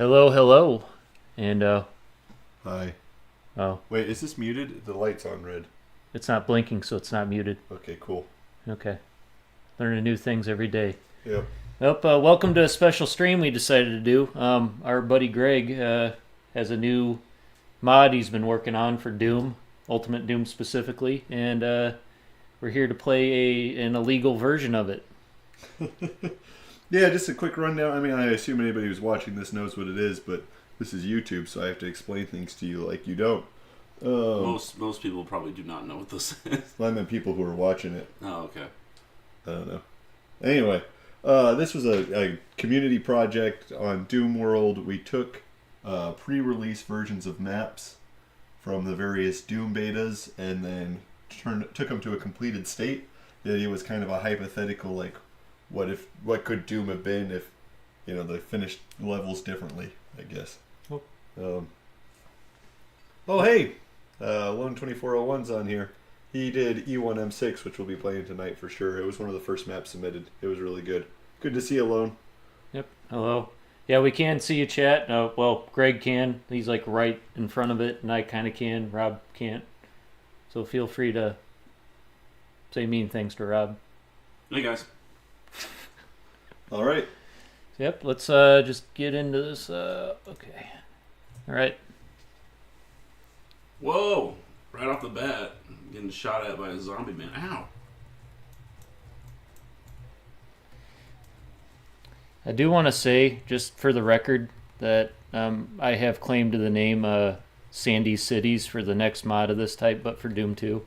Hello, hello. And, Hi. oh, Wait, is this muted? The light's on red. it's not blinking, so it's not muted. Okay, cool. Okay. Learning new things every day. Yep. Well, welcome to a special stream we decided to do. Our buddy Greg has a new mod he's been working on for Doom, Ultimate Doom specifically, and we're here to play an illegal version of it. Yeah, just a quick rundown. I mean, I assume anybody who's watching this knows what it is, but this is YouTube, so I have to explain things to you like you don't. Most people probably do not know what this is. I meant people who are watching it. Oh, okay. I don't know. Anyway, this was a community project on Doom World. We took pre-release versions of maps from the various Doom betas and then took them to a completed state. The idea was kind of a hypothetical, like, what could Doom have been if, they finished levels differently, I guess. Oh. Oh, hey! Lone 2401's on here. He did E1M6, which we'll be playing tonight for sure. It was one of the first maps submitted. It was really good. Good to see you, Lone. Yep. Hello. Yeah, we can see you chat. Well, Greg can. He's like right in front of it, and I kind of can. Rob can't. So feel free to say mean things to Rob. Hey, guys. All right. Yep, let's just get into this. Okay. All right. Whoa! Right off the bat, getting shot at by a zombie man. Ow! I do want to say, just for the record, that I have claimed to the name Sandy Cities for the next mod of this type, but for Doom 2.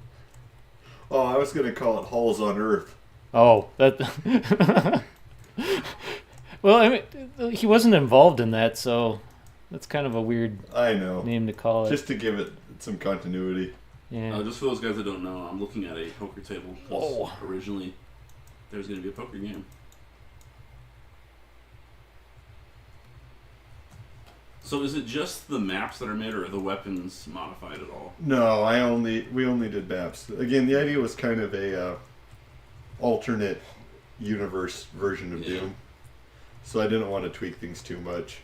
Oh, I was going to call it Halls on Earth. Oh, that... Well, I mean, he wasn't involved in that, so that's kind of a weird I know. name to call it. Just to give it some continuity. Yeah. Just for those guys that don't know, I'm looking at a poker table. Whoa. Originally, there's going to be a poker game. So is it just the maps that are made, or are the weapons modified at all? No, we only did maps. Again, the idea was kind of a alternate universe version of Doom. So I didn't want to tweak things too much.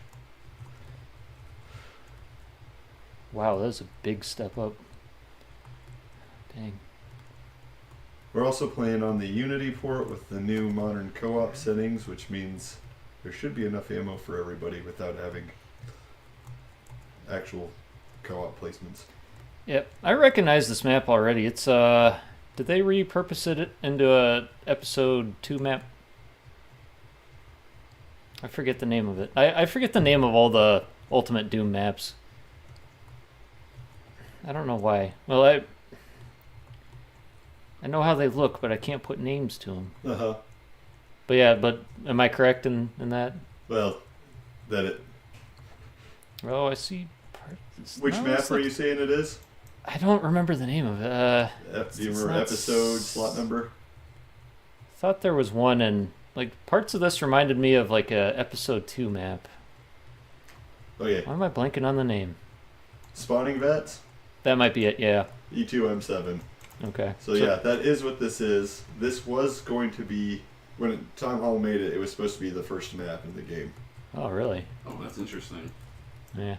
Wow, that's a big step up. Dang. We're also playing on the Unity port with the new modern co-op settings, which means there should be enough ammo for everybody without having actual co-op placements. Yep, I recognize this map already. It's did they repurpose it into a episode 2 map? I forget the name of it. I forget the name of all the Ultimate Doom maps. I don't know why. Well, I know how they look, but I can't put names to them. Uh-huh. But yeah, am I correct in that? Well, that it. Oh, I see. Parts. Which No, map it's are like- you saying it is? I don't remember the name of it. Do you it's remember not episode, slot number? Thought there was one, and like parts of this reminded me of like a episode 2 map. Oh yeah. Why am I blanking on the name? Spawning Vets? That might be it. Yeah. E2M7. Okay. So yeah, that is what this is. This was going to be, when Tom Hall made it, it was supposed to be the first map in the game. Oh, really? Oh, that's interesting. Yeah.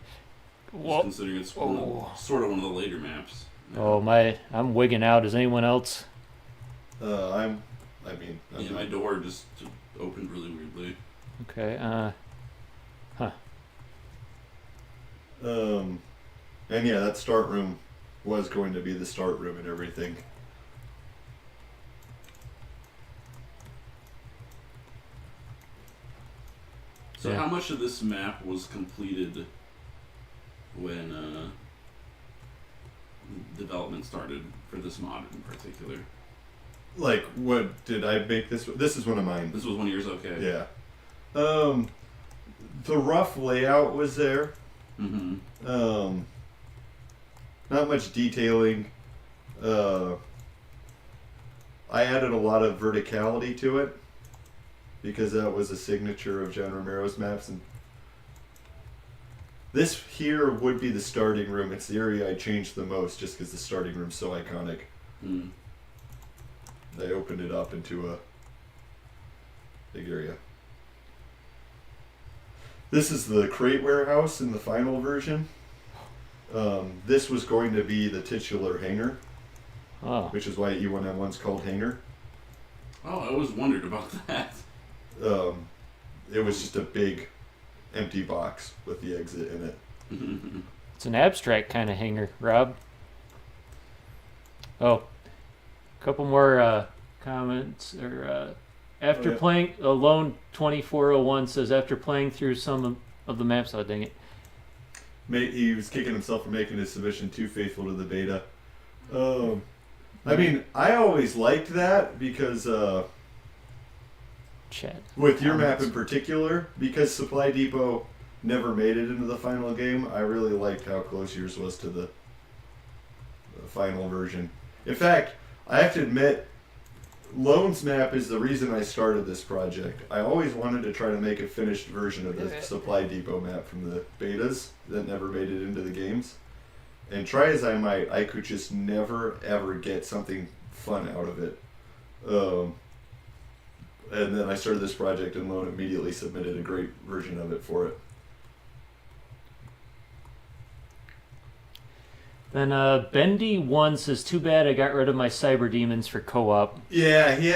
Just Well, considering it's sort of one of the later maps. I'm wigging out. Is anyone else? I'm Yeah, my door just opened really weirdly. Okay. And yeah, that start room was going to be the start room and everything. So Yeah. how much of this map was completed when development started for this mod in particular? Like, what did I make this? This is one of mine. This was one of yours, okay? Yeah. The rough layout was there. Mm-hmm. Not much detailing. I added a lot of verticality to it because that was a signature of John Romero's maps, and this here would be the starting room. It's the area I changed the most just because the starting room's so iconic. Mm. They opened it up into a big area. This is the crate warehouse in the final version. This was going to be the titular hangar, which is why E1M1's called hangar. Oh, I always wondered about that. It was just a big empty box with the exit in it. It's an abstract kind of hangar, Rob. Oh, a couple more comments. After playing, Alone 2401 says, after playing through some of the maps, oh dang it. He was kicking himself for making his submission too faithful to the beta. I mean, I always liked that because Chat. with your map in particular, because Supply Depot never made it into the final game, I really liked how close yours was to the final version. In fact, I have to admit, Lone's map is the reason I started this project. I always wanted to try to make a finished version of the Supply Depot map from the betas that never made it into the games. And try as I might, I could just never ever get something fun out of it. And then I started this project and Lone immediately submitted a great version of it for it. Then Bendy1 says, too bad I got rid of my Cyber Demons for co-op. Yeah, he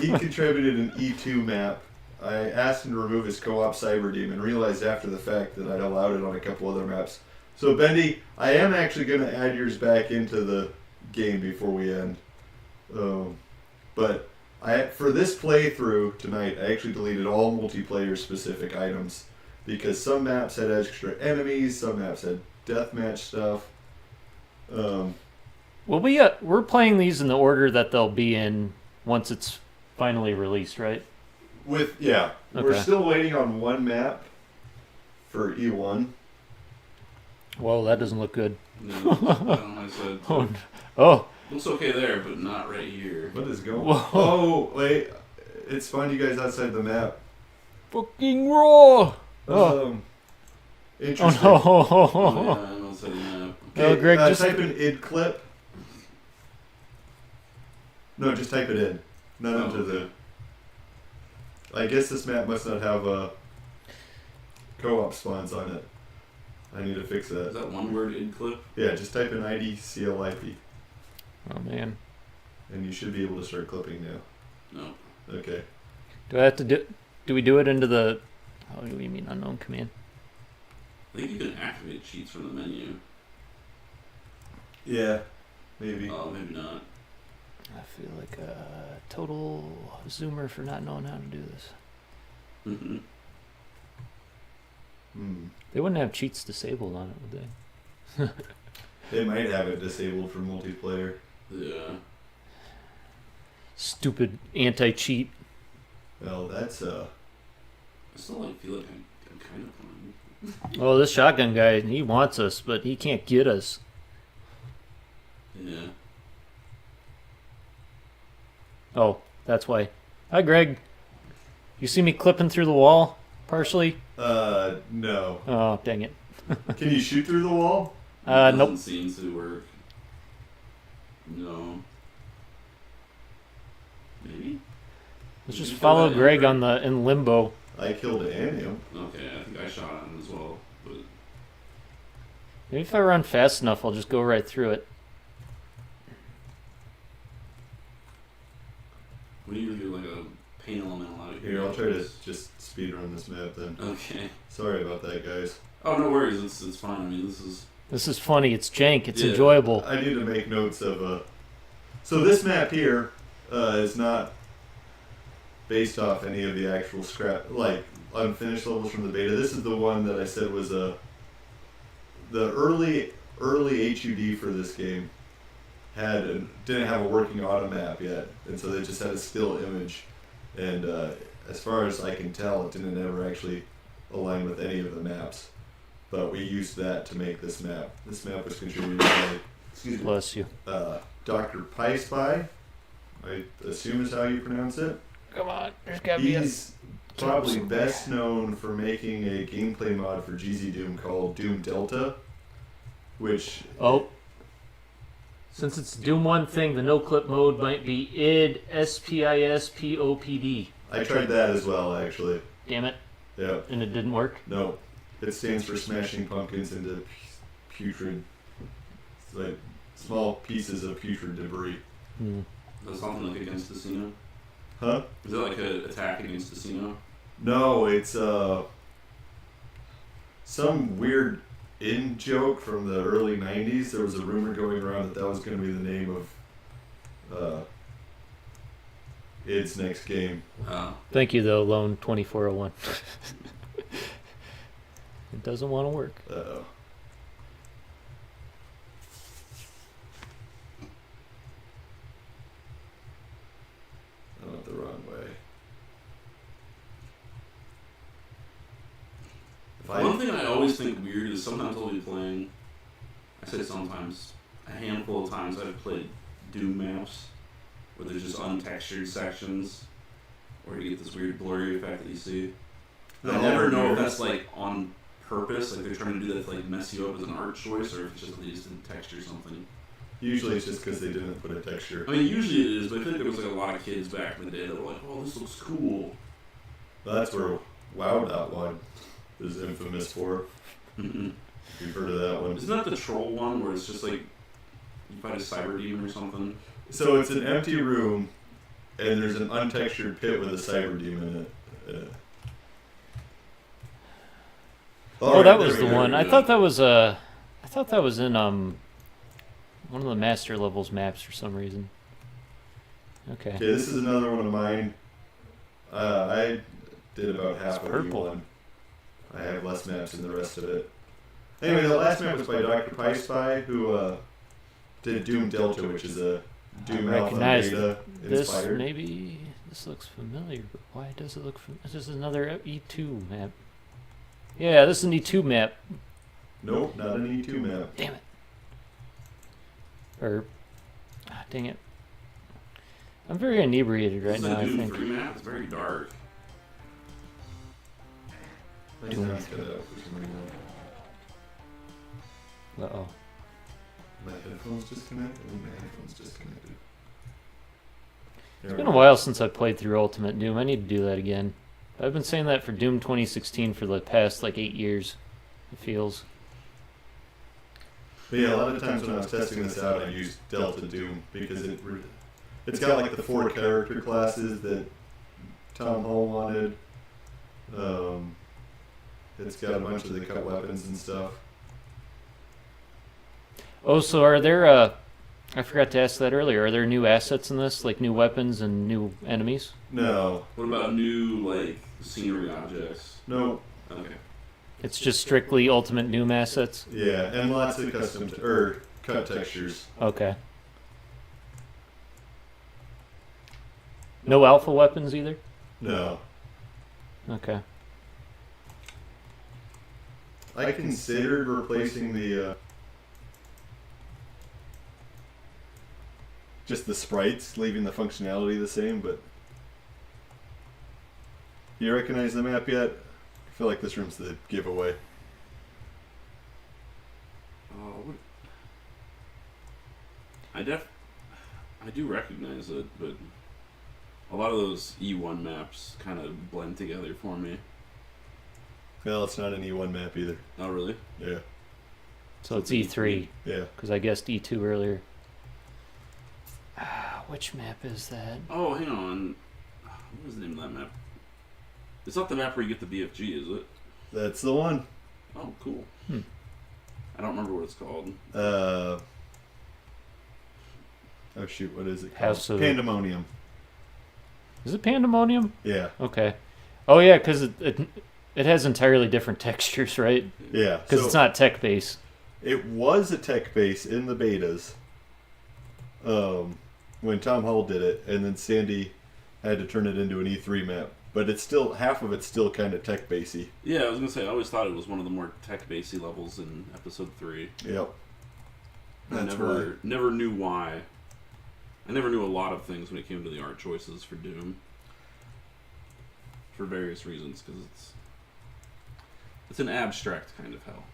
contributed an E2 map. I asked him to remove his co-op Cyber Demon, realized after the fact that I'd allowed it on a couple other maps. So Bendy, I am actually going to add yours back into the game before we end. But for this playthrough tonight, I actually deleted all multiplayer specific items because some maps had extra enemies, some maps had deathmatch stuff. Well, we're playing these in the order that they'll be in once it's finally released, right? We're still waiting on one map for E1. Whoa, that doesn't look good. No, I said, Oh. Looks okay there, but not right here. What is going on? Whoa. Oh, wait. It's fun you guys outside the map. Fucking raw! Interesting. Oh, no. Yeah, I'm outside the map. Okay, Greg, just type in id clip. No, just type it in. Not into the... I guess this map must not have co-op spawns on it. I need to fix that. Is that one word id clip? Yeah, just type in ID CLIP. Oh, man. And you should be able to start clipping now. No. Okay. Do I have to do we do it into the... How do we mean unknown command? I think you can activate cheats from the menu. Yeah, maybe. Oh, maybe not. I feel like a total zoomer for not knowing how to do this. Mm-hmm. They wouldn't have cheats disabled on it, would they? They might have it disabled for multiplayer. Yeah. Stupid anti-cheat. Well, that's I still feel like I'm kind of playing. Oh, this shotgun guy, he wants us, but he can't get us. Yeah. Oh, that's why. Hi, Greg. You see me clipping through the wall, partially? No. Oh, dang it. Can you shoot through the wall? It Nope. doesn't seem to work. No. Maybe? Let's Did just you kill follow that Greg Andrew? on in limbo. I killed it and him. Okay, I think I shot at him as well. But Maybe if I run fast enough, I'll just go right through it. we need to do like a paint elemental out of here. Here, I'll try to just speed run this map then. Okay. Sorry about that, guys. Oh, no worries. It's fine. I mean, This is funny. It's jank. It's Yeah. enjoyable. I need to make notes of So this map here is not based off any of the actual like unfinished levels from the beta. This is the one that I said was the early HUD for this game didn't have a working auto map yet, and so they just had a still image. And as far as I can tell, it didn't ever actually align with any of the maps. But we used that to make this map. This map was contributed by Bless you. Dr. Piespy, I assume is how you pronounce it. Come on. There's got to be a... He's probably best known for making a gameplay mod for GZ Doom called Doom Delta, which... Oh. Since it's Doom 1 thing, the no-clip mode might be id SPISPOPD. I tried that as well, actually. Damn it. Yeah. And it didn't work? No. It stands for smashing pumpkins into putrid, like small pieces of putrid debris. Hmm. Is that something like against Casino? Huh? Is that like an attack against Casino? No, it's some weird in joke from the early '90s. There was a rumor going around that was going to be the name of its next game. Thank you, though, Lone 2401. It doesn't want to work. Uh-oh. I went the wrong way. One thing I always think weird is sometimes I'll be playing, I say sometimes, a handful of times I've played Doom maps where there's just untextured sections where you get this weird blurry effect that you see. I never know if that's like on purpose, like they're trying to do that to like mess you up as an art choice, or if it's just they just didn't texture something. Usually it's just because they didn't put a texture. I mean, usually it is, but I feel like there was like a lot of kids back in the day that were like, "Oh, this looks cool." That's where WoW.Wad is infamous for. Mm-mm. You've heard of that one. Isn't that the troll one where it's just like you fight a cyber demon or something? So it's an empty room, and there's an untextured pit with a cyber demon in it. That was the one. I thought that was in one of the master levels maps for some reason. Okay. Okay, this is another one of mine. I did about half of E1. I have less maps than the rest of it. Anyway, the last map was by Dr. PieSpy, who did Doom Delta, which is a Doom Alpha Beta inspired. Maybe this looks familiar, but why does it look familiar? This is another E2 map. Yeah, this is an E2 map. Nope, not an E2 map. Damn it. Or, dang it. I'm very inebriated right now, I Doom think. 3 map. It's very dark. My sound's cut out for some reason. Uh-oh. My headphones disconnected? My headphones disconnected. It's been a while since I played through Ultimate Doom. I need to do that again. I've been saying that for Doom 2016 for the past, 8 years, it feels. But yeah, a lot of times when I was testing this out, I used Delta Doom because it's got the 4 character classes that Tom Hall wanted. It's got a bunch of the cut weapons and stuff. Oh, so are there, I forgot to ask that earlier, are there new assets in this, like new weapons and new enemies? No. What about new, scenery objects? No. Okay. It's just strictly Ultimate Doom assets? Yeah, and lots of custom cut textures. Okay. No alpha weapons either? No. Okay. I considered replacing the just the sprites, leaving the functionality the same, but you recognize the map yet? I feel like this room's the giveaway. Oh, I do recognize it, but a lot of those E1 maps kind of blend together for me. Well, it's not an E1 map either. Oh, really? Yeah. So it's E3, Yeah. because I guessed E2 earlier. Which map is that? Oh, hang on. What was the name of that map? It's not the map where you get the BFG, is it? That's the one. Oh, cool. I don't remember what it's called. Oh shoot, what is it called? House of... Pandemonium. Is it Pandemonium? Yeah. Okay. Oh yeah, because it has entirely different textures, right? Yeah. Because it's not tech base. It was a tech base in the betas. When Tom Hull did it, and then Sandy had to turn it into an E3 map. But it's still, half of it's still kind of tech basey. Yeah, I was gonna say I always thought it was one of the more tech basey levels in episode 3. Yep. I never knew why. I never knew a lot of things when it came to the art choices for Doom. For various reasons, because it's an abstract kind of hell.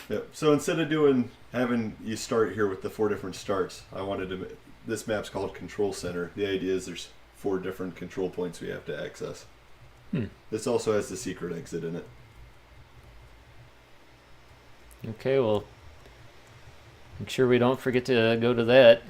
Yep. So instead of having you start here with the 4 different starts, I wanted to. This map's called Control Center. The idea is there's 4 different control points we have to access. This also has the secret exit in it. Okay, well, make sure we don't forget to go to that.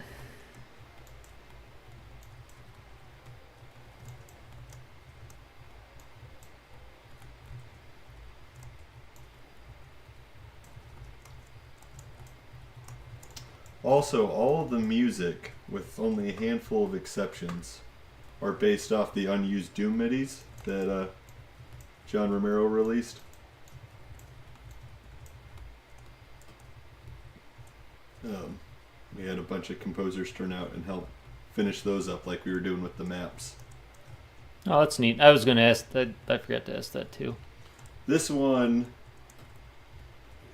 Also, all of the music, with only a handful of exceptions, are based off the unused Doom midis that John Romero released. We had a bunch of composers turn out and help finish those up like we were doing with the maps. Oh, that's neat. I was going to ask that. I forgot to ask that too. This one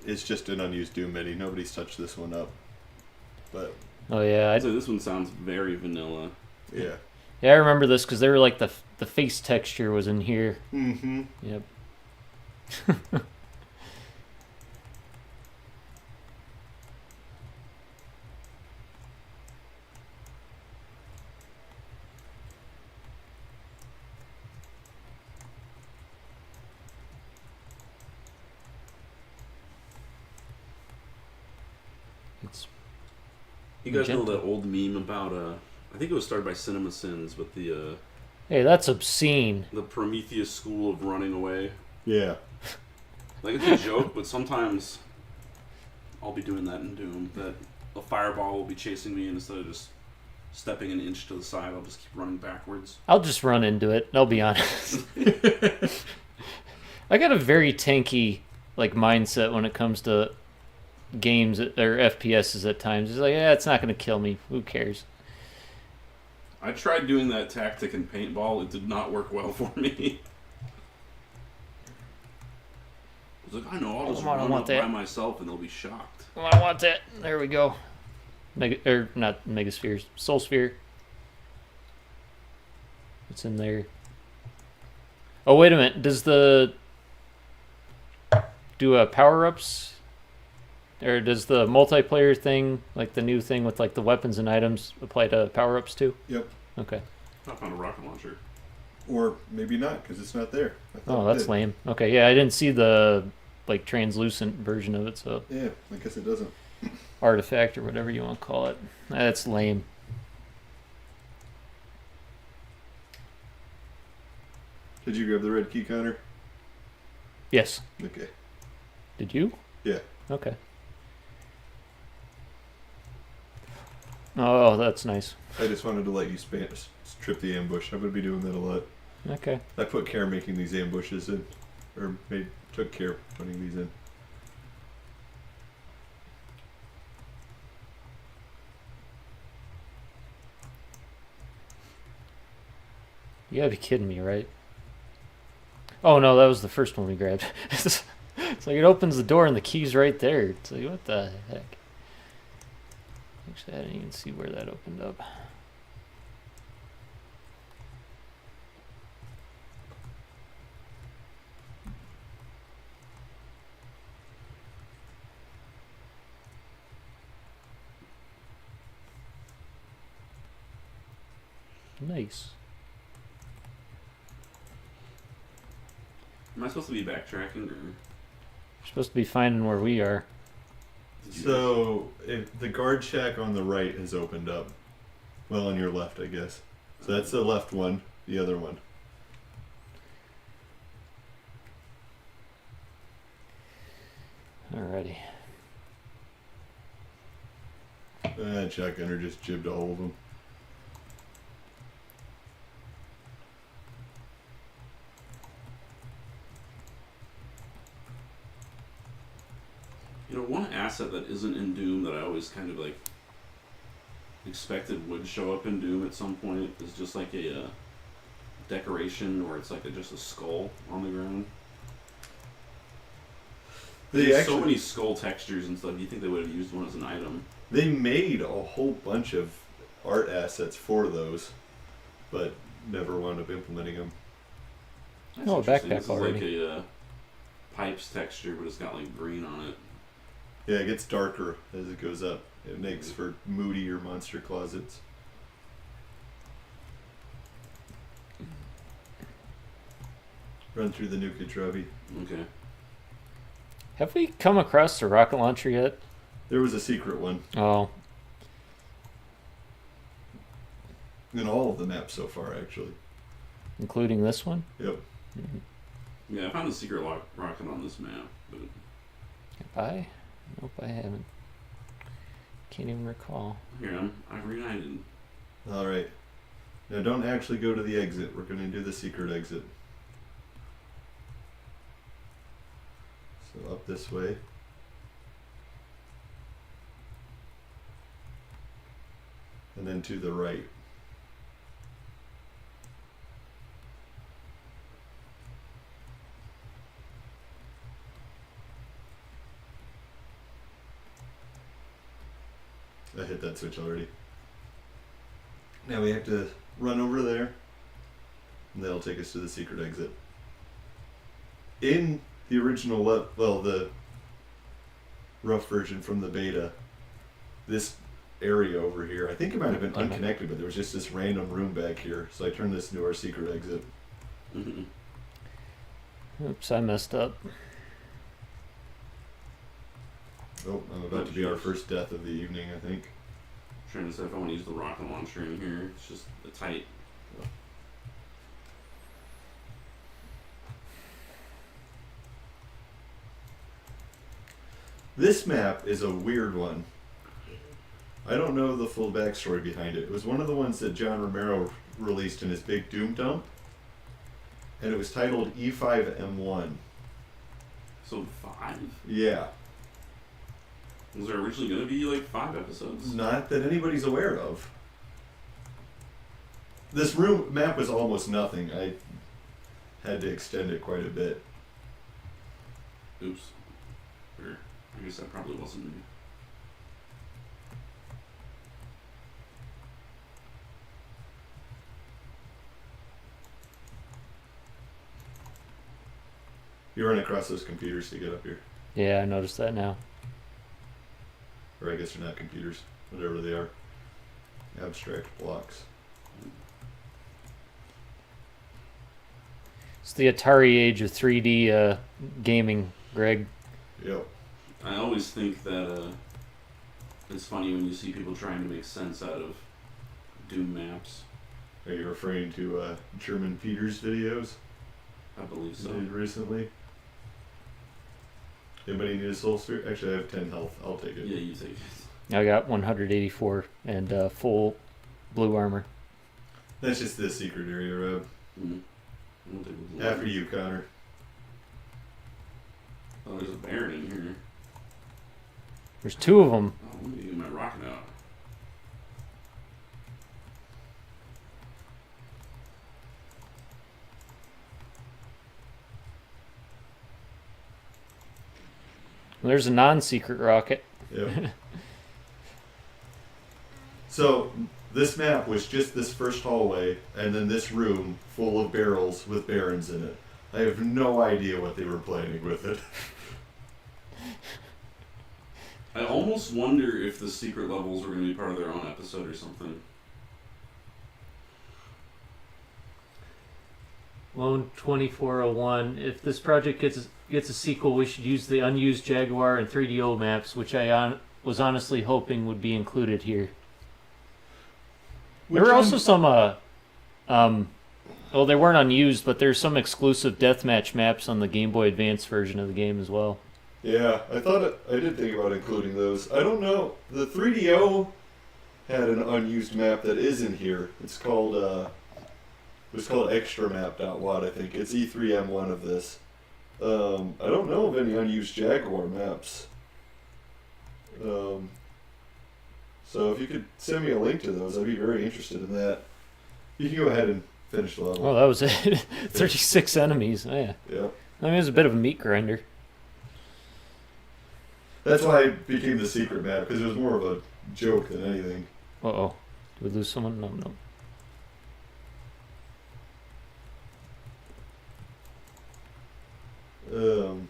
is just an unused Doom MIDI. Nobody's touched this one up. But Oh yeah, So this one sounds very vanilla. yeah. yeah, I remember this because they were like the face texture was in here. Mm-hmm. Yep. It's You guys know Magenta. that old meme about I think it was started by Cinema Sins, but hey, that's obscene. the Prometheus school of running away. Yeah. Like it's a joke, but sometimes I'll be doing that in Doom. That a fireball will be chasing me, and instead of just stepping an inch to the side, I'll just keep running backwards. I'll just run into it. I'll be honest. I got a very tanky like mindset when it comes to games or FPSs at times. It's like, yeah, it's not going to kill me. Who cares? I tried doing that tactic in paintball. It did not work well for me. I was like, I know, I'll just I don't run want up that. by myself and they'll be shocked. Well, I want that. There we go. Not Megaspheres. Soul Sphere. What's in there? Oh, wait a minute. Does the... Do power-ups? Or does the multiplayer thing, like the new thing with like the weapons and items, apply to power-ups too? Yep. Okay. I found a rocket launcher. Or maybe not, because it's not there. I thought Oh, it that's did. lame. Okay, yeah, I didn't see the like translucent version of it, so Yeah, I guess it doesn't. artifact or whatever you want to call it. That's lame. Did you grab the red key counter? Yes. Okay. Did you? Yeah. Okay. Oh, that's nice. I just wanted to let you trip the ambush. I'm going to be doing that a lot. Okay. I put care making these ambushes in. Or took care putting these in. You gotta be kidding me, right? Oh no, that was the first one we grabbed. It's like it opens the door and the key's right there. It's like, what the heck? Actually, I didn't even see where that opened up. Nice. Am I supposed to be backtracking or? We're supposed to be finding where we are. Did you So, the guard shack on the right has opened up. Well, on your left, I guess. So that's the left one, the other one. Alrighty. Shotgunner just jibbed a hole of them. You know, one asset that isn't in Doom that I always kind of like expected would show up in Doom at some point is just like a decoration, or it's like just a skull on the ground. There's so many skull textures and stuff. You think they would have used one as an item? They made a whole bunch of art assets for those, but never wound up implementing them. That's Oh, a interesting. backpack This is already. like a pipes texture, but it's got like green on it. Yeah, it gets darker as it goes up. It makes for moodier monster closets. Run through the Nuka-Trubby. Okay. Have we come across the rocket launcher yet? There was a secret one Oh, in all of the maps so far, actually. including this one? Yep. Yeah, I found a secret rocket on this map, but Have I? Nope, I haven't. Can't even recall. here I've reunited. All right. Now don't actually go to the exit. We're going to do the secret exit. So up this way. And then to the right. I hit that switch already. Now we have to run over there, and that'll take us to the secret exit. In the original, the rough version from the beta, this area over here, I think it might have been unconnected, but there was just this random room back here, so I turned this into our secret exit. Mm-hmm. Oops, I messed up. Oh, I'm about to be our first death of the evening, I think. Trying to decide if I want to use the rocket launcher in here. It's just the tight. This map is a weird one. I don't know the full backstory behind it. It was one of the ones that John Romero released in his big Doom dump, and it was titled E5M1. So 5? Yeah. Was there originally going to be like 5 episodes? Not that anybody's aware of. This room map was almost nothing. I had to extend it quite a bit. Oops. Or, I guess that probably wasn't me. You run across those computers to get up here. Yeah, I noticed that now. Or I guess they're not computers, whatever they are. Abstract blocks. It's the Atari age of 3D gaming, Greg. Yep. I always think that it's funny when you see people trying to make sense out of Doom maps. Are you referring to German Peters videos I believe so. I did recently? Anybody need a soul sphere? Actually, I have 10 health. I'll take it. Yeah, you take it. I got 184 and full blue armor. That's just this secret area, Rob. Mm-hmm. We'll take a look. After you, Connor. Oh, there's a bear in here. There's 2 of them. Oh, let me get my rocket out. There's a non-secret rocket. Yep. So, this map was just this first hallway, and then this room full of barrels with barons in it. I have no idea what they were planning with it. I almost wonder if the secret levels were going to be part of their own episode or something. Lone 2401. If this project gets a sequel, we should use the unused Jaguar and 3DO maps, which I was honestly hoping would be included here. There were also some, well, they weren't unused, but there's some exclusive deathmatch maps on the Game Boy Advance version of the game as well. Yeah, I did think about including those. I don't know. The 3DO had an unused map that is in here. It's called, it was called extramap.wad, I think. It's E3M1 of this. I don't know of any unused Jaguar maps. So if you could send me a link to those, I'd be very interested in that. You can go ahead and finish the level. Oh, that was it. 36 enemies. Oh, yeah. Yeah. I mean, it was a bit of a meat grinder. That's why it became the secret map, because it was more of a joke than anything. Uh-oh. Did we lose someone? No, no. I'm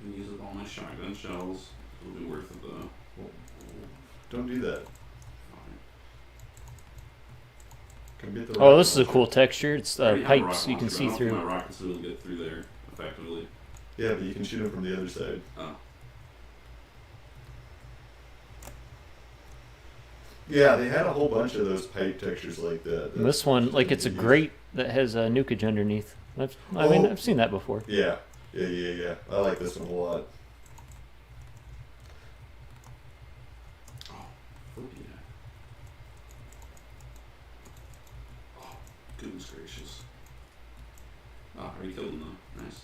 gonna use up all my shotgun shells. It'll be worth it though. Don't do that. Fine. Come get the Oh, rocket this is a launcher. cool texture. It's I already have a pipes rocket you can launcher, see but I don't think through. my rockets will get through there effectively. Yeah, but you can shoot them from the other side. Oh. Yeah, they had a whole bunch of those pipe textures like that. And this one, like, it's a grate that has a nukage underneath. I mean, I've seen that before. Yeah. I like this one a lot. Oh, flip yeah. Oh, goodness gracious. Oh, already killed him though. Nice.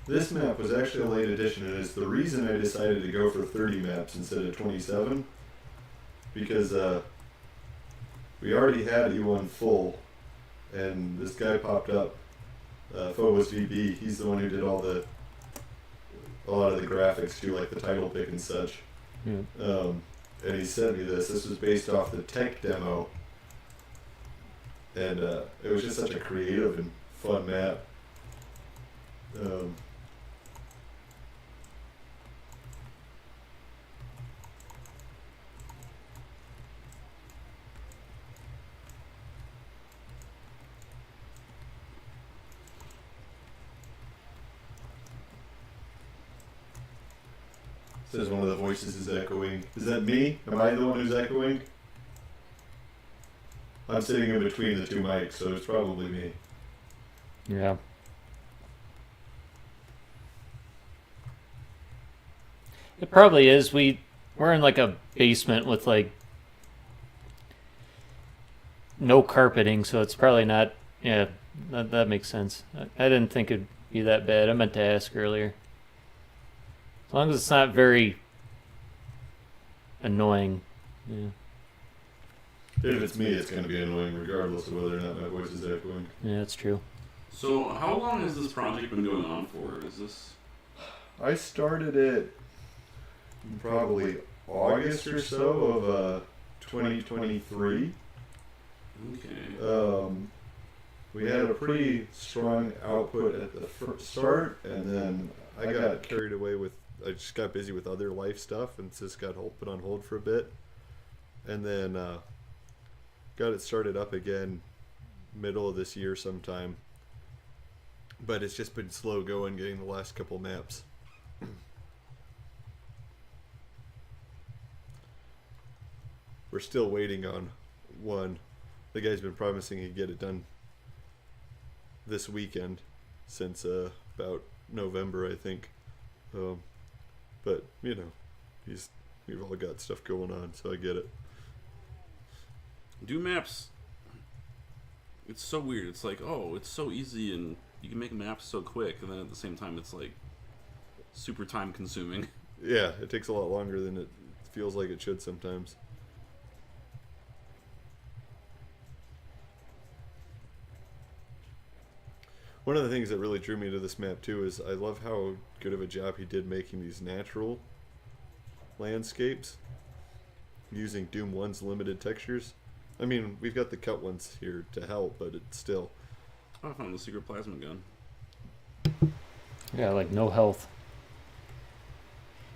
This map was actually a late addition, and it's the reason I decided to go for 30 maps instead of 27. Because we already had E1 full, and this guy popped up, PhobosVB. He's the one who did a lot of the graphics too, like the title pick and such. Yeah. And he sent me this. This was based off the tech demo, and it was just such a creative and fun map. Says one of the voices is echoing. Is that me? Am I the one who's echoing? I'm sitting in between the two mics, so it's probably me. Yeah. It probably is. We're in like a basement with like no carpeting, so it's probably not. Yeah, that makes sense. I didn't think it'd be that bad. I meant to ask earlier. As long as it's not very annoying. Yeah. If it's me, it's going to be annoying regardless of whether or not my voice is echoing. Yeah, that's true. So, how long has this project been going on for? Is this? I started it probably August or so of 2023. Okay. We had a pretty strong output at the start, and then I got carried away with. I just got busy with other life stuff, and just got put on hold for a bit, and then got it started up again middle of this year sometime. But it's just been slow going getting the last couple maps. We're still waiting on one. The guy's been promising he'd get it done this weekend since about November, I think. But you know, we've all got stuff going on, so I get it. Do maps. It's so weird. It's like, oh, it's so easy and you can make maps so quick, and then at the same time, it's like super time consuming. Yeah, it takes a lot longer than it feels like it should sometimes. One of the things that really drew me to this map too is I love how good of a job he did making these natural landscapes using Doom 1's limited textures. I mean, we've got the cut ones here to help, but it's still... Oh, I found the secret plasma gun. Yeah, like no health.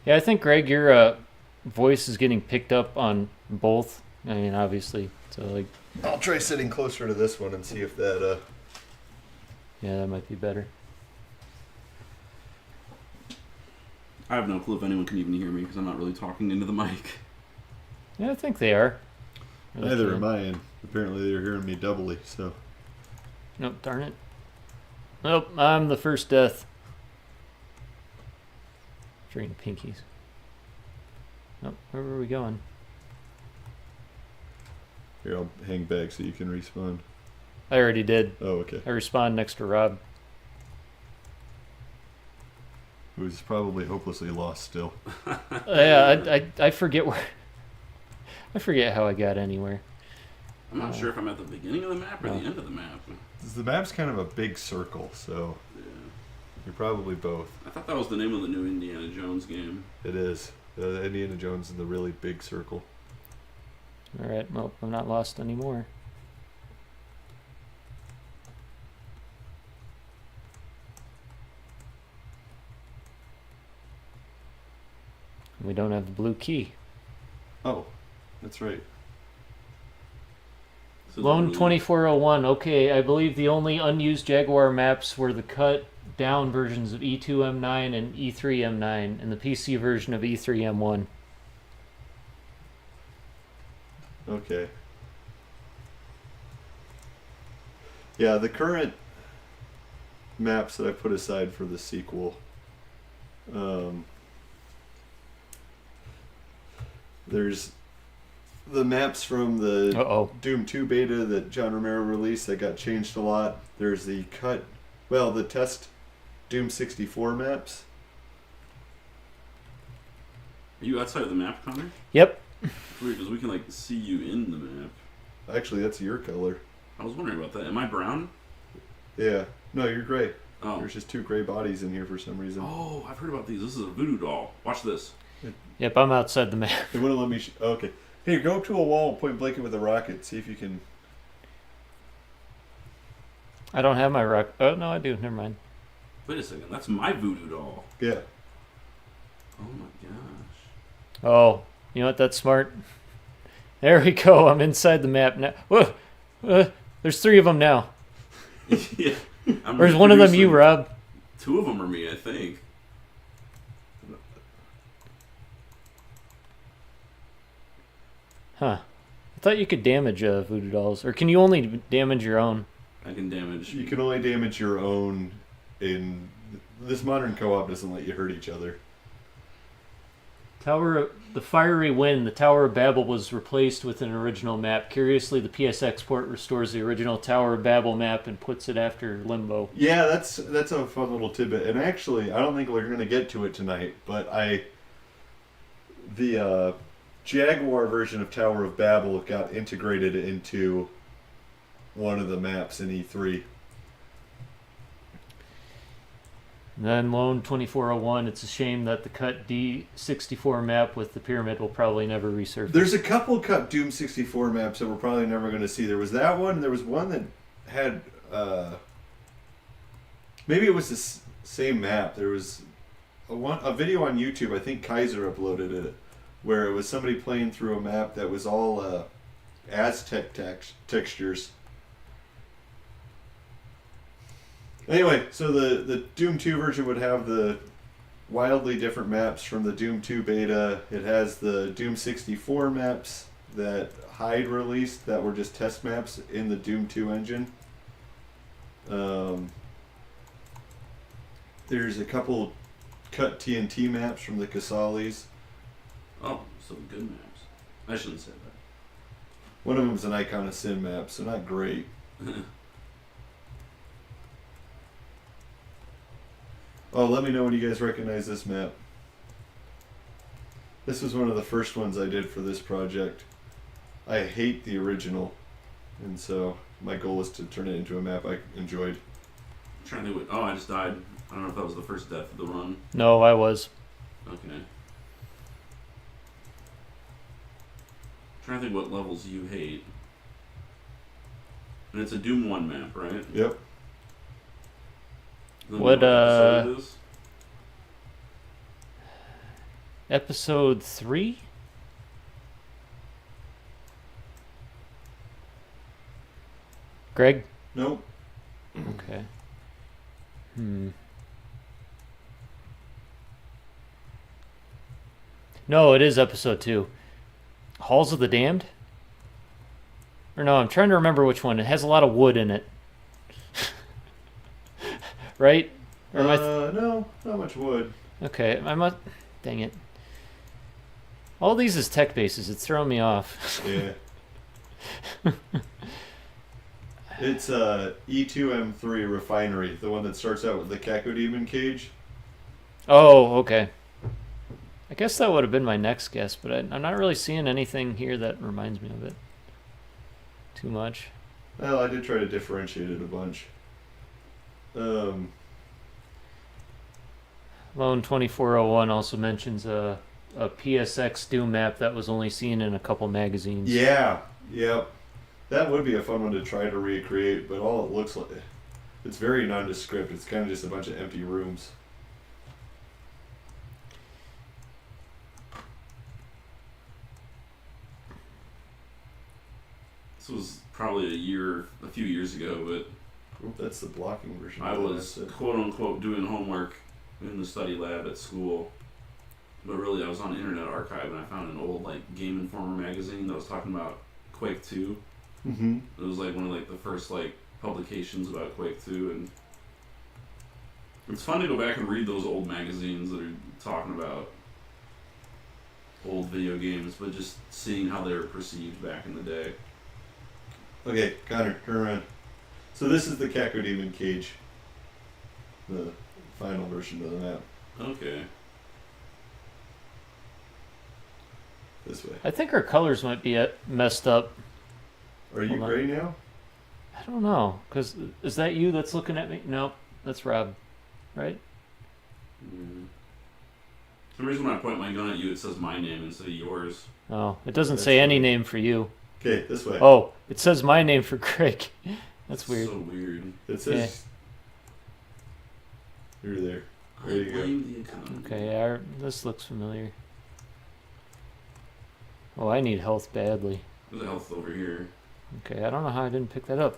Yeah, I think, Greg, your voice is getting picked up on both. I mean, obviously. So, like... I'll try sitting closer to this one and see if that... Yeah, that might be better. I have no clue if anyone can even hear me because I'm not really talking into the mic. Yeah, I think they are. Neither am I, and apparently they're hearing me doubly, so... Nope, darn it. Nope, I'm the first death. Drinking pinkies. Nope, where were we going? Here, I'll hang back so you can respawn. I already did. Oh, okay. I respawned next to Rob. Who's probably hopelessly lost still. Yeah, I forget where... I forget how I got anywhere. I'm not sure if I'm at the beginning of the map or the end of the map. The map's kind of a big circle, so Yeah. you're probably both. I thought that was the name of the new Indiana Jones game. It is. Indiana Jones in the really big circle. Alright, well, I'm not lost anymore. We don't have the blue key. Oh, that's right. Says Lone really- 2401. Okay, I believe the only unused Jaguar maps were the cut down versions of E2M9 and E3M9 and the PC version of E3M1. Okay. Yeah, the current maps that I put aside for the sequel. There's the maps from the Uh-oh. Doom 2 beta that John Romero released that got changed a lot. There's the the test Doom 64 maps. Are you outside of the map, Connor? Yep. It's weird because we can like see you in the map. Actually, that's your color. I was wondering about that. Am I brown? Yeah. No, you're gray. Oh. There's just two gray bodies in here for some reason. Oh, I've heard about these. This is a voodoo doll. Watch this. Yep, I'm outside the map. They wouldn't let me. Okay. Hey, go up to a wall and point blank it with a rocket. See if you can. I don't have my rock. Oh, no, I do. Never mind. Wait a second. That's my voodoo doll. Yeah. Oh my gosh. Oh, you know what? That's smart. There we go. I'm inside the map now. Whoa. There's 3 of them now. Yeah. I'm Or is one of them you, reproducing. Rob? 2 of them are me, I think. Huh. I thought you could damage voodoo dolls. Or can you only damage your own? I can damage. You can only damage your own in this modern co-op doesn't let you hurt each other. The Fiery Wind, the Tower of Babel was replaced with an original map. Curiously, the PSX port restores the original Tower of Babel map and puts it after Limbo. Yeah, that's a fun little tidbit. And actually, I don't think we're going to get to it tonight, but the Jaguar version of Tower of Babel got integrated into one of the maps in E3. And then Lone 2401, it's a shame that the cut D64 map with the pyramid will probably never resurface. There's a couple cut Doom 64 maps that we're probably never going to see. There was that one. There was one that had maybe it was the same map. There was a video on YouTube. I think Kaiser uploaded it, where it was somebody playing through a map that was all Aztec textures. Anyway, so the Doom 2 version would have the wildly different maps from the Doom 2 beta. It has the Doom 64 maps that Hyde released that were just test maps in the Doom 2 engine. There's a couple cut TNT maps from the Casalis. Oh, some good maps. I shouldn't say that. One of them's an Icon of Sin map, so not great. Oh, let me know when you guys recognize this map. This was one of the first ones I did for this project. I hate the original, and so my goal was to turn it into a map I enjoyed. I'm trying to think what. Oh, I just died. I don't know if that was the first death of the run. No, I was. Okay. Trying to think what levels you hate. And it's a Doom 1 map, right? Yep. Then What, episode it is? Episode 3? Greg? Nope. Okay. No, it is episode 2. Halls of the Damned? Or no, I'm trying to remember which one. It has a lot of wood in it. Right? Or am I No, not much wood. okay, I must... Dang it. All these is tech bases. It's throwing me off. Yeah. It's E2M3 Refinery, the one that starts out with the Cacodemon cage. Oh, okay. I guess that would have been my next guess, but I'm not really seeing anything here that reminds me of it too much. Well, I did try to differentiate it a bunch. Lone 2401 also mentions a PSX Doom map that was only seen in a couple magazines. Yeah, yep. That would be a fun one to try to recreate, but all it looks like, it's very nondescript. It's kind of just a bunch of empty rooms. So was probably a few years ago, but Oop, that's the blocking version. I was quote unquote doing homework in the study lab at school. But really, I was on Internet Archive and I found an old like Game Informer magazine that was talking about Quake 2. Mm-hmm. It was like one of like the first like publications about Quake 2, and it's fun to go back and read those old magazines that are talking about old video games, but just seeing how they were perceived back in the day. Okay, Connor, turn around. So this is the Cacodemon cage. The final version of the map. Okay. This way. I think our colors might be messed up. Are you Hold on. gray now? I don't know, because is that you that's looking at me? Nope, that's Rob, right? Mm. For some reason when I point my gun at you, it says my name instead of yours. Oh, it doesn't That's say any weird. name for you. Okay, this way. Oh, it says my name for Greg. That's weird. So weird. It says you're there. There you I go. blame the economy. Okay, yeah, this looks familiar. Oh, I need health badly. There's a health over here. Okay, I don't know how I didn't pick that up.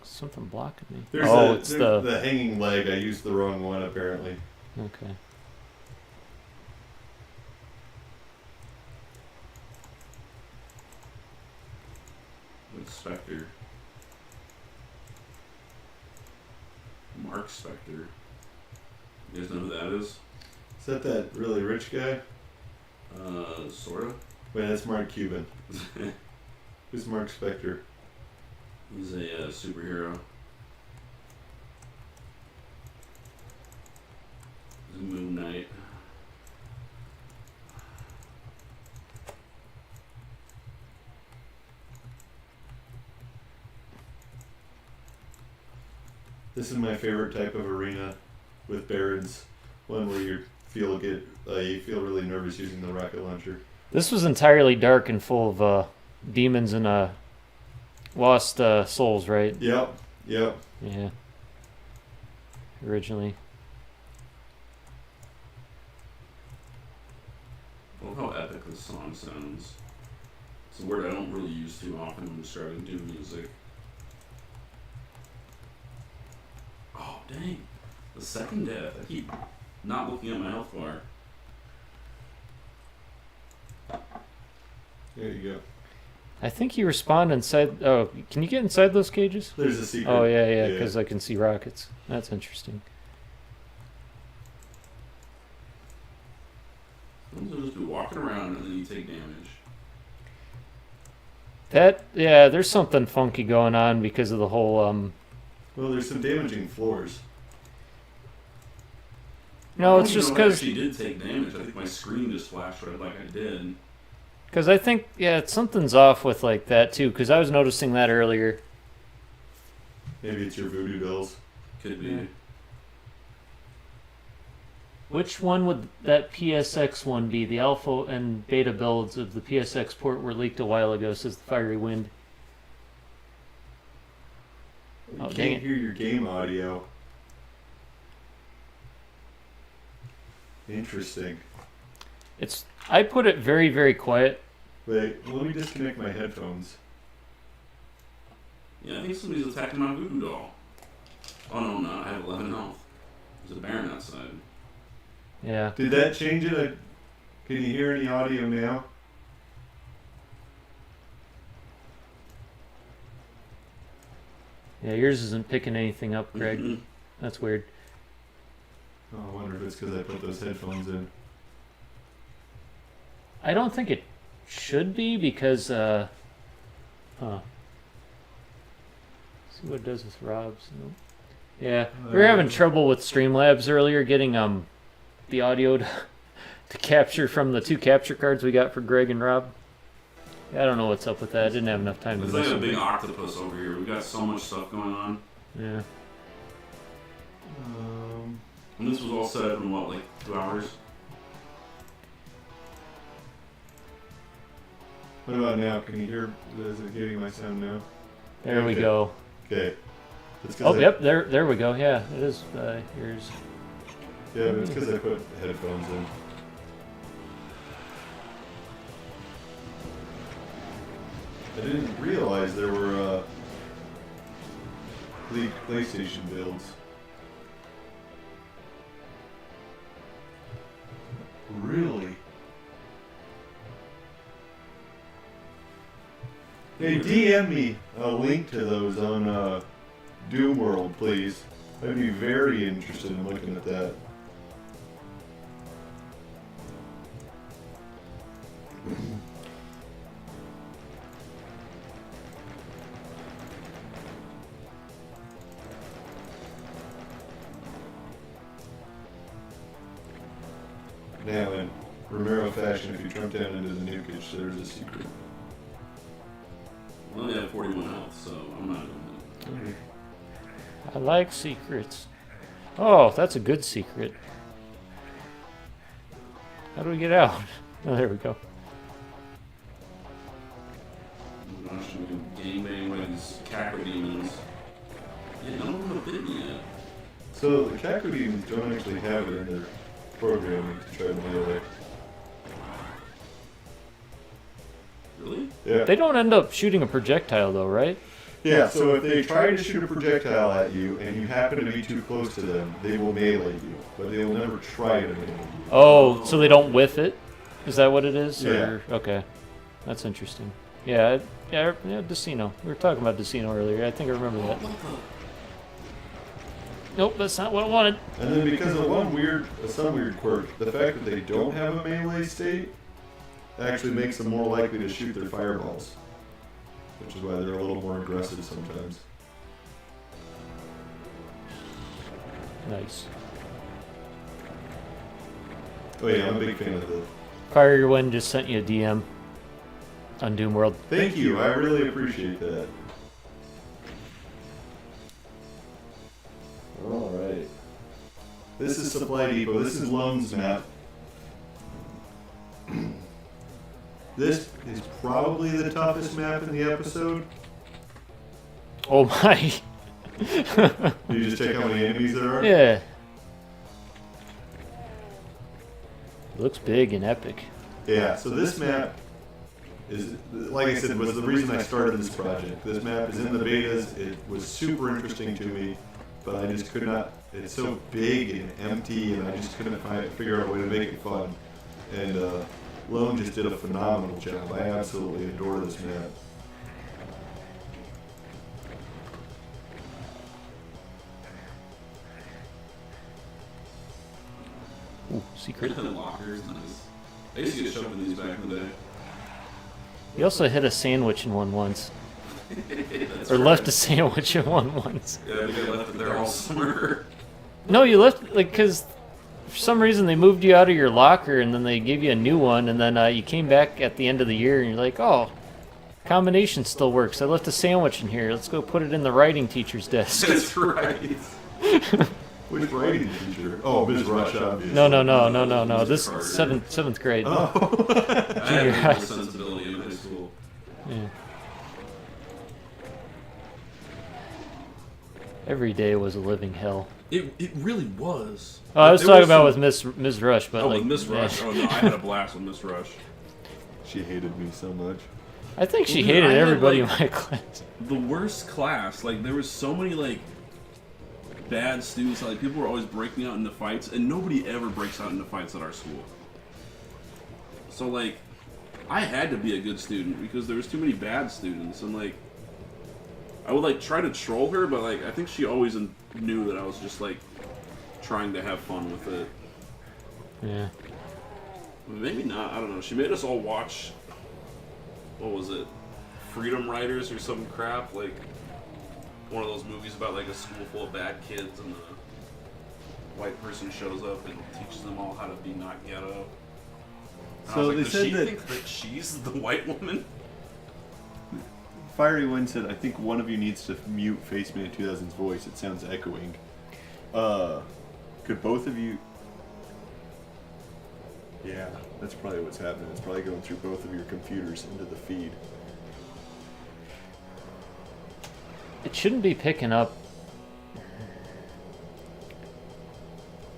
Something blocking me. There's it's the hanging leg. I used the wrong one apparently. Okay. Like Spectre. Mark Spectre. You guys know who that is? Is that really rich guy? Sorta. Wait, that's Mark Cuban. Who's Mark Spector? He's a superhero. He's a Moon Knight. This is my favorite type of arena with Barons. One where you feel really nervous using the rocket launcher. This was entirely dark and full of demons and lost souls, right? Yep. Yeah. Originally. I love how epic this song sounds. It's a word I don't really use too often when describing Doom music. Oh, dang. The second death. I keep not looking at my health bar. There you go. I think you respawned inside. Oh, can you get inside those cages? There's a secret. Oh, yeah, because I can see rockets. That's interesting. Sometimes you'll just be walking around and then you take damage. There's something funky going on because of the whole, Well, there's some damaging floors. No, I it's don't just even know if I because actually did take damage. I think my screen just flashed red like I did. I think something's off with like that too. Because I was noticing that earlier. Maybe it's your voodoo dolls. Could be. Yeah. Which one would that PSX one be? The alpha and beta builds of the PSX port were leaked a while ago. Says the Fiery Wind. You Oh, dang can't it. hear your game audio. Interesting. I put it very, very quiet. Wait, let me disconnect my headphones. Yeah, I think somebody's attacking my voodoo doll. Oh no, I'm not. I have 11 health. There's a baron outside. Yeah. Did that change it? Can you hear any audio now? Yeah, yours isn't picking anything up, Greg. Mhm. That's weird. Oh, I wonder if it's because I put those headphones in. I don't think it should be because, See what it does with Rob's. Nope. Yeah, we were having trouble with Streamlabs earlier getting the audio to capture from the 2 capture cards we got for Greg and Rob. Yeah, I don't know what's up with that. I didn't have enough time to It's like a listen. big octopus over here. We got so much stuff going on. Yeah. And this was all set up in what, like 2 hours? What about now? Can you hear? Is it getting my sound now? There we Okay. go. Okay. That's 'cause Oh, I- yep. There we go. Yeah, it is yours. Yeah, but it's because I put headphones in. I didn't realize there were PlayStation builds. Really? Hey, DM me a link to those on Doom World, please. I'd be very interested in looking at that. Now, in Romero fashion, if you jump down into the nukage, there's a secret. I only have 41 health, so I'm not doing it. I like secrets. Oh, that's a good secret. How do we get out? Oh, there we go. I'm not sure we can gangbang by these cackle demons. Yeah, none of them have bit me yet. So the Caco demons don't actually have it in their programming to try to melee. Really? Yeah. They don't end up shooting a projectile though, right? Yeah, so if they try to shoot a projectile at you and you happen to be too close to them, they will melee you, but they will never try to melee you. Oh, so they don't whiff it? Is that what it is? Yeah. Or, okay. That's interesting. Yeah, Decino. We were talking about Decino earlier. I think I remember that. Nope, that's not what I wanted. And then because of some weird quirk, the fact that they don't have a melee state actually makes them more likely to shoot their fireballs. Which is why they're a little more aggressive sometimes. Nice. Oh yeah, I'm a big fan of the... Fire Your Wind just sent you a DM on Doom World. Thank you, I really appreciate that. Alright. This is Supply Depot, this is Lone's map. This is probably the toughest map in the episode. Oh my. Did you just check how many enemies there are? Yeah. Looks big and epic. Yeah, so this map is, like I said, was the reason I started this project. This map is in the betas, it was super interesting to me, but I just could not, it's so big and empty and I just couldn't figure out a way to make it fun. And Lone just did a phenomenal job. I absolutely adore this map. Ooh, secret. Lockers, nice. I used to get shoved in these back in the day. You also hit a sandwich in one once. That's Or right. left a sandwich in one once. Yeah, I think I left it there all summer. No, you left, like, because for some reason they moved you out of your locker and then they gave you a new one and then you came back at the end of the year and you're like, oh, combination still works. I left a sandwich in here. Let's go put it in the writing teacher's desk. That's right. Which writing teacher? Oh, Ms. Rush, obviously. No. This is seventh grade. Oh. I Junior had high. no sensibility in high school. Yeah. Every day was a living hell. It really was. Oh, I was There talking was about some- with Ms. Rush, but Oh, like with Miss Rush. yeah. Oh no, I had a blast with Miss Rush. She hated me so much. I think she Well, dude, hated I had, everybody like- in my class. The worst class. Like there was so many like bad students. Like people were always breaking out into fights, and nobody ever breaks out into fights at our school. So like, I had to be a good student because there was too many bad students, and like, I would like try to troll her, but like I think she always knew that I was just like trying to have fun with it. Yeah. Maybe not. I don't know. She made us all watch. What was it? Freedom Riders or some crap, like one of those movies about like a school full of bad kids and the white person shows up and teaches them all how to be not ghetto. And I So was like, they does said she that- think that she's the white woman? Fiery Wind said, I think one of you needs to mute Faceman2000's voice. It sounds echoing. Could both of you... Yeah, that's probably what's happening. It's probably going through both of your computers into the feed. It shouldn't be picking up.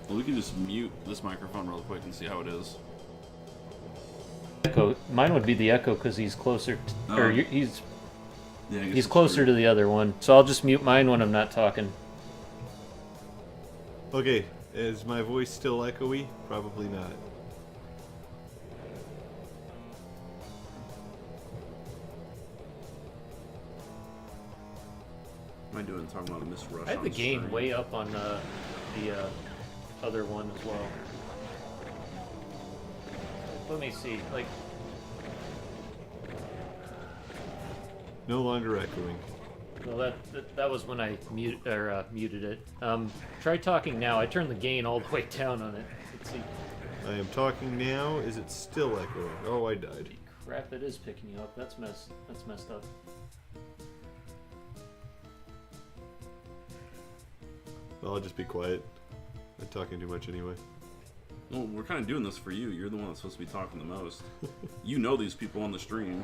Well, we can just mute this microphone real quick and see how it is. Echo. Mine would be the Echo because he's closer, or Oh. he's Yeah, I guess he's it's closer true. to the other one. So I'll just mute mine when I'm not talking. Okay, is my voice still echoey? Probably not. What am I doing? Talking about a Miss Rush. I had the on gain stream. way up on the other one as well. Let me see. Like, No longer echoing. well, that was when I muted it. Try talking now. I turned the gain all the way down on it. Let's see. I am talking now. Is it still echoing? Oh, I died. Crap! It is picking you up. That's messed up. Well, I'll just be quiet. I'm talking too much anyway. Well, we're kind of doing this for you. You're the one that's supposed to be talking the most. You know these people on the stream.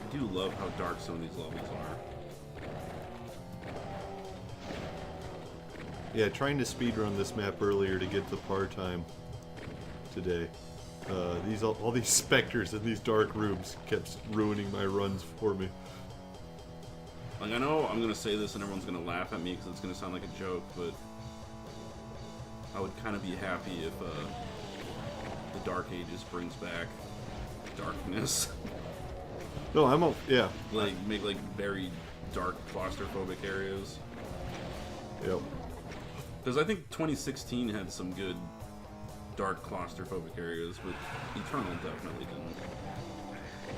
I do love how dark some of these levels are. Yeah, trying to speedrun this map earlier to get the par time today. All these specters in these dark rooms kept ruining my runs for me. Like, I know I'm gonna say this and everyone's gonna laugh at me because it's gonna sound like a joke, but I would kind of be happy if the Dark Ages brings back darkness. No, yeah. Like, make like very dark claustrophobic areas. Yep. Because I think 2016 had some good dark claustrophobic areas, but Eternal definitely didn't.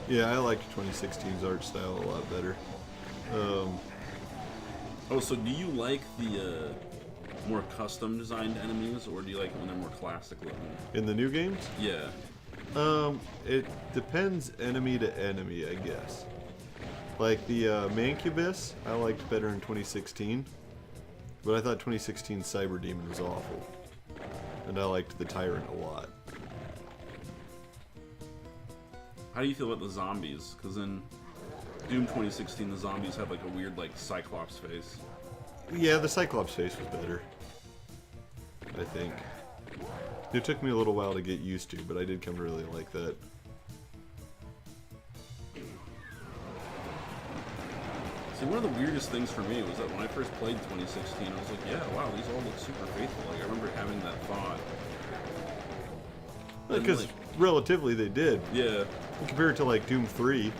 Yeah, I liked 2016's art style a lot better. Oh, so do you like the more custom designed enemies, or do you like it when they're more classic looking? In the new games? Yeah. It depends enemy to enemy, I guess. Like the Mancubus, I liked better in 2016, but I thought 2016 Cyber Demon was awful, and I liked the Tyrant a lot. How do you feel about the zombies? Because in Doom 2016, the zombies have like a weird like Cyclops face. Yeah, the Cyclops face was better, I think. It took me a little while to get used to, but I did come to really like that. See, one of the weirdest things for me was that when I first played 2016, I was like, yeah, wow, these all look super faithful. Like, I remember having that thought. And, Because like, relatively they did. yeah. Compared to like Doom 3,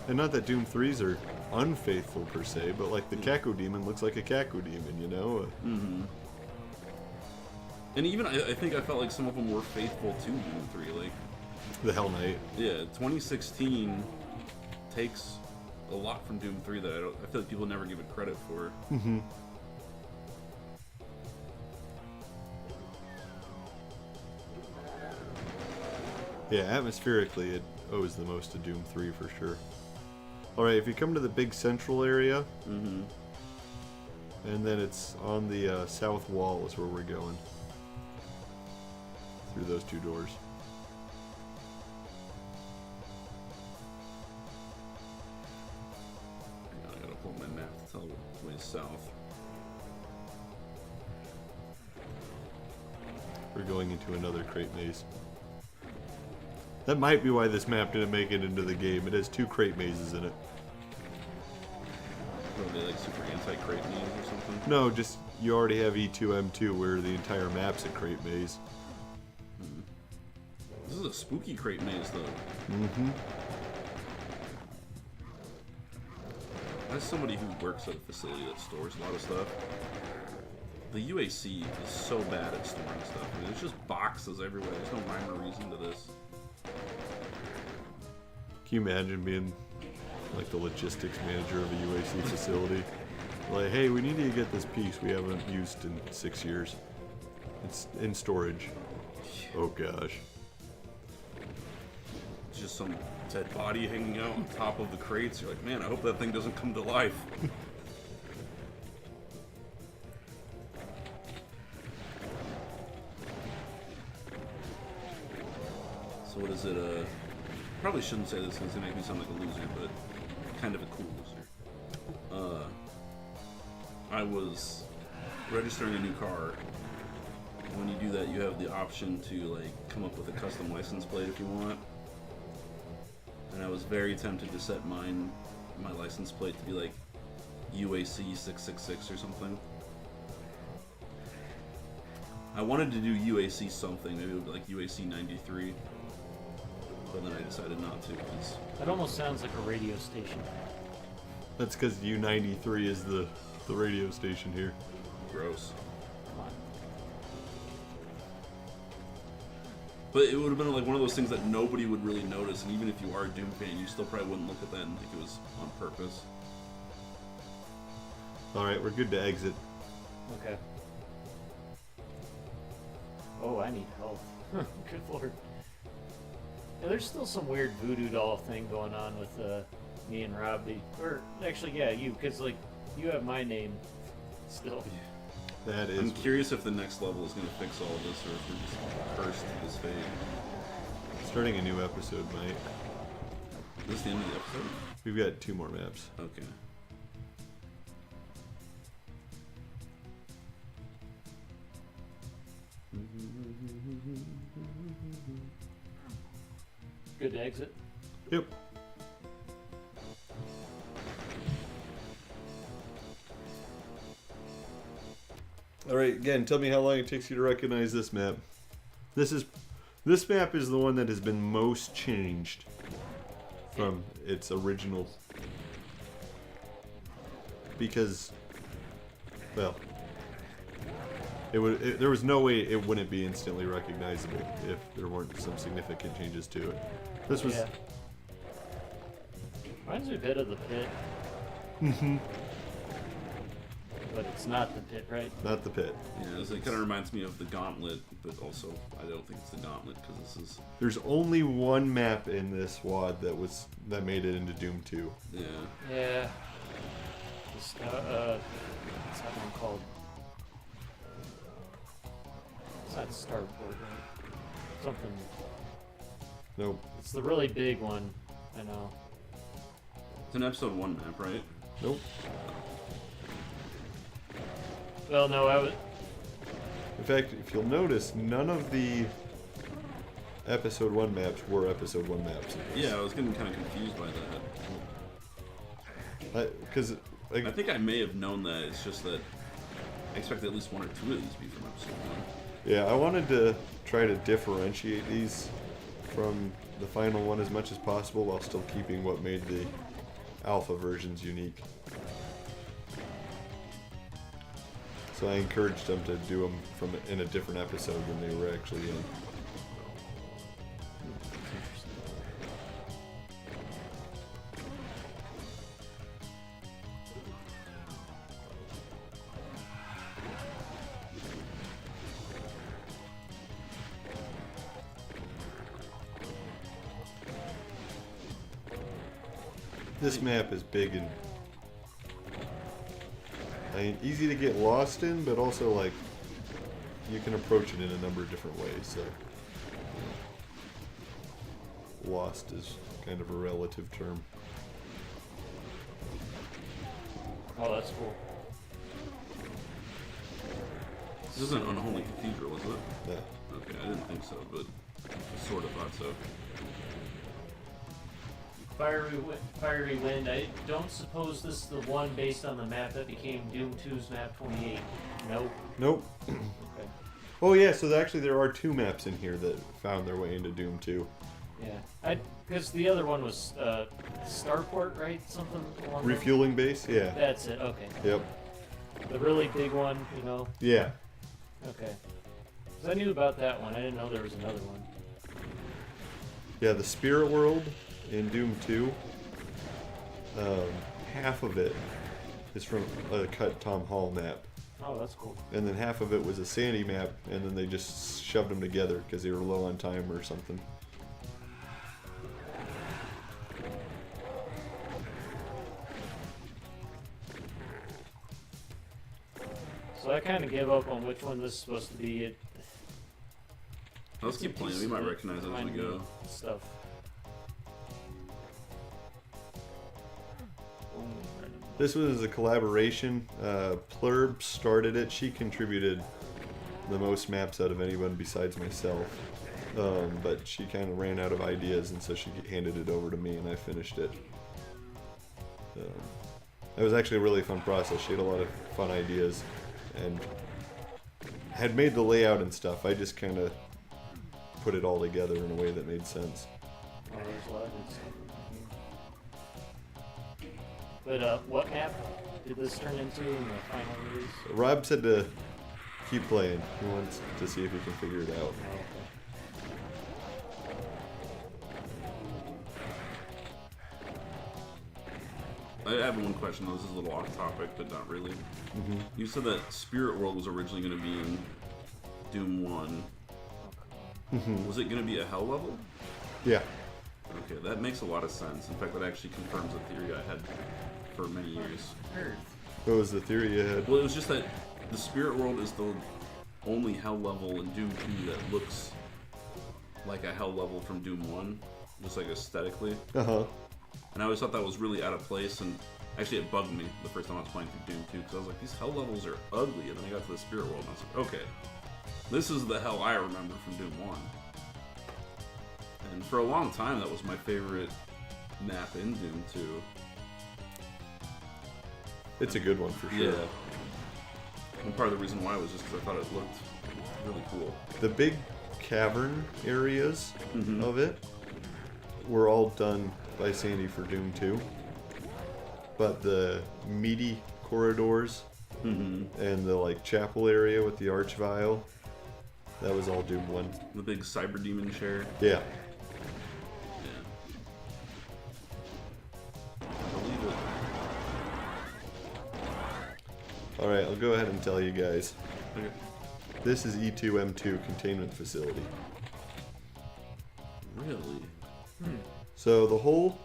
and not that Doom 3s are unfaithful per se, but like the Caco Demon looks like a Caco Demon, you know? Mm-hmm. And even, I think I felt like some of them were faithful to Doom 3. Like, The Hell Knight. yeah, 2016 takes a lot from Doom 3 that I feel like people never give it credit for. Mm-hmm. Yeah, atmospherically it owes the most to Doom 3 for sure. Alright, if you come to the big central area, Mm-hmm. and then it's on the south wall is where we're going. Through those two doors. I gotta pull my map to tell which way is south. We're going into another crate maze. That might be why this map didn't make it into the game. It has 2 crate mazes in it. Are they like super anti-crate maze or something? No, just you already have E2M2 where the entire map's a crate maze. This is a spooky crate maze though. Mm-hmm. As somebody who works at a facility that stores a lot of stuff, the UAC is so bad at storing stuff. I mean, there's just boxes everywhere. There's no rhyme or reason to this. Can you imagine being like the logistics manager of a UAC facility. Like, hey, we need to get this piece we haven't used in 6 years. It's in storage. Oh gosh. It's just some dead body hanging out on top of the crates. You're like, man, I hope that thing doesn't come to life. So what is it? Probably shouldn't say this because it makes me sound like a loser, but kind of a cool loser. I was registering a new car. When you do that, you have the option to like come up with a custom license plate if you want. And I was very tempted to set my license plate to be like UAC 666 or something. I wanted to do UAC something, maybe it would be like UAC 93. But then I decided not to because That almost sounds like a radio station. That's because U93 is the radio station here. gross. Come on. But it would have been like one of those things that nobody would really notice, and even if you are a Doom fan, you still probably wouldn't look at that and think it was on purpose. Alright, we're good to exit. Okay. Oh, I need help. Good lord. Yeah, there's still some weird voodoo doll thing going on with me and Robbie. Or, actually, yeah, you, because, like, you have my name still. That is. I'm curious if the next level is going to fix all of this, or if we're just cursed to this fate. Starting a new episode, Mike. Is this the end of the episode? We've got 2 more maps. Okay. Good to exit. Yep. Alright, again, tell me how long it takes you to recognize this map. This map is the one that has been most changed from its original. Because, well, there was no way it wouldn't be instantly recognizable if there weren't some significant changes to it. This was. Yeah. Reminds me a bit of the pit. Mm-hmm. But it's not the pit, right? Not the pit. Yeah, it kind of reminds me of the Gauntlet, but also I don't think it's the Gauntlet because this is. There's only one map in this WAD that made it into Doom 2. Yeah. Yeah. What's that one called? It's not Starport, right? Something. Nope. It's the really big one. I know. It's an episode 1 map, right? Nope. Well, no, I was. In fact, if you'll notice, none of the episode 1 maps were episode 1 maps. Yeah, I was getting kind of confused by that. Because I think I may have known that. It's just that I expected at least 1 or 2 of these to be from episode 1. yeah, I wanted to try to differentiate these from the final one as much as possible while still keeping what made the alpha versions unique. So I encouraged them to do them in a different episode than they were actually in. This map is big and easy to get lost in, but also like you can approach it in a number of different ways. So lost is kind of a relative term. Oh, that's cool. This isn't Unholy Cathedral, is it? Yeah. Okay, I didn't think so, but I sort of thought so. Fiery Wind. I don't suppose this is the one based on the map that became Doom 2's map 28. Nope. Nope. Okay. Oh yeah, so actually there are 2 maps in here that found their way into Doom 2. Yeah. Because the other one was Starport, right? Something along those- Refueling base? Yeah. That's it. Okay. Yep. The really big one, you know. Yeah. Okay. 'Cause I knew about that one. I didn't know there was another one. Yeah, the Spirit World in Doom 2 half of it is from a cut Tom Hall map. Oh, that's cool. And then half of it was a Sandy map, and then they just shoved them together because they were low on time or something. So I kind of gave up on which one this is supposed to be. Let's keep playing. We might recognize it as we go. Stuff. This was a collaboration. Plurb started it. She contributed the most maps out of anyone besides myself. But she kind of ran out of ideas, and so she handed it over to me, and I finished it. It was actually a really fun process. She had a lot of fun ideas, and had made the layout and stuff. I just kind of put it all together in a way that made sense. Oh, there's a lot of good stuff. But what map did this turn into in the final release? Rob said to keep playing. He wants to see if he can figure it out. I have one question, though. This is a little off topic, but not really. You said that Spirit World was originally going to be in Doom 1. Was it going to be a hell level? Yeah. Okay, that makes a lot of sense. In fact, that actually confirms a theory I had for many years. What was the theory you had? Well, it was just that the Spirit World is the only hell level in Doom 2 that looks like a hell level from Doom 1, just like aesthetically. And I always thought that was really out of place, and actually it bugged me the first time I was playing through Doom 2, because I was like, these hell levels are ugly, and then I got to the Spirit World, and I was like, okay, this is the hell I remember from Doom 1. And for a long time, that was my favorite map in Doom 2. It's a good one for sure. Yeah. And part of the reason why was just because I thought it looked really cool. The big cavern areas of it were all done by Sandy for Doom 2. But the meaty corridors and the like chapel area with the archvile, that was all Doom 1. The big cyber demon chair. Yeah. Alright, I'll go ahead and tell you guys. Okay. This is E2M2 containment facility. Really? So the whole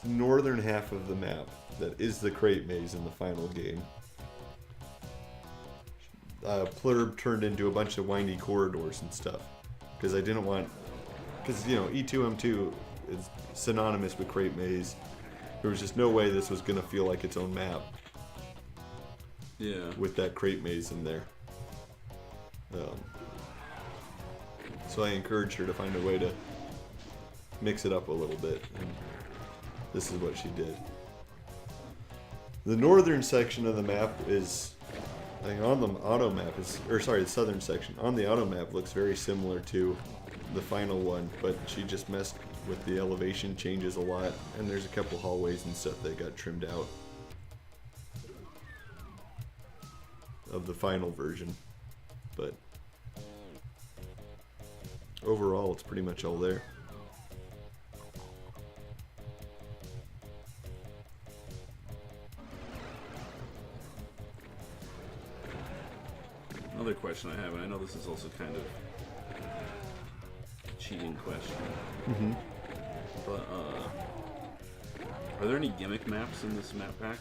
northern half of the map that is the crate maze in the final game, Plurb turned into a bunch of windy corridors and stuff. Because I didn't want... Because, you know, E2M2 is synonymous with crate maze. There was just no way this was going to feel like its own map. Yeah. With that crate maze in there. So I encouraged her to find a way to mix it up a little bit, and this is what she did. The northern section of the map is, I think on the auto map is, or sorry, the southern section on the auto map looks very similar to the final one, but she just messed with the elevation changes a lot, and there's a couple hallways and stuff that got trimmed out of the final version, but overall it's pretty much all there. Another question I have, and I know this is also kind of a cheating question, but are there any gimmick maps in this map pack?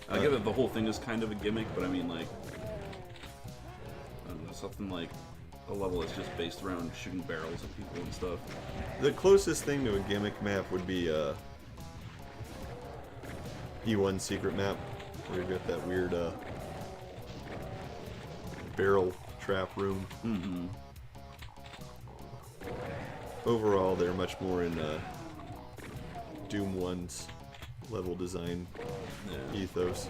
I get that the whole thing is kind of a gimmick, but I mean, like, I don't know, something like a level that's just based around shooting barrels at people and stuff. The closest thing to a gimmick map would be E1 secret map, where you've got that weird barrel trap room. Overall, they're much more in Doom 1's level design ethos.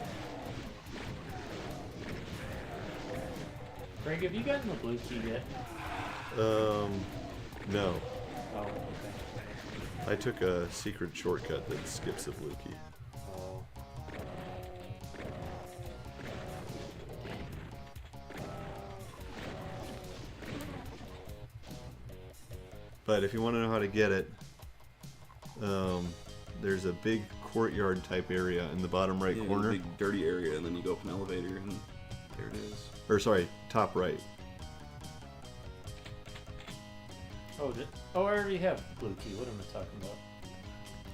Greg, have you gotten the blue key yet? No. Oh, okay. I took a secret shortcut that skips the blue key. Oh. But if you want to know how to get it, there's a big courtyard type area in the bottom right Yeah, corner. a big dirty area, and then you go up an elevator, and there it is. Or sorry, top right. Oh, I already have blue key. What am I talking about?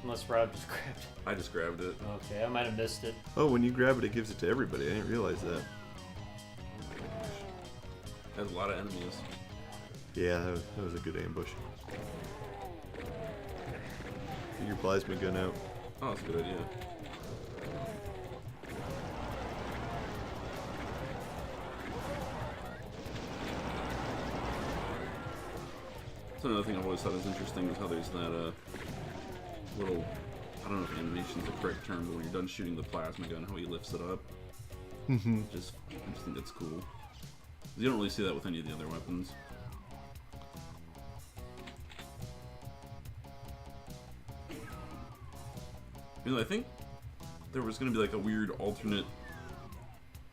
Unless Rob just grabbed it. I just grabbed it. Okay, I might have missed it. Oh, when you grab it, it gives it to everybody. I didn't realize that. Oh my gosh. There's a lot of enemies. Yeah, that was a good ambush. Get your plasma gun out. Oh, that's a good idea. So another thing I've always thought is interesting is how there's that little, I don't know if animation's the correct term, but when you're done shooting the plasma gun, how he lifts it up. I just think that's cool. You don't really see that with any of the other weapons. You know, I think there was going to be like a weird alternate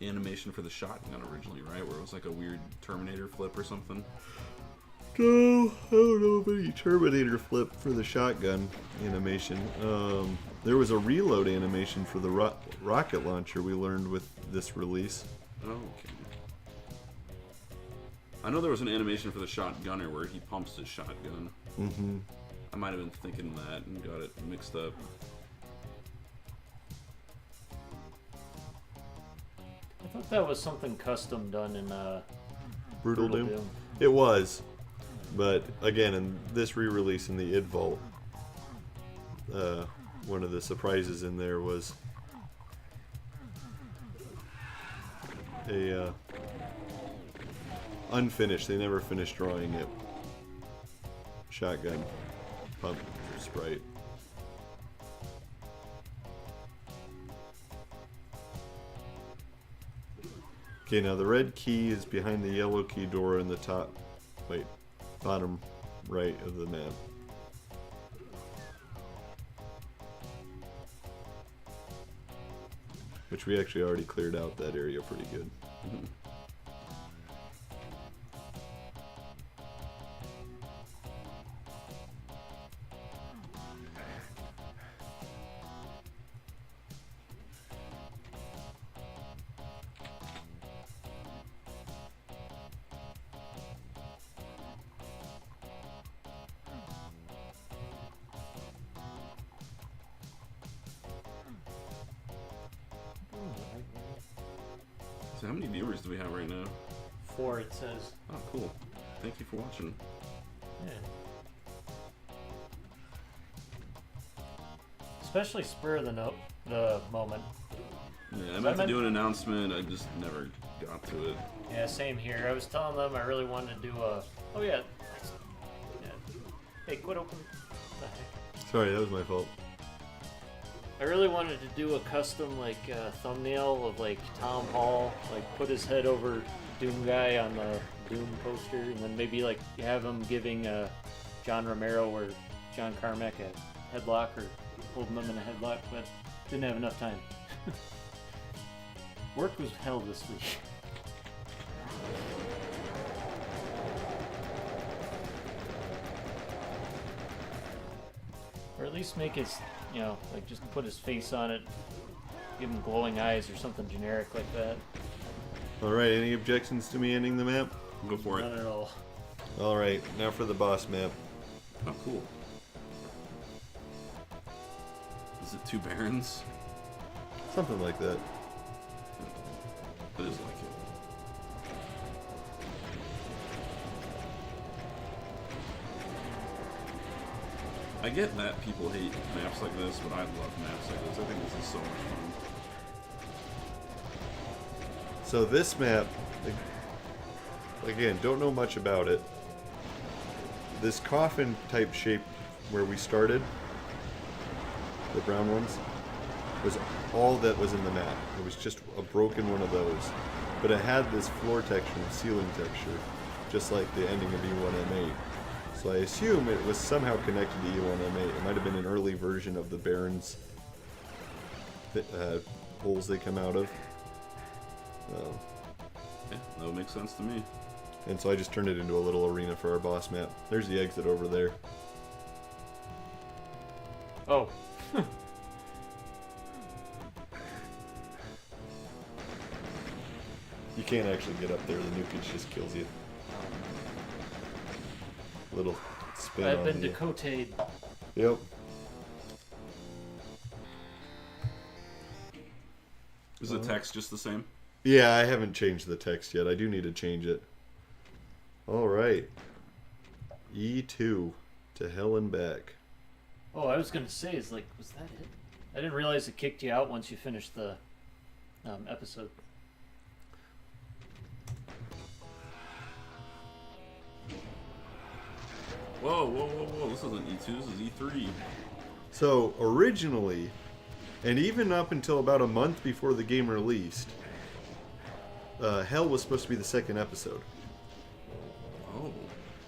animation for the shotgun originally, right? Where it was like a weird Terminator flip or something. No, I don't know of any Terminator flip for the shotgun animation. There was a reload animation for the rocket launcher we learned with this release. Oh, okay. I know there was an animation for the shotgunner where he pumps his shotgun. Mm-hmm. I might have been thinking that and got it mixed up. I thought that was something custom done in Brutal Doom? It was. But again, in this re-release in the id Vault, one of the surprises in there was a unfinished, they never finished drawing it, shotgun pump sprite. Okay, now the red key is behind the yellow key door in the top, bottom right of the map. Which we actually already cleared out that area pretty good. So how many viewers do we have right now? 4, it says. Oh, cool. Thank you for watching. Yeah. Especially spur of the moment. Yeah, I meant to do an announcement, I just never got to it. Yeah, same here. I was telling them I really wanted to do a... Oh, yeah. Hey, quit opening... What the heck? Sorry, that was my fault. I really wanted to do a custom, thumbnail of, Tom Hall, put his head over Doom Guy on the Doom poster, and then maybe, have him giving John Romero or John Carmack a headlock, or holding them in a headlock, but didn't have enough time. Work was hell this week. Or at least make his, just put his face on it, give him glowing eyes or something generic like that. Alright, any objections to me ending the map? Go for None it. at all. Alright, now for the boss map. Oh, cool. Is it 2 barons? Something like that. I just like it. I get that people hate maps like this, but I love maps like this. I think this is so much fun. So this map, again, don't know much about it. This coffin type shape where we started, the brown ones, was all that was in the map. It was just a broken one of those. But it had this floor texture and ceiling texture, just like the ending of E1M8. So I assume it was somehow connected to E1M8. It might have been an early version of the Barons holes they come out of. Yeah, that would make sense to me. And so I just turned it into a little arena for our boss map. There's the exit over there. Oh. You can't actually get up there. The nukage just kills you. Little spin I've on been the... Dakotaed. Yep. Is the text just the same? Yeah, I haven't changed the text yet. I do need to change it. All right. E2 to hell and back. Oh, I was gonna say, was that it? I didn't realize it kicked you out once you finished the episode. Whoa, whoa, whoa, whoa. This isn't E2, this is E3. So, originally, and even up until about a month before the game released, Hell was supposed to be the second episode. Oh.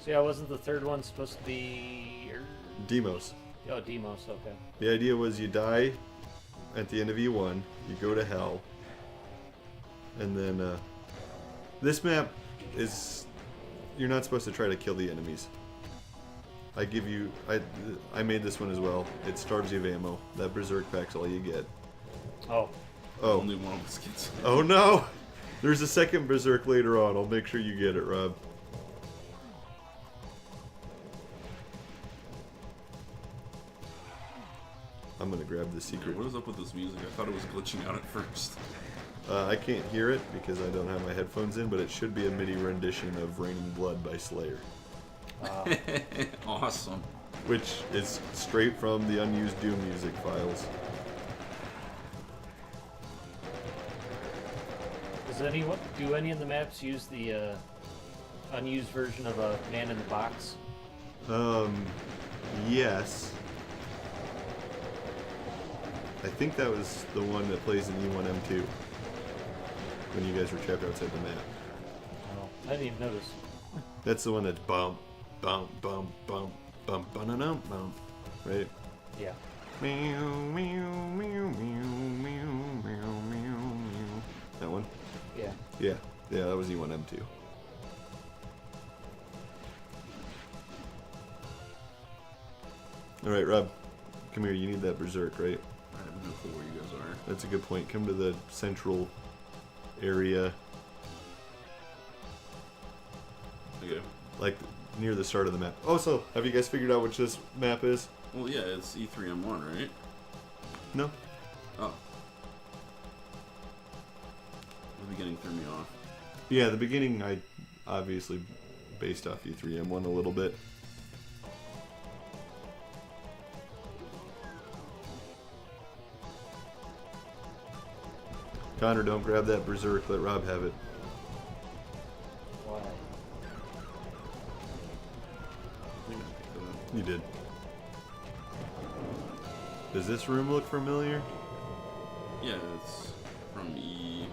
So yeah, wasn't the third one supposed to be... Demos. Oh, Demos, okay. The idea was you die at the end of E1, you go to Hell, and then this map is... You're not supposed to try to kill the enemies. I made this one as well. It starves you of ammo. That Berserk pack's all you get. Oh. Oh. Only one of us gets it. Oh no! There's a second Berserk later on. I'll make sure you get it, Rob. I'm gonna grab the secret. What is up with this music? I thought it was glitching out at first. I can't hear it because I don't have my headphones in, but it should be a MIDI rendition of Raining Blood by Slayer. Awesome. Which is straight from the unused Doom music files. Do any of the maps use the unused version of a Man in the Box? Yes. I think that was the one that plays in E1 M2 when you guys were trapped outside the map. Oh, I didn't even notice. That's the one that's bump, bump, bump, bump, bump, bum, bump, right? Yeah. Meow, meow, meow, meow, meow, meow, meow, meow. That one? Yeah. Yeah, that was E1 M2. All right, Rob, come here. You need that Berserk, right? I have no clue where you guys are. That's a good point. Come to the central area, Okay. like near the start of the map. Oh, so have you guys figured out which this map is? Well, yeah, it's E3M1, right? No? Oh. The beginning threw me off. Yeah, the beginning I obviously based off E3M1 a little bit. Connor, don't grab that Berserk. Let Rob have it. Why? I think I picked it up. You did. Does this room look familiar? Yeah, it's from E1,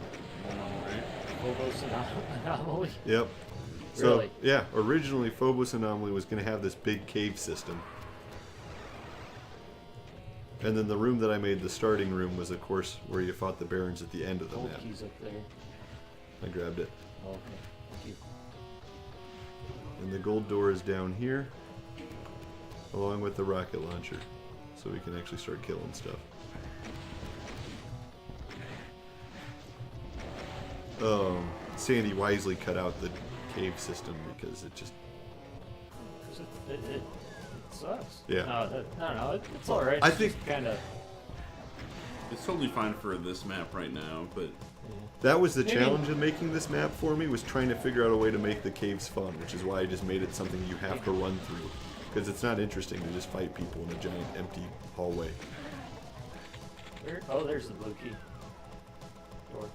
right? Phobos anomaly? Yep. So, Really? yeah, originally Phobos Anomaly was going to have this big cave system. And then the room that I made, the starting room, was of course where you fought the Barons at the end of the Gold map. keys up there. I grabbed it. Oh, okay. Thank you. And the gold door is down here, along with the rocket launcher. So we can actually start killing stuff. Sandy wisely cut out the cave system because it just... 'Cause it sucks. Yeah. No, I don't know. It's alright. I think- kind of... It's totally fine for this map right now, but That was the Maybe- challenge of making this map for me, was trying to figure out a way to make the caves fun, which is why I just made it something you have to run through. Because it's not interesting to just fight people in a giant empty hallway. Oh, there's the blue key. Door.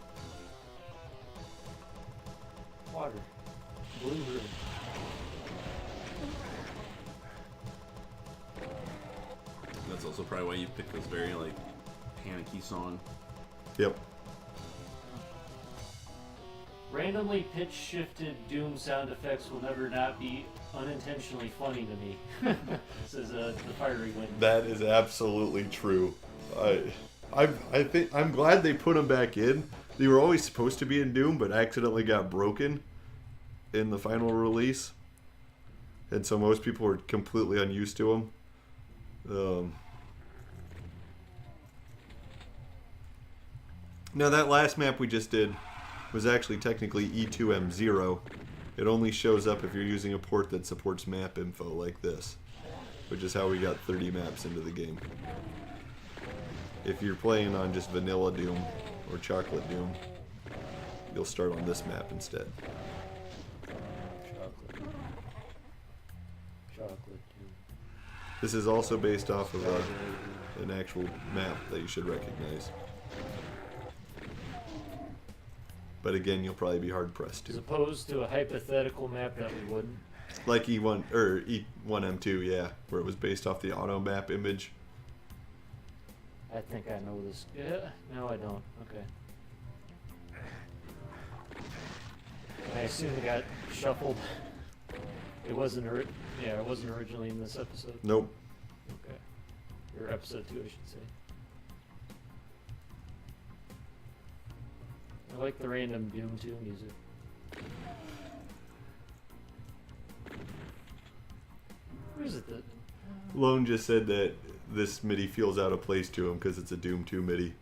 Water. Blue room. that's also probably why you picked this very, like, panicky song. Yep. Randomly pitch shifted Doom sound effects will never not be unintentionally funny to me. Says the fiery wind. That is absolutely true. I think I'm glad they put them back in. They were always supposed to be in Doom, but accidentally got broken in the final release, and so most people were completely unused to them. Now that last map we just did, was actually technically E2M0. It only shows up if you're using a port that supports map info like this, which is how we got 30 maps into the game. If you're playing on just vanilla Doom or chocolate Doom, you'll start on this map instead. Chocolate Doom. This is also based off of an actual map that you should recognize. But again, you'll probably be hard pressed As to. opposed to a hypothetical map that we wouldn't. Like E1 or E1M2, yeah, where it was based off the auto map image. I think I know this. Yeah, no, I don't. Okay. I assume it got shuffled. It wasn't. It wasn't originally in this episode. Nope. Okay. Or episode 2, I should say. I like the random Doom 2 music. Where is it that? Lone just said that this MIDI feels out of place to him because it's a Doom 2 MIDI.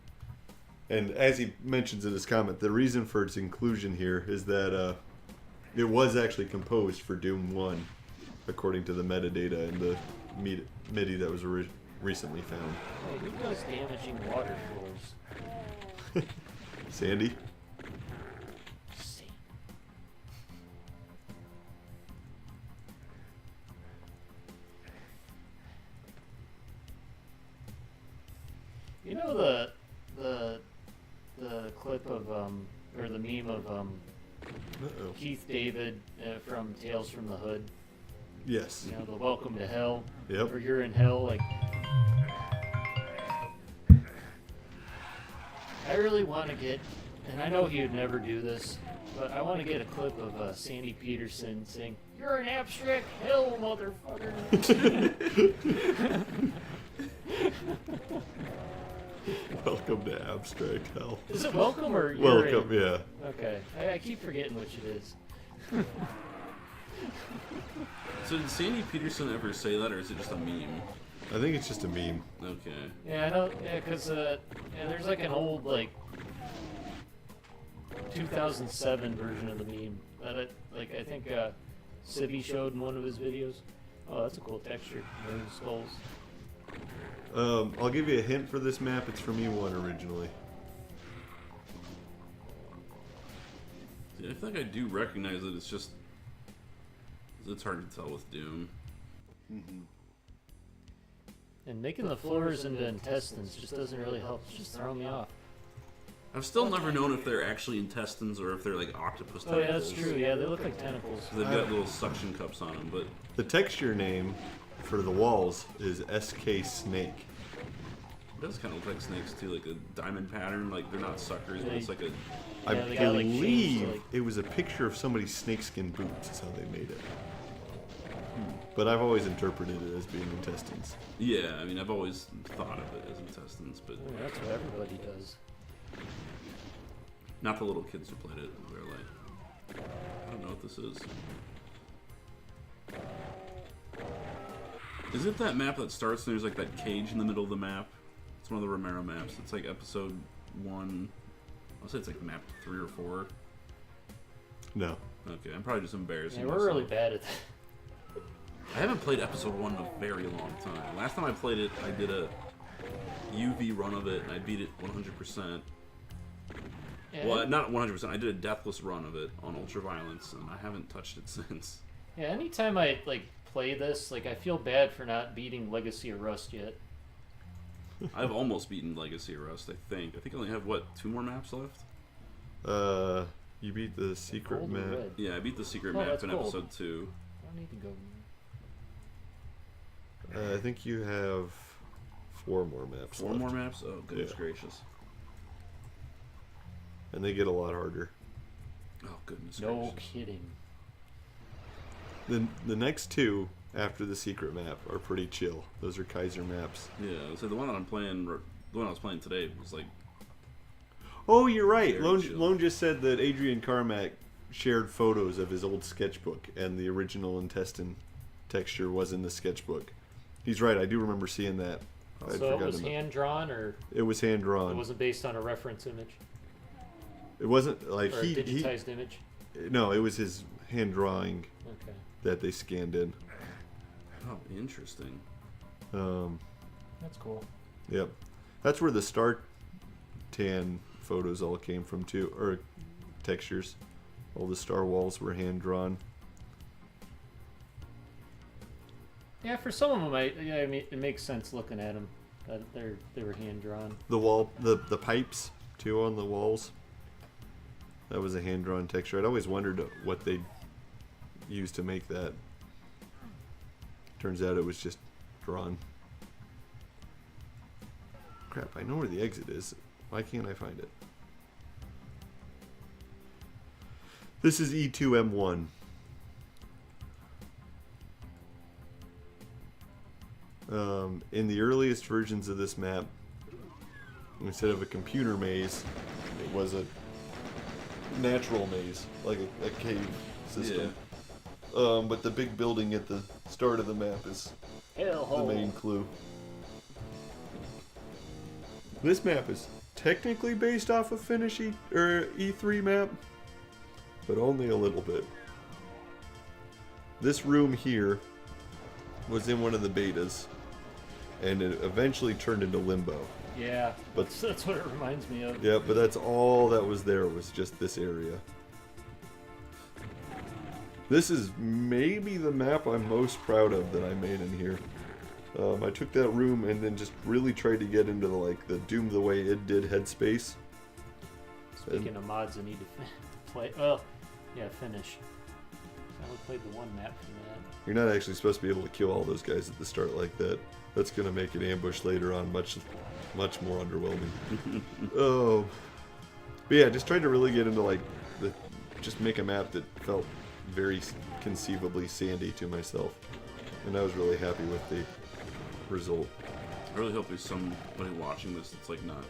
And as he mentions in his comment, the reason for its inclusion here is that it was actually composed for Doom 1, according to the metadata and the MIDI that was recently found. Hey, who does damaging water floors? Sandy? You know the clip of or the meme of Uh-oh. Keith David from Tales from the Hood. Yes. You know, the Welcome to Hell. Yep. Or you're in hell. Like, I really want to get, and I know he would never do this, but I want to get a clip of Sandy Peterson saying, "You're an abstract hell, motherfucker." Welcome to Abstract Hell. Is it welcome or you're Welcome, in? yeah. Okay, I keep forgetting which it is. So did Sandy Peterson ever say that, or is it just a meme? I think it's just a meme. Okay. Yeah, I know. Yeah, because there's like an old 2007 version of the meme that I think Sibby showed in one of his videos. Oh, that's a cool texture. Moon skulls. I'll give you a hint for this map. It's from E1 originally. Yeah, I feel like I do recognize it. It's just it's hard to tell with Doom. Mm-hmm. And making the floors into intestines just doesn't really help. It's just throwing me off. I've still never known if they're actually intestines or if they're like octopus Oh yeah, tentacles. that's true. Yeah, they look like tentacles. They've got little suction cups on them, but The texture name for the walls is SK Snake. it does kind of look like snakes too, like a diamond pattern. Like they're not suckers, but it's like a. I Yeah, they got, like, believe shapes, like- it was a picture of somebody's snakeskin boots is how they made it. But I've always interpreted it as being intestines. Yeah, I mean, I've always thought of it as intestines, but Oh, that's what everybody does. not the little kids who played it. They're like, I don't know what this is. Is it that map that starts and there's like that cage in the middle of the map? It's one of the Romero maps. It's like episode 1. I'll say it's like map 3 or 4. No. Okay, I'm probably just embarrassing Yeah, we're myself. really bad at that. I haven't played episode 1 in a very long time. Last time I played it, I did a UV run of it and I beat it 100%. Yeah, Well, not 100%. I did a deathless run of it on Ultraviolence, and I haven't touched it since. yeah. Anytime I play this, I feel bad for not beating Legacy of Rust yet. I've almost beaten Legacy of Rust, I think. I think I only have, 2 more maps left? You beat the secret Gold or map. red? Yeah, I beat the secret Oh, map that's in gold. episode 2. I don't need to go. I think you have 4 more maps 4 left. more maps? Oh, goodness Yeah. gracious. And they get a lot harder. Oh, goodness No gracious. kidding. The next 2 after the secret map are pretty chill. Those are Kaiser maps. Yeah, so the one that I'm playing, the one I was playing today was like, Oh, you're right. Very Lone, chill. Lone just said that Adrian Carmack shared photos of his old sketchbook, and the original intestine texture was in the sketchbook. He's right. I do remember seeing that. I'd So it was forgotten about- hand drawn, or It was hand it drawn. wasn't based on a reference image? It wasn't like Or a digitized image? No, it was his hand drawing Okay. that they scanned in. Oh, interesting. That's cool. Yep, that's where the Star Tan photos all came from too, or textures. All the star walls were hand drawn. Yeah, for some of them, I mean, it makes sense looking at them. That they were hand drawn. The wall, the pipes too on the walls. That was a hand drawn texture. I'd always wondered what they used to make that. Turns out it was just drawn. Crap! I know where the exit is. Why can't I find it? This is E2M1. In the earliest versions of this map, instead of a computer maze, it was a natural maze, like a cave system. Yeah. But the big building at the start of the map is the main clue. This map is technically based off of E3 map, but only a little bit. This room here was in one of the betas, and it eventually turned into Limbo. Yeah, But- that's what it reminds me of. Yeah, but that's all that was there, was just this area. This is maybe the map I'm most proud of that I made in here. I took that room and then just really tried to get into the Doom the way it did headspace. Speaking of mods, I need to play. Well, yeah, finish. I only played the one map from that. You're not actually supposed to be able to kill all those guys at the start like that. That's gonna make an ambush later on much more underwhelming. Oh, but yeah, just tried to really get into just make a map that felt very conceivably sandy to myself, and I was really happy with the result. I really hope there's somebody watching this that's like not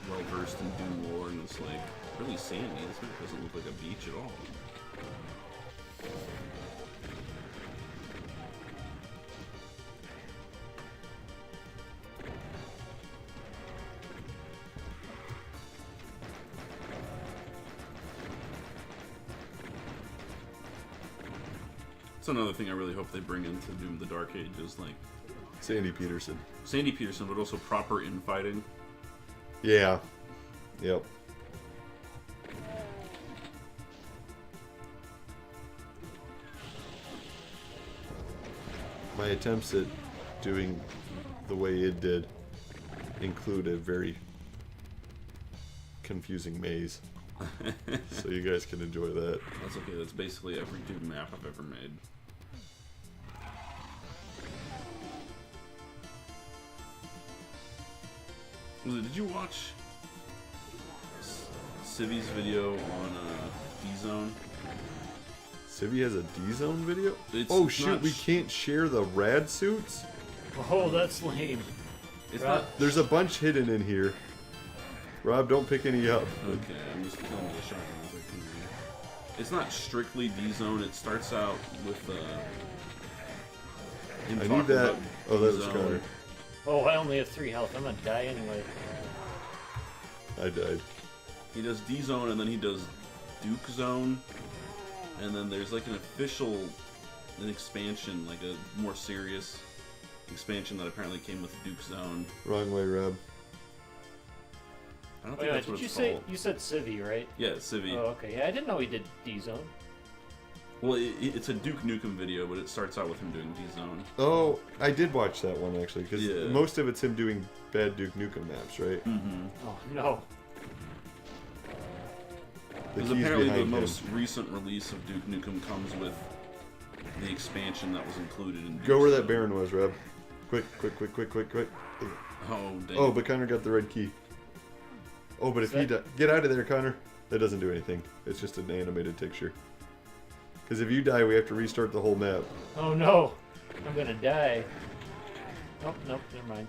well versed in Doom lore and it's like really sandy. This map doesn't look like a beach at all. That's another thing I really hope they bring into Doom the Dark Ages, like Sandy Peterson. Sandy Peterson, but also proper infighting. Yeah. Yep. My attempts at doing the way it did include a very confusing maze. So you guys can enjoy that. That's okay, that's basically every Doom map I've ever made. Did you watch Civi's video on D-Zone? Civi has a D-Zone video? It's Oh not shoot, we can't share the rad suits? Oh, that's lame. It's Right. not... There's a bunch hidden in here. Rob, don't pick any up. Okay, I'm just killing the shotgun as I can. It's not strictly D-Zone, it starts out with, him I talking need that. about Oh, that was D-Zone. Connor. Oh, I only have 3 health. I'm gonna die anyway. I died. He does D-Zone and then he does Duke Zone. And then there's like an expansion, like a more serious expansion that apparently came with Duke Zone. Wrong way, Rob. I don't Wait, think that's did what you it's say called. you said Civi, right? Yeah, Civi. Oh, okay. Yeah, I didn't know he did D-Zone. Well, it's a Duke Nukem video, but it starts out with him doing D-Zone. Oh, I did watch that one actually, because Yeah. most of it's him doing bad Duke Nukem maps, right? Mm-hmm. Oh no. The Because keys apparently the behind him. most recent release of Duke Nukem comes with the expansion that was included in Duke Go where that Zone. Baron was, Rob. Quick. Oh, dang. Oh, but Connor got the red key. Oh, but if he get out of there, Connor. That doesn't do anything. It's just an animated picture. Because if you die, we have to restart the whole map. Oh no. I'm gonna die. Nope, never mind.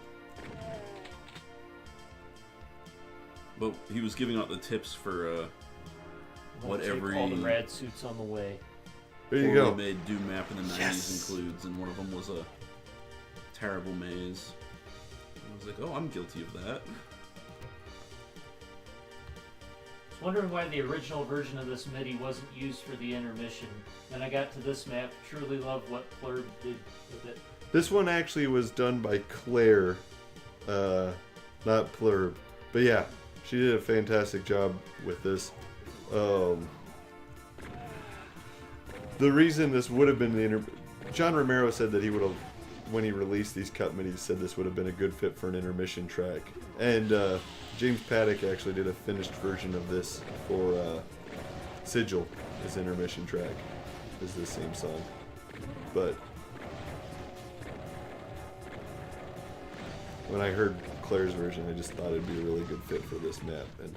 But he was giving out the tips for what Take every all the rad suits on the way. There you poorly go. made Doom map in the 90s Yes. includes, and one of them was a terrible maze. And I was like, oh, I'm guilty of that. was wondering why the original version of this MIDI wasn't used for the intermission. Then I got to this map. Truly love what Plurb did with it. This one actually was done by Claire, not Plurb. But yeah, she did a fantastic job with this. The reason this would have been the John Romero said that he would have, when he released these cut midis, said this would have been a good fit for an intermission track. And James Paddock actually did a finished version of this for Sigil, his intermission track, is this same song. But when I heard Claire's version, I just thought it'd be a really good fit for this map. And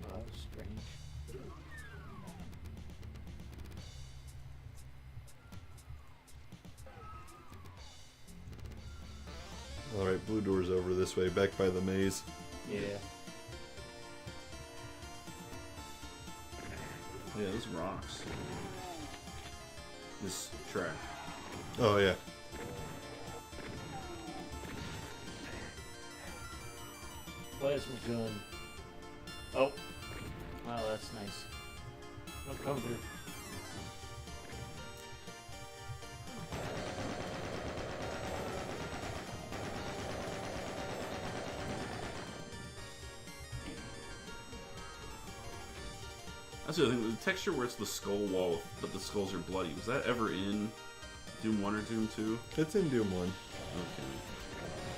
Wow, strange. alright, blue door's over this way, back by the maze. Yeah. Yeah, this rocks. This track. Oh yeah. Plasma gun. Oh. Wow, that's nice. No cover. That's the other thing. The texture where it's the skull wall, but the skulls are bloody. Was that ever in Doom 1 or Doom 2? It's in Doom 1. Okay.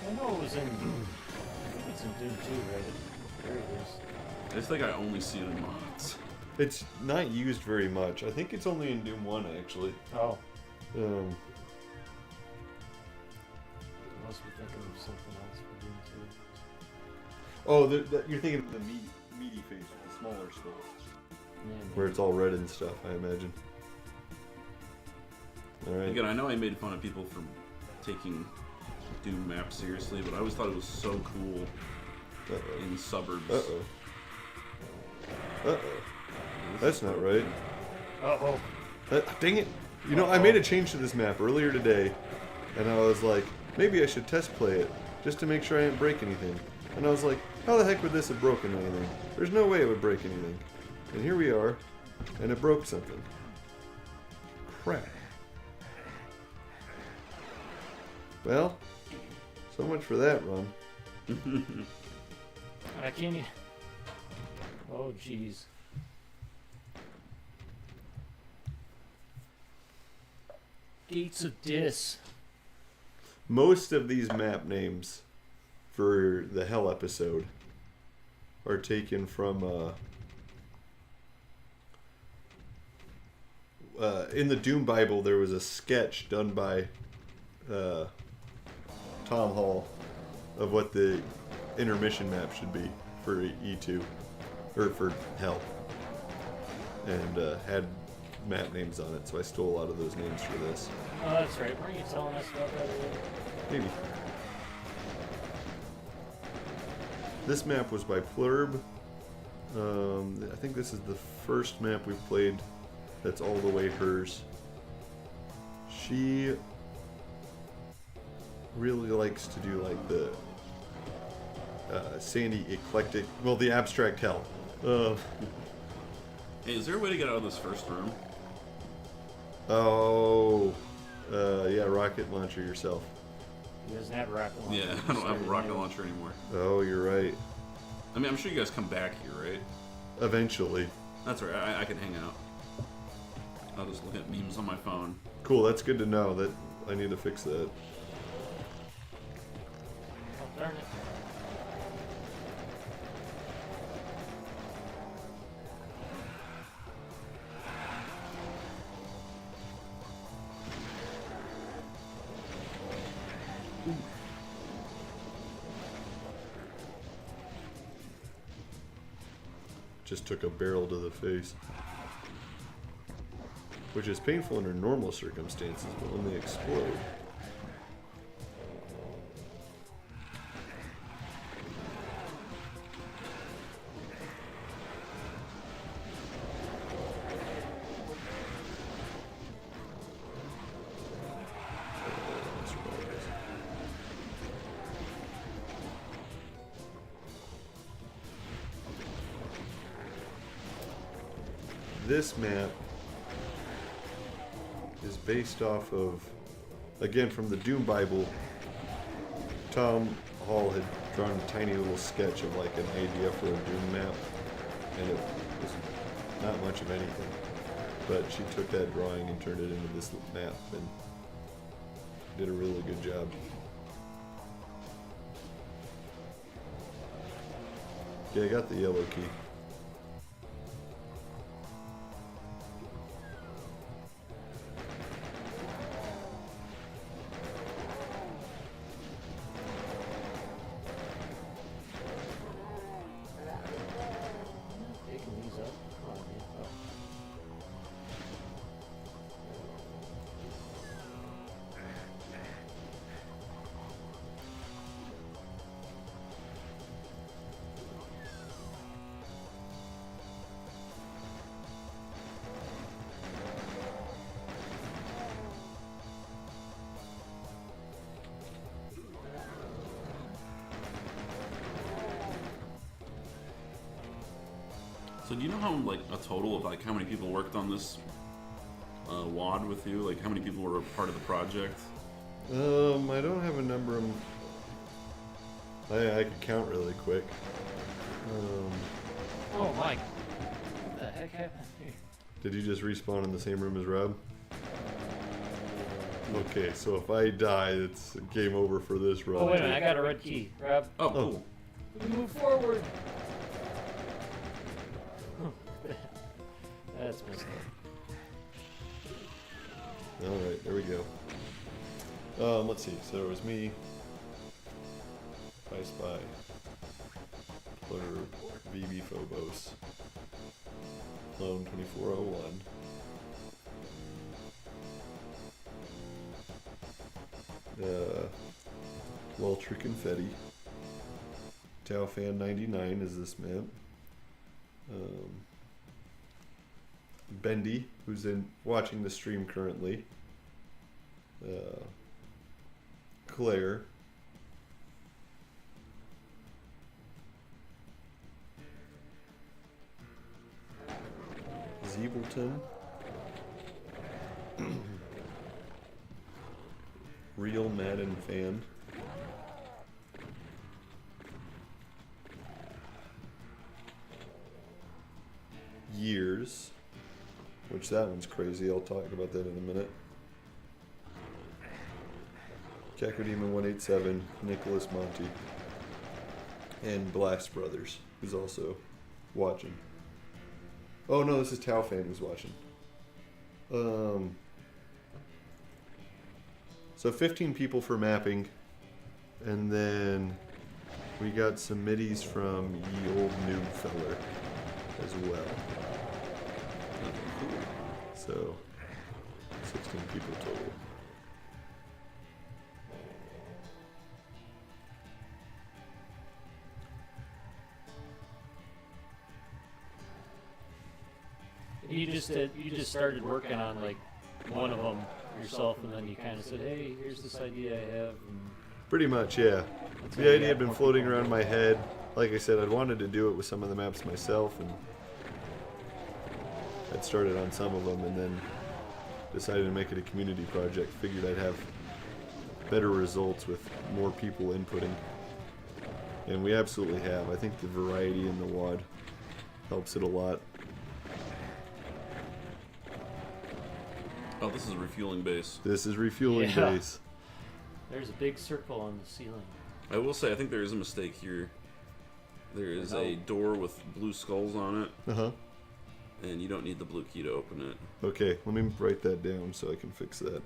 I know it was in. I think it's in Doom 2, right? There it is. I just think I only see it in mods. It's not used very much. I think it's only in Doom 1, actually. Oh. Um, I must be thinking of something else for Doom 2. oh, you're thinking of the meaty face with the smaller skull. Yeah, Where it's all red and stuff, I imagine. Alright. Again, I know I made fun of people for taking Doom maps seriously, but I always thought it was so cool Uh-oh. in suburbs. Uh-oh. Uh-oh. That's not right. Uh-oh. Dang it. You know, I made a change to this map earlier today, and I was like, maybe I should test play it, just to make sure I didn't break anything. And I was like, how the heck would this have broken anything? There's no way it would break anything. And here we are, and it broke something. Crap. Well, so much for that run. I can't e- Oh, jeez. Gates of Dis. Most of these map names for the Hell episode are taken from in the Doom Bible. There was a sketch done by Tom Hall of what the intermission map should be for E2 or for Hell, and had map names on it, so I stole a lot of those names for this. Oh, that's right. Weren't you telling us about that earlier? Maybe. This map was by Plurb. I think this is the first map we've played that's all the way hers. She really likes to do like the sandy eclectic, well, the abstract hell. Hey, is there a way to get out of this first room? Yeah, rocket launcher yourself. He doesn't have a rocket launcher. Yeah, I don't have a rocket launcher anymore. Oh, you're right. I mean, I'm sure you guys come back here, right? Eventually. That's right. I can hang out. I'll just look at memes on my phone. Cool, that's good to know. That I need to fix that. Oh, darn it. Just took a barrel to the face. Which is painful under normal circumstances, but when they explode... this map is based off of, again, from the Doom Bible. Tom Hall had drawn a tiny little sketch of like an idea for a Doom map, and it was not much of anything. But she took that drawing and turned it into this map, and did a really good job. Okay, I got the yellow key. Taking these up. Come on, man. Oh. So do you know how, like, a total of, like, how many people worked on this WAD with you? Like, how many people were a part of the project? I don't have a number. I could count really quick. Oh my! What the heck happened here? Did you just respawn in the same room as Rob? Okay, so if I die, it's game over for this run. Oh wait a minute! I got a red key. Rob, Oh, cool. move forward. That's messed up. Alright, there we go. Let's see. So it was me, I Spy, Plur, VB Phobos, Clone 2401, Welcher Confetti, Tau Fan 99 is this map. Bendy, who's watching the stream currently. Claire. Zeebleton. Real Madden fan. Years. Which that one's crazy. I'll talk about that in a minute. Cacodemon 187, Nicholas Monty, and Blast Brothers, who's also watching. Oh no, this is Tau Fan who's watching. So 15 people for mapping, and then we got some middies from Ye Old Noob Feller as well. So 16 people total. You just started working on like one of them yourself, and then you kind of said, "Hey, here's this idea I have." And Pretty much, yeah. The idea had been floating around my head. Like I said, I'd wanted to do it with some of the maps myself, and I'd started on some of them, and then decided to make it a community project. Figured I'd have better results with more people inputting. And we absolutely have. I think the variety in the WAD helps it a lot. Oh, this is a refueling base. This is refueling Yeah. base. there's a big circle on the ceiling. I will say, I think there is a mistake here. There is a door with blue skulls on it, Uh-huh. and you don't need the blue key to open it. Okay, let me write that down so I can fix that.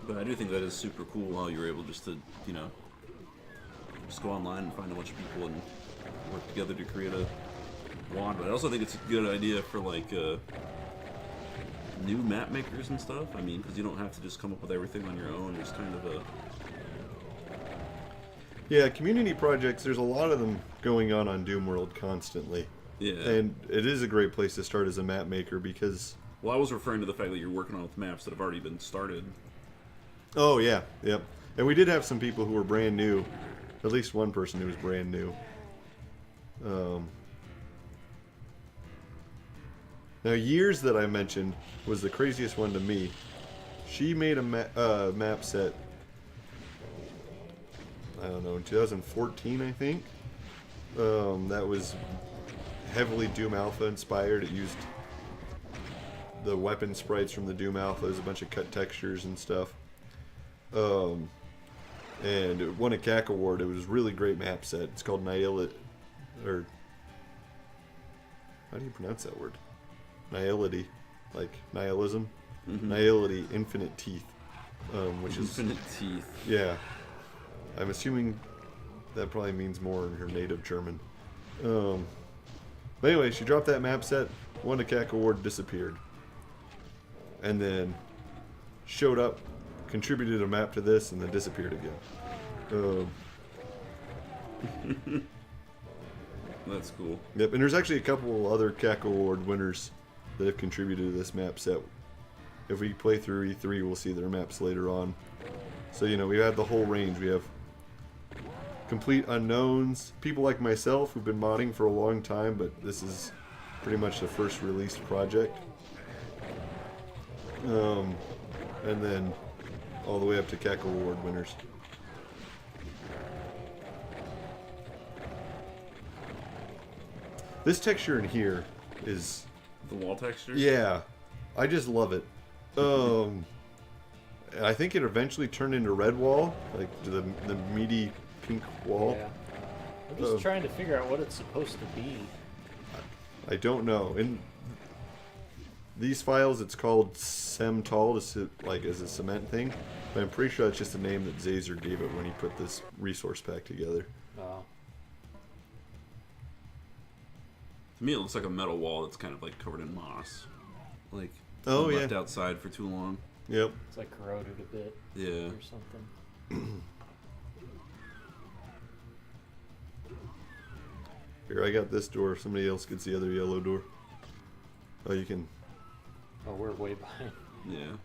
But I do think that is super cool how you were able just to, you know, just go online and find a bunch of people and work together to create a WAD. But I also think it's a good idea for, like, new map makers and stuff? I mean, because you don't have to just come up with everything on your own. It's kind of a... Yeah, community projects, there's a lot of them going on Doom World constantly. Yeah. And it is a great place to start as a map maker because... Well, I was referring to the fact that you're working on with maps that have already been started. Oh, yeah, yep. And we did have some people who were brand new. At least one person who was brand new. Now, Years that I mentioned was the craziest one to me. She made a map set, I don't know, in 2014, I think. That was heavily Doom Alpha inspired. It used the weapon sprites from the Doom Alpha. There's a bunch of cut textures and stuff. And it won a CAC award. It was a really great map set. It's called or how do you pronounce that word? Nihility, like nihilism. Nihility, Infinite Teeth, which is Infinite Teeth. Yeah, I'm assuming that probably means more in her native German. But anyway, she dropped that map set, won a CAC award, disappeared, and then showed up, contributed a map to this, and then disappeared again. That's cool. Yep, and there's actually a couple other CAC award winners that have contributed to this map set. If we play through E3, we'll see their maps later on. So, you know, we have the whole range. We have complete unknowns, people like myself who've been modding for a long time, but this is pretty much the first released project. And then all the way up to CAC award winners. This texture in here is... The wall texture? Yeah. I just love it. I think it eventually turned into red wall, like the meaty pink wall. Yeah. I'm just trying to figure out what it's supposed to be. I don't know. In these files, it's called Semtal, like as a cement thing. But I'm pretty sure that's just a name that Zazer gave it when he put this resource pack together. Oh. To me, it looks like a metal wall that's kind of like covered in moss. Like, oh, left yeah. outside for too long. Yep. It's like corroded a bit. Yeah. Or something. Here, I got this door. Somebody else gets the other yellow door. Oh, you can... Oh, we're way behind. Yeah.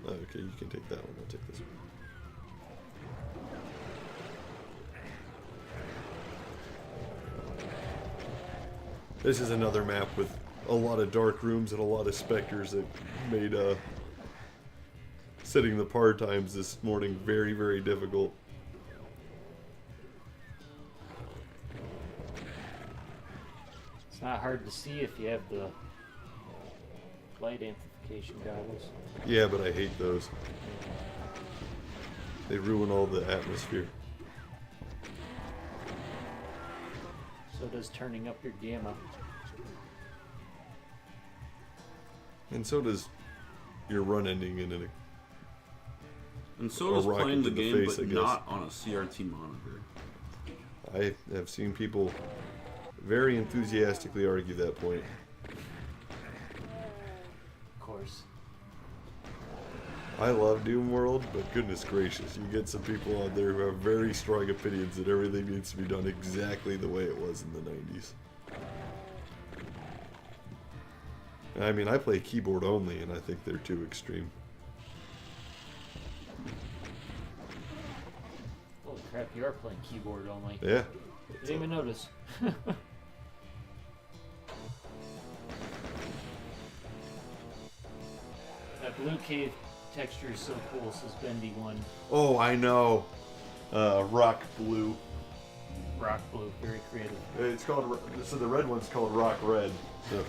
Oh, okay, you can take that one. I'll take this one. This is another map with a lot of dark rooms and a lot of specters that made setting the par times this morning very, very difficult. It's not hard to see if you have the light amplification goggles. Yeah, but I hate those. They ruin all the atmosphere. So does turning up your gamma. And so does your run ending in it. And so Or does rocket playing the to the game, face, I but guess. not on a CRT monitor. I have seen people very enthusiastically argue that point. Of course. I love Doom World, but goodness gracious, you get some people out there who have very strong opinions that everything needs to be done exactly the way it was in the 90s. I mean, I play keyboard only, and I think they're too extreme. Holy crap, you are playing keyboard only. Yeah. Didn't even notice. That blue cave texture is so cool, says Bendy One. Oh, I know. Rock Blue. Rock blue, very creative. It's called. So the red one's called Rock Red. So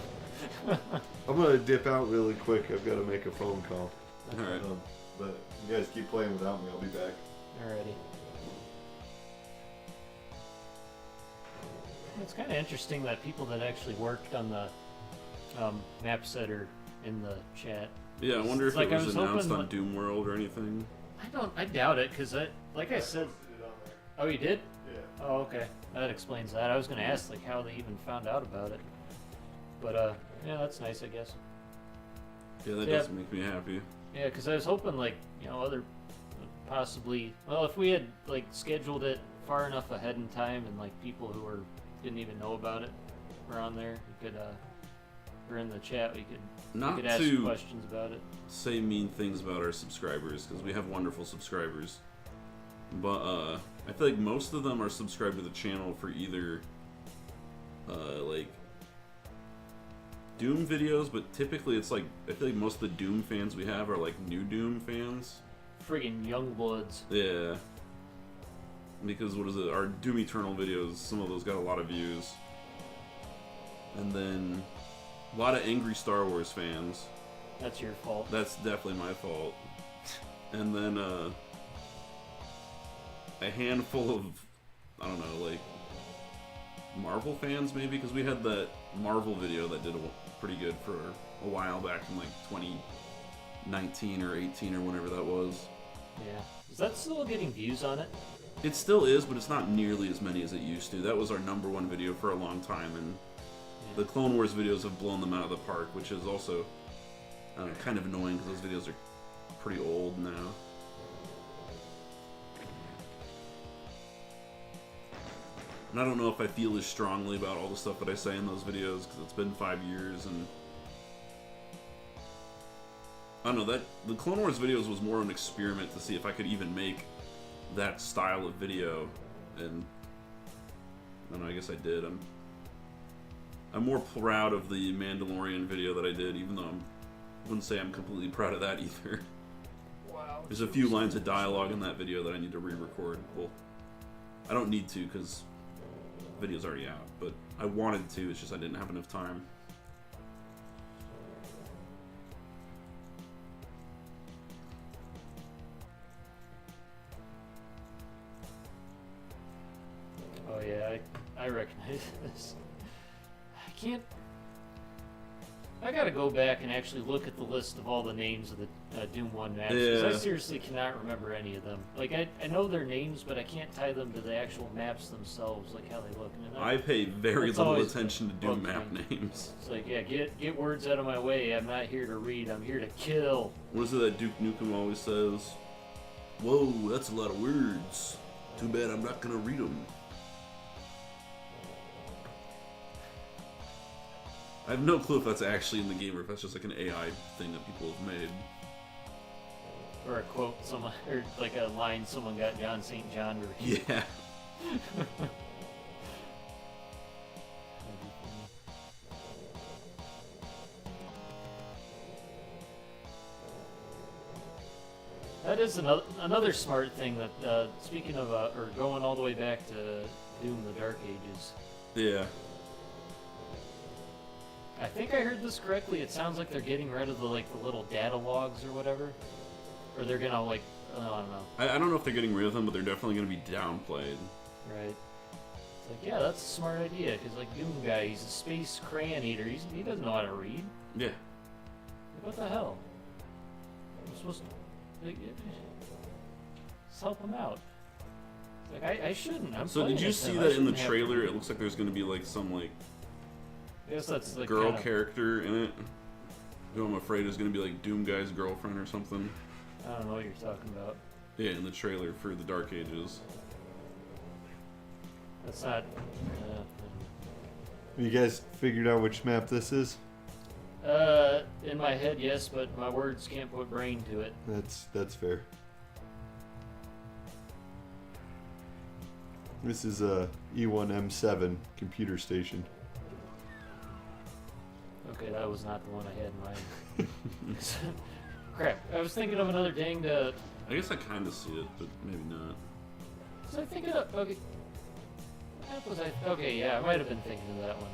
I'm gonna dip out really quick. I've got to make a phone call. Alright. But you guys keep playing without me. I'll be back. Alrighty. It's kind of interesting that people that actually worked on the map set are in the chat. Yeah, I wonder if Like, it I was was announced hoping on that- Doom World or anything. I doubt it, because like I said, oh, you did? Yeah. Oh, okay. That explains that. I was going to ask like how they even found out about it. But yeah, that's nice, I guess. Yeah, that does make me happy. Yeah, because I was hoping like other possibly. Well, if we had like scheduled it far enough ahead in time, and like people who didn't even know about it were on there, we could or in the chat we could ask questions about it. Say mean things about our subscribers, because we have wonderful subscribers. But I feel like most of them are subscribed to the channel for either like Doom videos, but typically it's like I feel like most of the Doom fans we have are like new Doom fans. Friggin' Youngbloods. Yeah. Because what is it? Our Doom Eternal videos, some of those got a lot of views. And then a lot of angry Star Wars fans. That's your fault. That's definitely my fault. And then a handful of, I don't know, like Marvel fans maybe, because we had that Marvel video that did pretty good for a while back in like 2019 or 18 or whenever that was. Yeah. Is that still getting views on it? It still is, but it's not nearly as many as it used to. That was our #1 video for a long time, and the Clone Wars videos have blown them out of the park, which is also kind of annoying because those videos are pretty old now. And I don't know if I feel as strongly about all the stuff that I say in those videos because it's been 5 years, and I don't know, that the Clone Wars videos was more an experiment to see if I could even make that style of video, and I don't know, I guess I did. I'm more proud of the Mandalorian video that I did, even though I wouldn't say I'm completely proud of that either. Wow. There's a few lines of dialogue in that video that I need to re-record. Well, I don't need to because the video's already out, but I wanted to, it's just I didn't have enough time. Oh yeah, I recognize this. I gotta go back and actually look at the list of all the names of the Doom 1 maps, because I seriously cannot remember any of them. Like, I know their names, but I can't tie them to the actual maps themselves, like how they look. And I pay very little attention to Doom map names. It's like, yeah, get words out of my way. I'm not here to read, I'm here to kill. What is it that Duke Nukem always says? Whoa, that's a lot of words. Too bad I'm not gonna read them. I have no clue if that's actually in the game or if that's just like an AI thing that people have made. Or a quote someone, or like a line someone got John St. John to read. Yeah. That is another smart thing that, speaking of, or going all the way back to Doom: The Dark Ages. Yeah. I think I heard this correctly. It sounds like they're getting rid of the little data logs or whatever, or they're gonna I don't know. I don't know if they're getting rid of them, but they're definitely gonna be downplayed. Right. It's like, yeah, that's a smart idea, because like Doom guy, he's a space crayon eater. He doesn't know how to read. Yeah. Like, what the hell? I'm supposed to just help him out. It's like I shouldn't. So did you see that in the trailer? It looks like there's gonna be like some I guess that's the girl character in it, who I'm afraid is going to be like Doom Guy's girlfriend or something. I don't know what you're talking about. Yeah, in the trailer for the Dark Ages. That's not. You guys figured out which map this is? In my head, yes, but my words can't put brain to it. That's fair. This is a E1M7 computer station. Okay, that was not the one I had in mind. Crap, I was thinking of another danged. I guess I kind of see it, but maybe not. Was I thinking of? Okay. What was I? Okay, yeah, I might have been thinking of that one.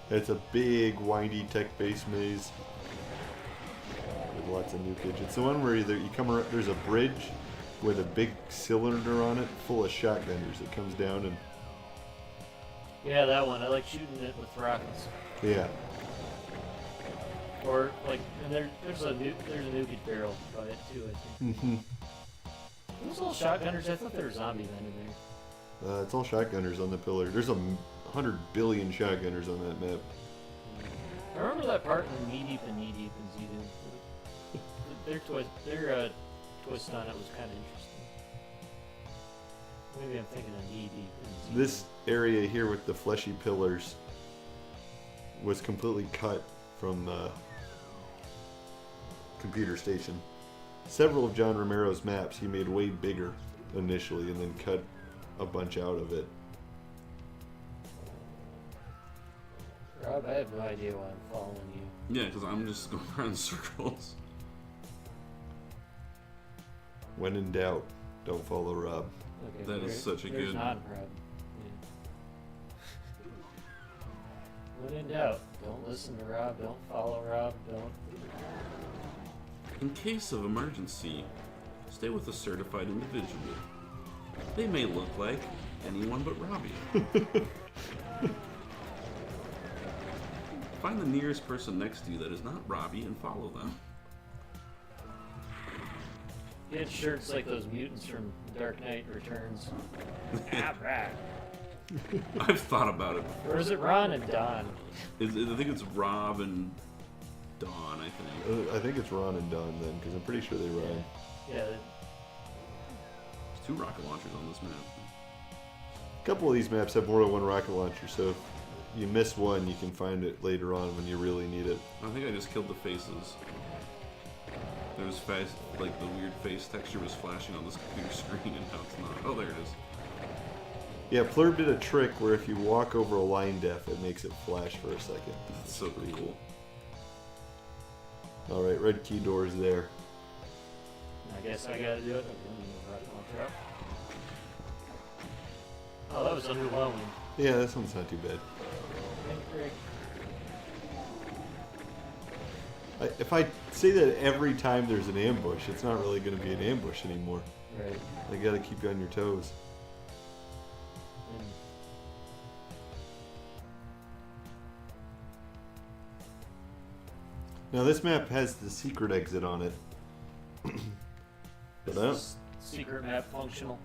It's a big, windy tech-based maze with lots of nukage. It's the one where you come around. There's a bridge with a big cylinder on it, full of shotgunners that comes down and. Yeah, that one. I like shooting it with rockets. Yeah. Or like, and there's a nukage barrel by it too, I think. Mm-hmm. Those little shotgunners, I thought there were zombie men in there. It's all shotgunners on the pillar. There's 100 billion shotgunners on that map. I remember that part in Knee Deep and Knee Deep in Z-Doom. Their twist on it was kind of interesting. Maybe I'm thinking of Knee Deep in Z-Doom. This area here with the fleshy pillars was completely cut from the computer station. Several of John Romero's maps he made way bigger initially and then cut a bunch out of it. Rob, I have no idea why I'm following you. Yeah, because I'm just going around in circles. When in doubt, don't follow Rob. Okay, That is such a there's good- not Rob. Yeah. When in doubt, don't listen to Rob, don't follow Rob, don't... In case of emergency, stay with a certified individual. They may look like anyone but Robbie. Find the nearest person next to you that is not Robbie and follow them. He had shirts like those mutants from Dark Knight Returns. Ah, right. I've thought about it before. Or is it Ron and Don? I think it's Rob and Dawn, I think. I think it's Ron and Don then, because I'm pretty sure they rhyme. Yeah, There's 2 rocket launchers on this map. A couple of these maps have more than one rocket launcher, so if you miss one, you can find it later on when you really need it. I think I just killed the faces. There was face, like the weird face texture was flashing on this computer screen, and now it's not. Oh, there it is. Yeah, Plurb did a trick where if you walk over a line def, it makes it flash for a second. That's so pretty cool. Alright, red key door's there. I guess I gotta do it. Oh, that was underwhelming. Yeah, this one's not too bad. If I say that every time there's an ambush, it's not really going to be an ambush anymore. Right. You got to keep you on your toes. And Now this map has the secret exit on it. But is I don't, this secret map functional?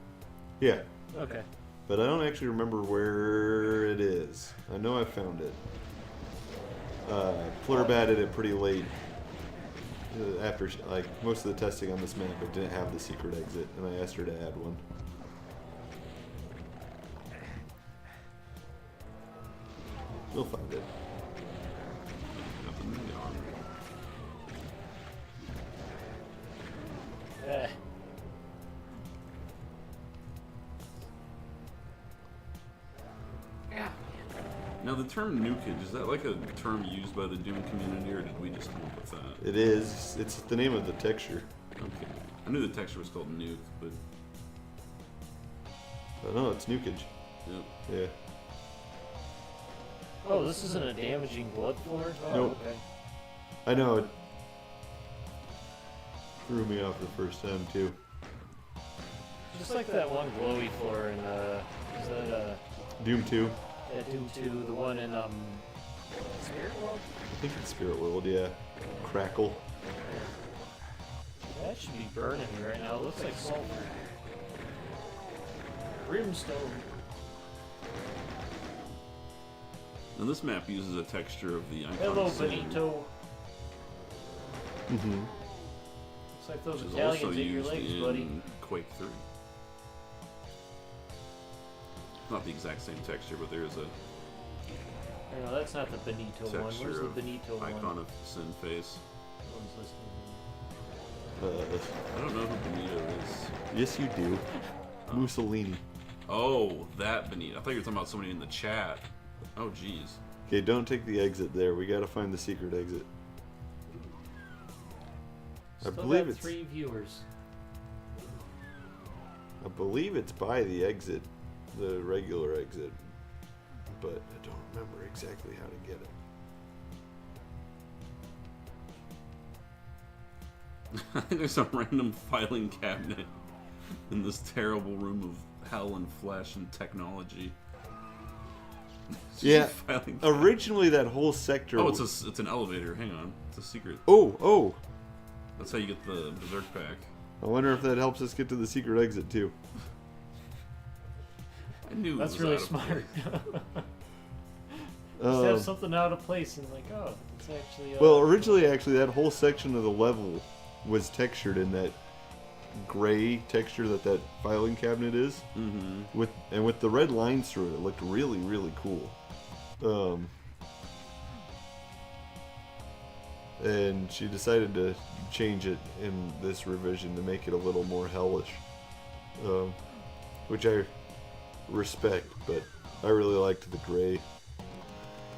yeah, Okay. but I don't actually remember where it is. I know I found it. Plurb added it pretty late. After like most of the testing on this map, it didn't have the secret exit, and I asked her to add one. We'll find it. Nothing in the armor. Eh. Now, the term nukage, is that like a term used by the Doom community, or did we just come up with that? It is. It's the name of the texture. Okay. I knew the texture was called nuke, but No, it's nukage. yep. Yeah. Oh, this isn't a damaging blood floor? Oh, Nope. okay. I know it threw me off the first time too. Just like that one glowy floor in, is that, Doom 2. yeah, Doom 2, the one in, Spirit World? I think it's Spirit World, yeah. Crackle. That should be burning me right now. It looks like sulfur. Brimstone. Now, this map uses a texture of the iconic Hello, sin, Benito. Mm-hmm. Looks like those which is Italians also ate your used legs, in buddy. Quake 3. Not the exact same texture, but there is a No, that's not the Benito one. Where's texture the of Benito icon one? of sin face. No one's listening. I don't know who Benito is. Yes, you do. Mussolini. Oh, that Benito. I thought you were talking about somebody in the chat. Oh, jeez. Okay, don't take the exit there. We gotta find the secret exit. I Still believe got it's 3 viewers. I believe it's by the exit, the regular exit, but I don't remember exactly how to get it. I think there's a random filing cabinet in this terrible room of hell and flesh and technology. It's just a Yeah, filing cabinet. originally that whole sector. Oh, it's an elevator. Hang on. It's a secret. Oh. That's how you get the Berserk pack. I wonder if that helps us get to the secret exit too. I knew it That's was really out of smart. place. Just have something out of place and like, oh, it's actually. Well, originally, actually, that whole section of the level was textured in that gray texture that filing cabinet is. Mm-hmm. With the red lines through it, it looked really, really cool. And she decided to change it in this revision to make it a little more hellish, which I respect, but I really liked the gray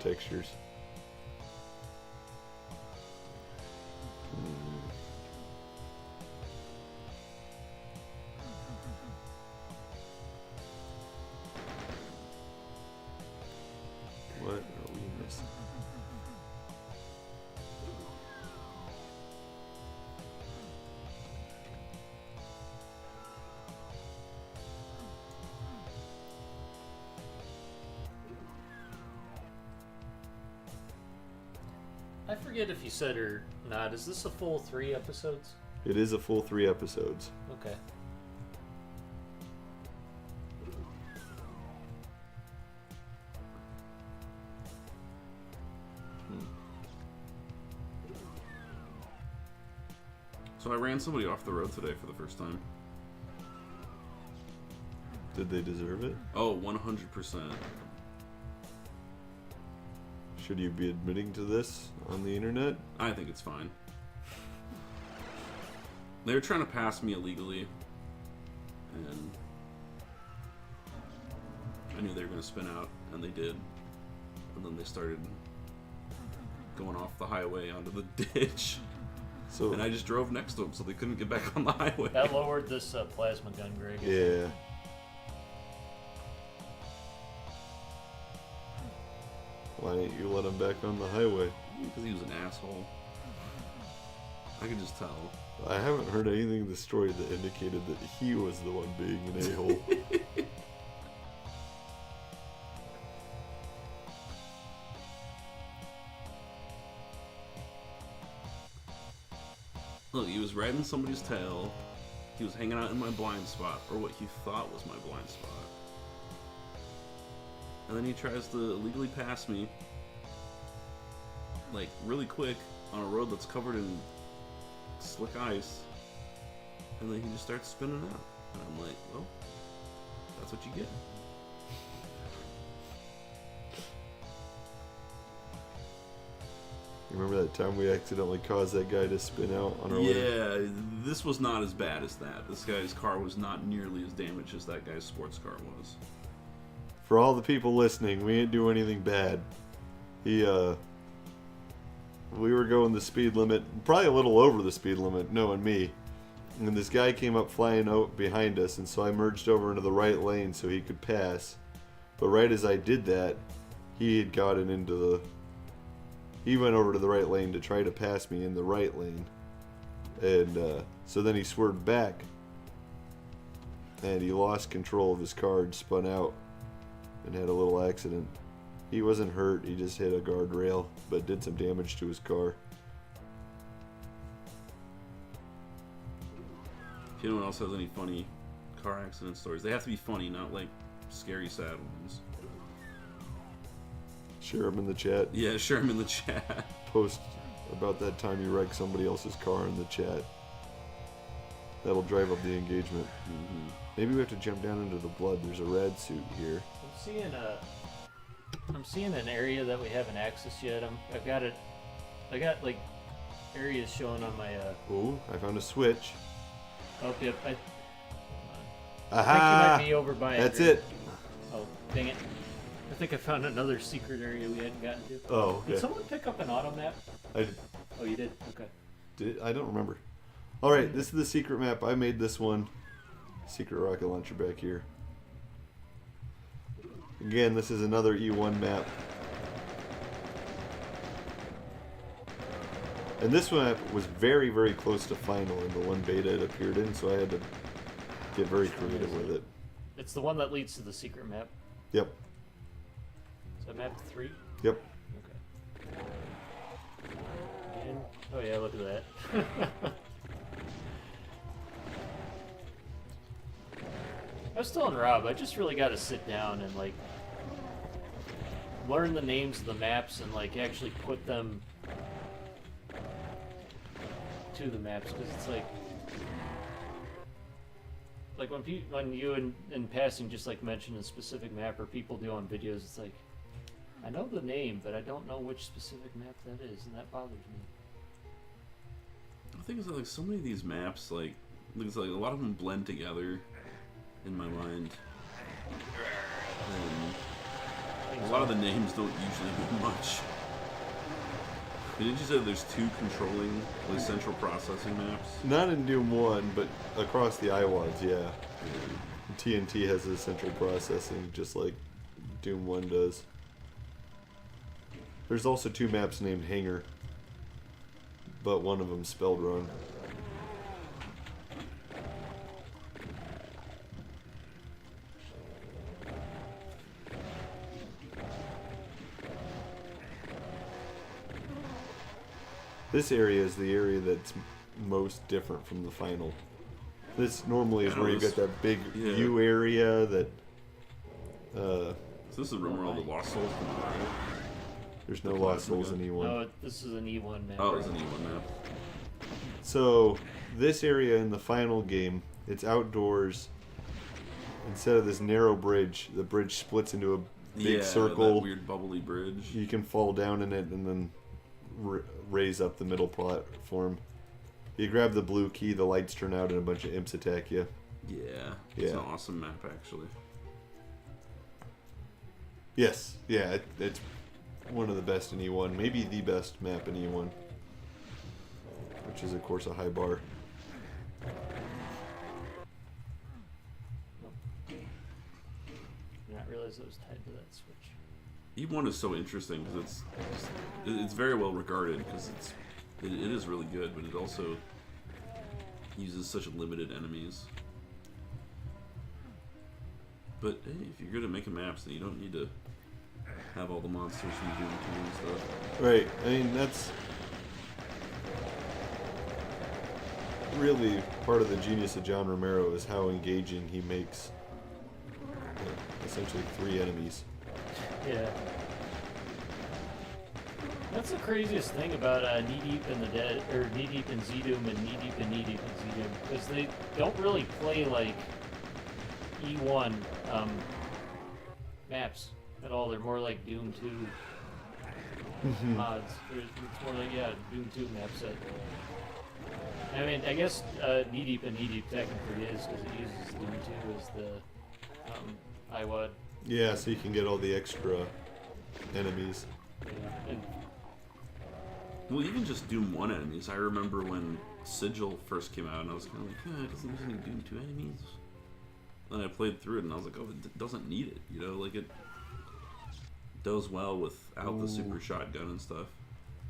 textures. What are we missing? I forget if you said or not. Is this a full 3 episodes? It is a full 3 episodes. Okay. So I ran somebody off the road today for the first time. Did they deserve it? Oh, 100%. Should you be admitting to this on the internet? I think it's fine. They were trying to pass me illegally, and I knew they were going to spin out, and they did. And then they started going off the highway onto the ditch. So And I just drove next to them, so they couldn't get back on the highway. That lowered this plasma gun, Greg. yeah. Why didn't you let him back on the highway? Because he was an asshole. I could just tell. I haven't heard anything in the story that indicated that he was the one being an a-hole. Look, he was riding somebody's tail. He was hanging out in my blind spot, or what he thought was my blind spot. And then he tries to illegally pass me, like, really quick on a road that's covered in slick ice. And then he just starts spinning out. And I'm like, well, that's what you get. You remember that time we accidentally caused that guy to spin out on our way? Yeah, this was not as bad as that. This guy's car was not nearly as damaged as that guy's sports car was. For all the people listening, we didn't do anything bad. We were going the speed limit, probably a little over the speed limit, knowing me. And this guy came up flying out behind us, and so I merged over into the right lane so he could pass. But right as I did that, he had gotten into the... He went over to the right lane to try to pass me in the right lane. And so then he swerved back. And he lost control of his car and spun out. And had a little accident. He wasn't hurt, he just hit a guardrail, but did some damage to his car. If anyone else has any funny car accident stories, they have to be funny, not like scary, sad ones. Share them in the chat. Yeah, share them in the chat. Post about that time you wrecked somebody else's car in the chat. That'll drive up the engagement. Mm-hmm. Maybe we have to jump down into the blood. There's a rad suit here. I'm seeing an area that we haven't accessed yet. I got like areas showing on my Ooh, I found a switch. oh yep, I think Aha! you might be over by it. That's Greg. it. Oh, dang it. I think I found another secret area we hadn't gotten to. Oh, okay. Did someone pick up an auto map? I did. Oh, you did? Okay. I don't remember. Alright, this is the secret map. I made this one. Secret rocket launcher back here. Again, this is another E1 map. And this map was very, very close to final in the one beta it appeared in, so I had to get very creative with it. It's the one that leads to the secret map. Yep. Is that map 3? Yep. Okay. And, oh yeah, look at that. I was telling Rob, I just really got to sit down and like learn the names of the maps and like actually put them to the maps, because it's like when you in passing just like mention a specific map, or people do on videos, it's like I know the name, but I don't know which specific map that is, and that bothers me. I think it's like so many of these maps, like looks like a lot of them blend together in my mind. And a lot of the names don't usually do much. Did you say there's 2 controlling, like, central processing maps? Not in Doom 1, but across the IWADs, yeah. TNT has a central processing, just like Doom 1 does. There's also 2 maps named Hangar, but one of them's spelled wrong. This area is the area that's most different from the final. This normally is where you get that big U area that... So this is Rimworld of Lost Souls? There's no Lost Souls in E1. No, this is an E1 map. Oh, it's an E1 map. So, this area in the final game, it's outdoors. Instead of this narrow bridge, the bridge splits into a big circle. That weird bubbly bridge. You can fall down in it and then raise up the middle platform. You grab the blue key, the lights turn out, and a bunch of imps attack you. Yeah, it's an awesome map, actually. Yes, yeah, it's one of the best in E1, maybe the best map in E1, which is of course a high bar. Did not realize it was tied to that switch. E1 is so interesting because it's very well regarded because it is really good, but it also uses such limited enemies. But hey, if you're good at making maps, then you don't need to have all the monsters from Doom 2 and stuff. Right. I mean, that's really part of the genius of John Romero is how engaging he makes essentially 3 enemies. Yeah. That's the craziest thing about Knee Deep in the Dead, or Knee Deep in Z-Doom and Knee Deep in Z-Doom, because they don't really play like E1 maps at all. They're more like Doom 2 mods. It's more like, Doom 2 map set. I mean, I guess Knee Deep in technically is, because it uses Doom 2 as the IWAD. Yeah, so you can get all the extra enemies. And Well, even just Doom 1 enemies. I remember when Sigil first came out, and I was kind of like, it doesn't use any Doom 2 enemies. Then I played through it, and I was like, oh, it doesn't need it. You know, like it does well without the super shotgun and stuff.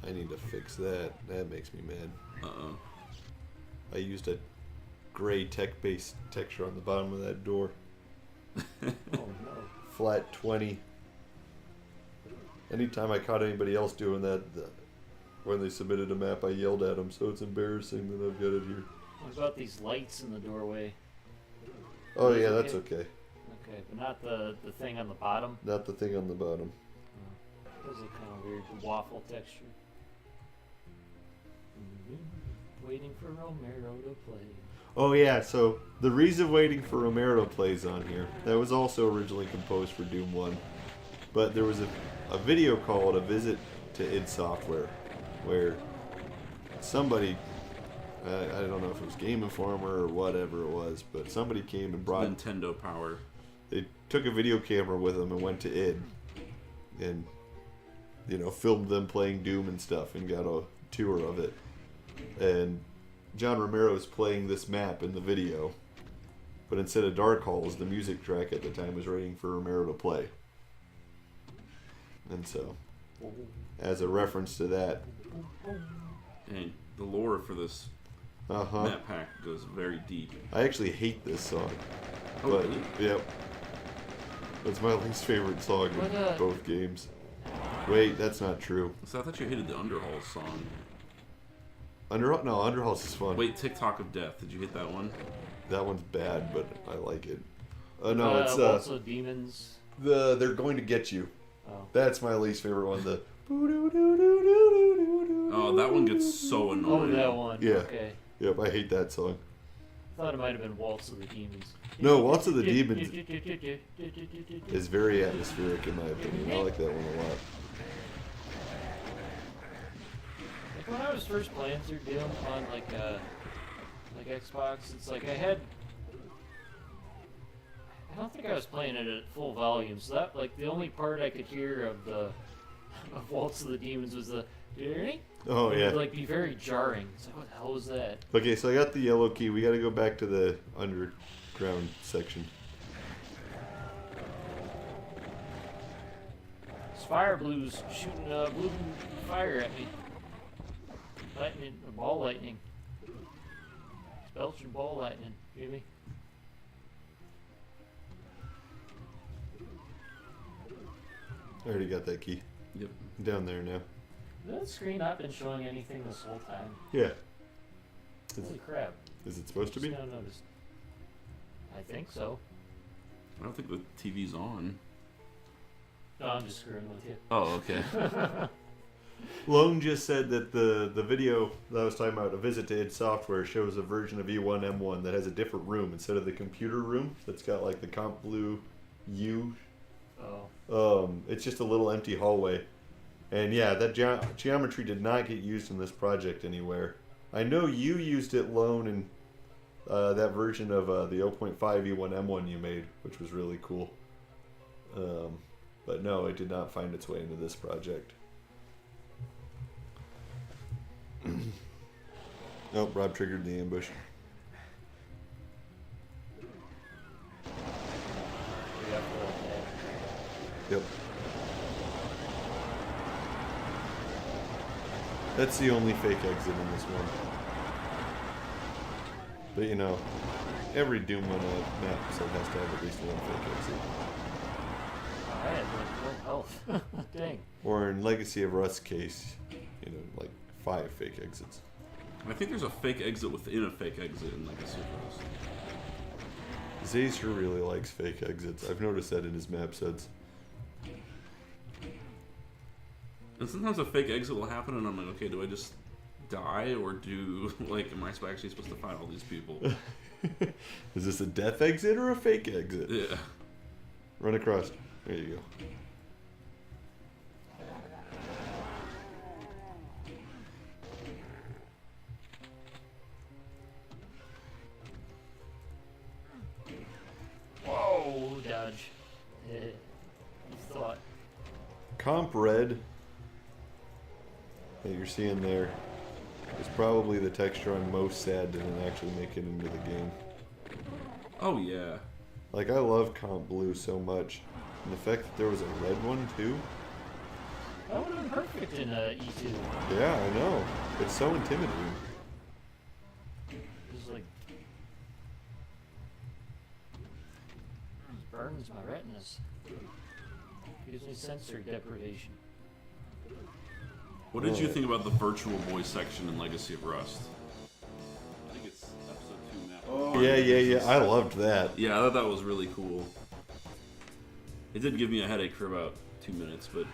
I need to fix that. That makes me mad. Uh-oh. I used a gray tech-based texture on the bottom of that door. oh no. Flat 20. Anytime I caught anybody else doing that, when they submitted a map, I yelled at them, so it's embarrassing that I've got it here. What about these lights in the doorway? Oh yeah, that's okay. Okay, but not the thing on the bottom? Not the thing on the bottom. Those look kind of weird. The waffle texture. Waiting for Romero to play. Oh yeah, so the reason waiting for Romero plays on here, that was also originally composed for Doom 1. But there was a video called A Visit to id Software, where somebody, I don't know if it was Game Informer or whatever it was, but somebody came and brought... Nintendo Power. They took a video camera with them and went to id, and, filmed them playing Doom and stuff, and got a tour of it. And John Romero is playing this map in the video, but instead of Dark Halls, the music track at the time was waiting for Romero to play. And so, as a reference to that, And the lore for this map pack goes very deep. I actually hate this song. Oh, but, really? Yep. It's my least favorite song in both games. Wait, that's not true. So I thought you hated the Underhalls song. Underhalls is fun. Wait, TikTok of Death. Did you hit that one? That one's bad, but I like it. No, it's Waltz of Demons. they're going to get you. Oh. That's my least favorite one. The Oh, that one gets so Oh, annoying. that one. Yeah. Okay. Yep, I hate that song. Thought it might have been Waltz of the Demons. No, Waltz of the Demons is very atmospheric in my opinion. I like that one a lot. Like when I was first playing through Doom on like Xbox, it's like I don't think I was playing it at full volume, so that like the only part I could hear of Waltz of the Demons was the Oh it yeah. would like be very jarring. It's like, what the hell was that? Okay, so I got the yellow key. We got to go back to the underground section. Fire Blue's shooting blue fire at me. Lightning, ball lightning. It's belching ball lightning. You hear me? I already got that key. Yep. Down there now. Has that screen not been showing anything this whole time? Yeah. Holy crap. Is it supposed to be? Just now noticed. I think so. I don't think the TV's on. No, I'm just screwing with you. Oh, okay. Lone just said that the video that I was talking about, A Visit to id Software, shows a version of E1M1 that has a different room instead of the computer room that's got like the Comp Blue U. Oh. It's just a little empty hallway. And yeah, that geometry did not get used in this project anywhere. I know you used it, Lone, in that version of the 0.5 E1M1 you made, which was really cool. But no, it did not find its way into this project. Nope, Rob triggered the ambush. Yep. That's the only fake exit in this one. But you know, every Doom on a map so has to have at least one fake exit. I had like no health. Dang. Or in Legacy of Rust's case, you know, like 5 fake exits. I think there's a fake exit within a fake exit in Legacy of Rust. Zacer really likes fake exits. I've noticed that in his map sets. And sometimes a fake exit will happen, and I'm like, okay, do I just die, or like, am I actually supposed to fight all these people? Is this a death exit or a fake exit? Yeah. Run across. There you go. Whoa, dodge. You thought. Comp Red that you're seeing there is probably the texture I'm most sad didn't actually make it into the game. Oh, yeah. Like, I love Comp Blue so much. And the fact that there was a red one, too. That would have been perfect in E2. Yeah, I know. It's so intimidating. Just like... It burns my retinas. Gives me sensory deprivation. What did you think about the virtual voice section in Legacy of Rust? I think it's episode 2 now. Oh, yeah. I loved that. Yeah, I thought that was really cool. It did give me a headache for about 2 minutes, but...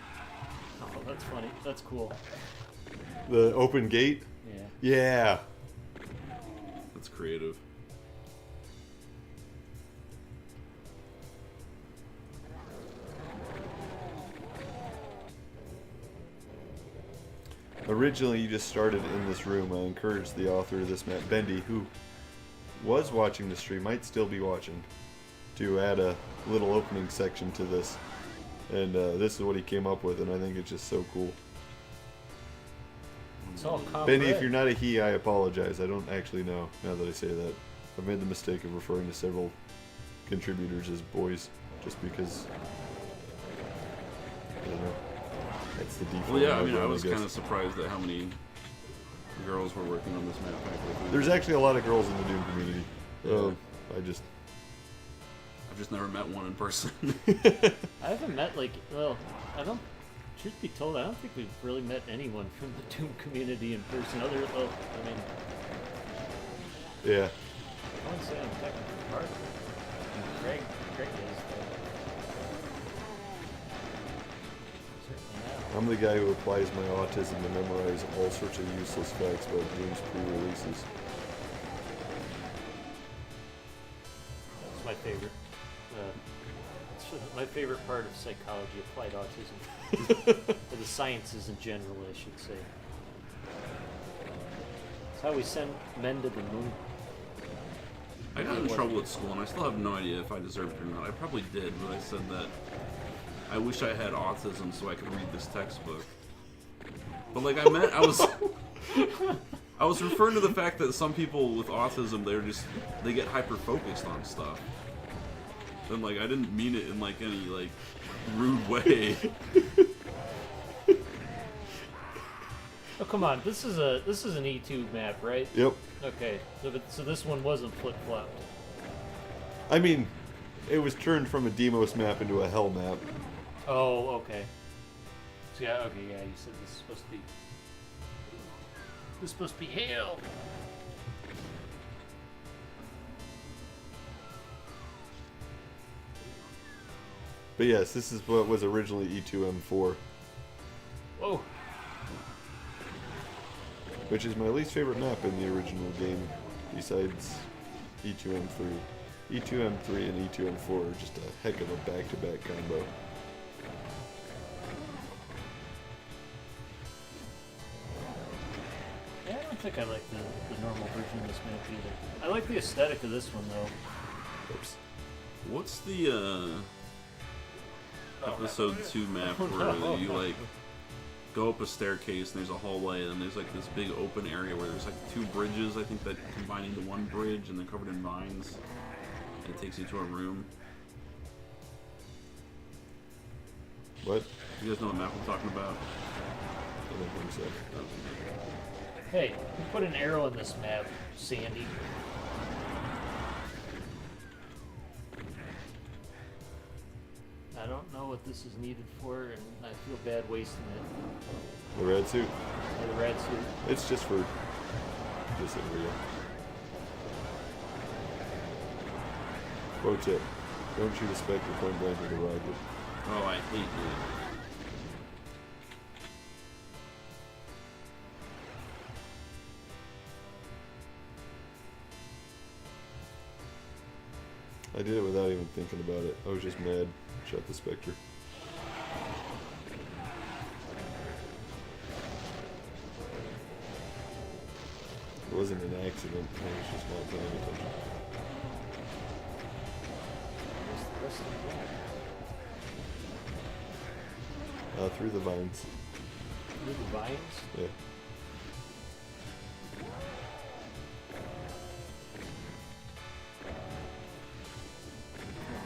Oh, that's funny. That's cool. The open gate? Yeah. Yeah. That's creative. Originally, you just started in this room. I encouraged the author of this map, Bendy, who was watching the stream, might still be watching, to add a little opening section to this. And this is what he came up with, and I think it's just so cool. It's all Bendy, if you're not a he, I apologize. I don't actually know, now that I say that. I've made the mistake of referring to several contributors as boys, just because, I don't know. That's the default. Well, yeah, I mean, I guess. was kind of surprised at how many girls were working on this map. There's actually a lot of girls in the Doom community. I've just never met one in person. I haven't met, like, well, I don't, truth be told, I don't think we've really met anyone from the Doom community in person other, well, I mean, Yeah. I wouldn't say I'm technically part of it. Greg Greg is. Certainly not. I'm the guy who applies my autism to memorize all sorts of useless facts about Doom's pre-releases. That's my favorite. It's my favorite part of psychology, applied autism. Or the sciences in general, I should say. It's how we send men to the moon. I got in trouble at school, and I still have no idea if I deserved it or not. I probably did, but I said that I wish I had autism so I could read this textbook. But like I was referring to the fact that some people with autism, they get hyper focused on stuff. And like I didn't mean it in like any like rude way. Oh come on! This is an E2 map, right? Yep. Okay, so this one wasn't flip flopped. I mean, it was turned from a Demos map into a Hell map. Oh, okay. So yeah, okay, yeah. You said this is supposed to be hell. But yes, this is what was originally E2M4, Whoa. which is my least favorite map in the original game, besides E2M3. E2M3 and E2M4 are just a heck of a back-to-back combo. Yeah, I don't think I like the normal version of this map either. I like the aesthetic of this one though. Oops. What's the episode 2 map where you like go up a staircase and there's a hallway and there's like this big open area where there's like 2 bridges, I think, that combine into one bridge and they're covered in vines and it takes you to a room. What? You guys know what map I'm talking about? I don't think so. Hey, you put an arrow in this map, Sandy. I don't know what this is needed for, and I feel bad wasting it. The red suit? Yeah, the red suit. It's just for this area. Pro tip. Don't shoot a Spectre point blank with a rocket. Oh, I hate it. I did it without even thinking about it. I was just mad. Shot the Spectre. It wasn't an accident. I was just not paying attention. Where's the rest of the map? Through the vines. Through the vines? Yeah.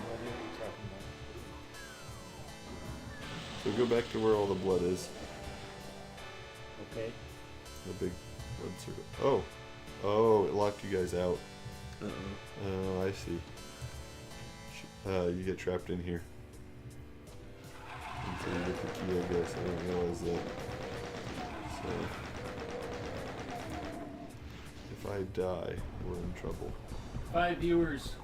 What are you talking So go back to where all the blood is. about? Okay. The big red circle. Oh. Oh, it locked you guys out. Uh-oh. Oh, I see. You get trapped in here. Until you get the key, I guess. I didn't realize that. So, if I die, we're in trouble. 5 viewers.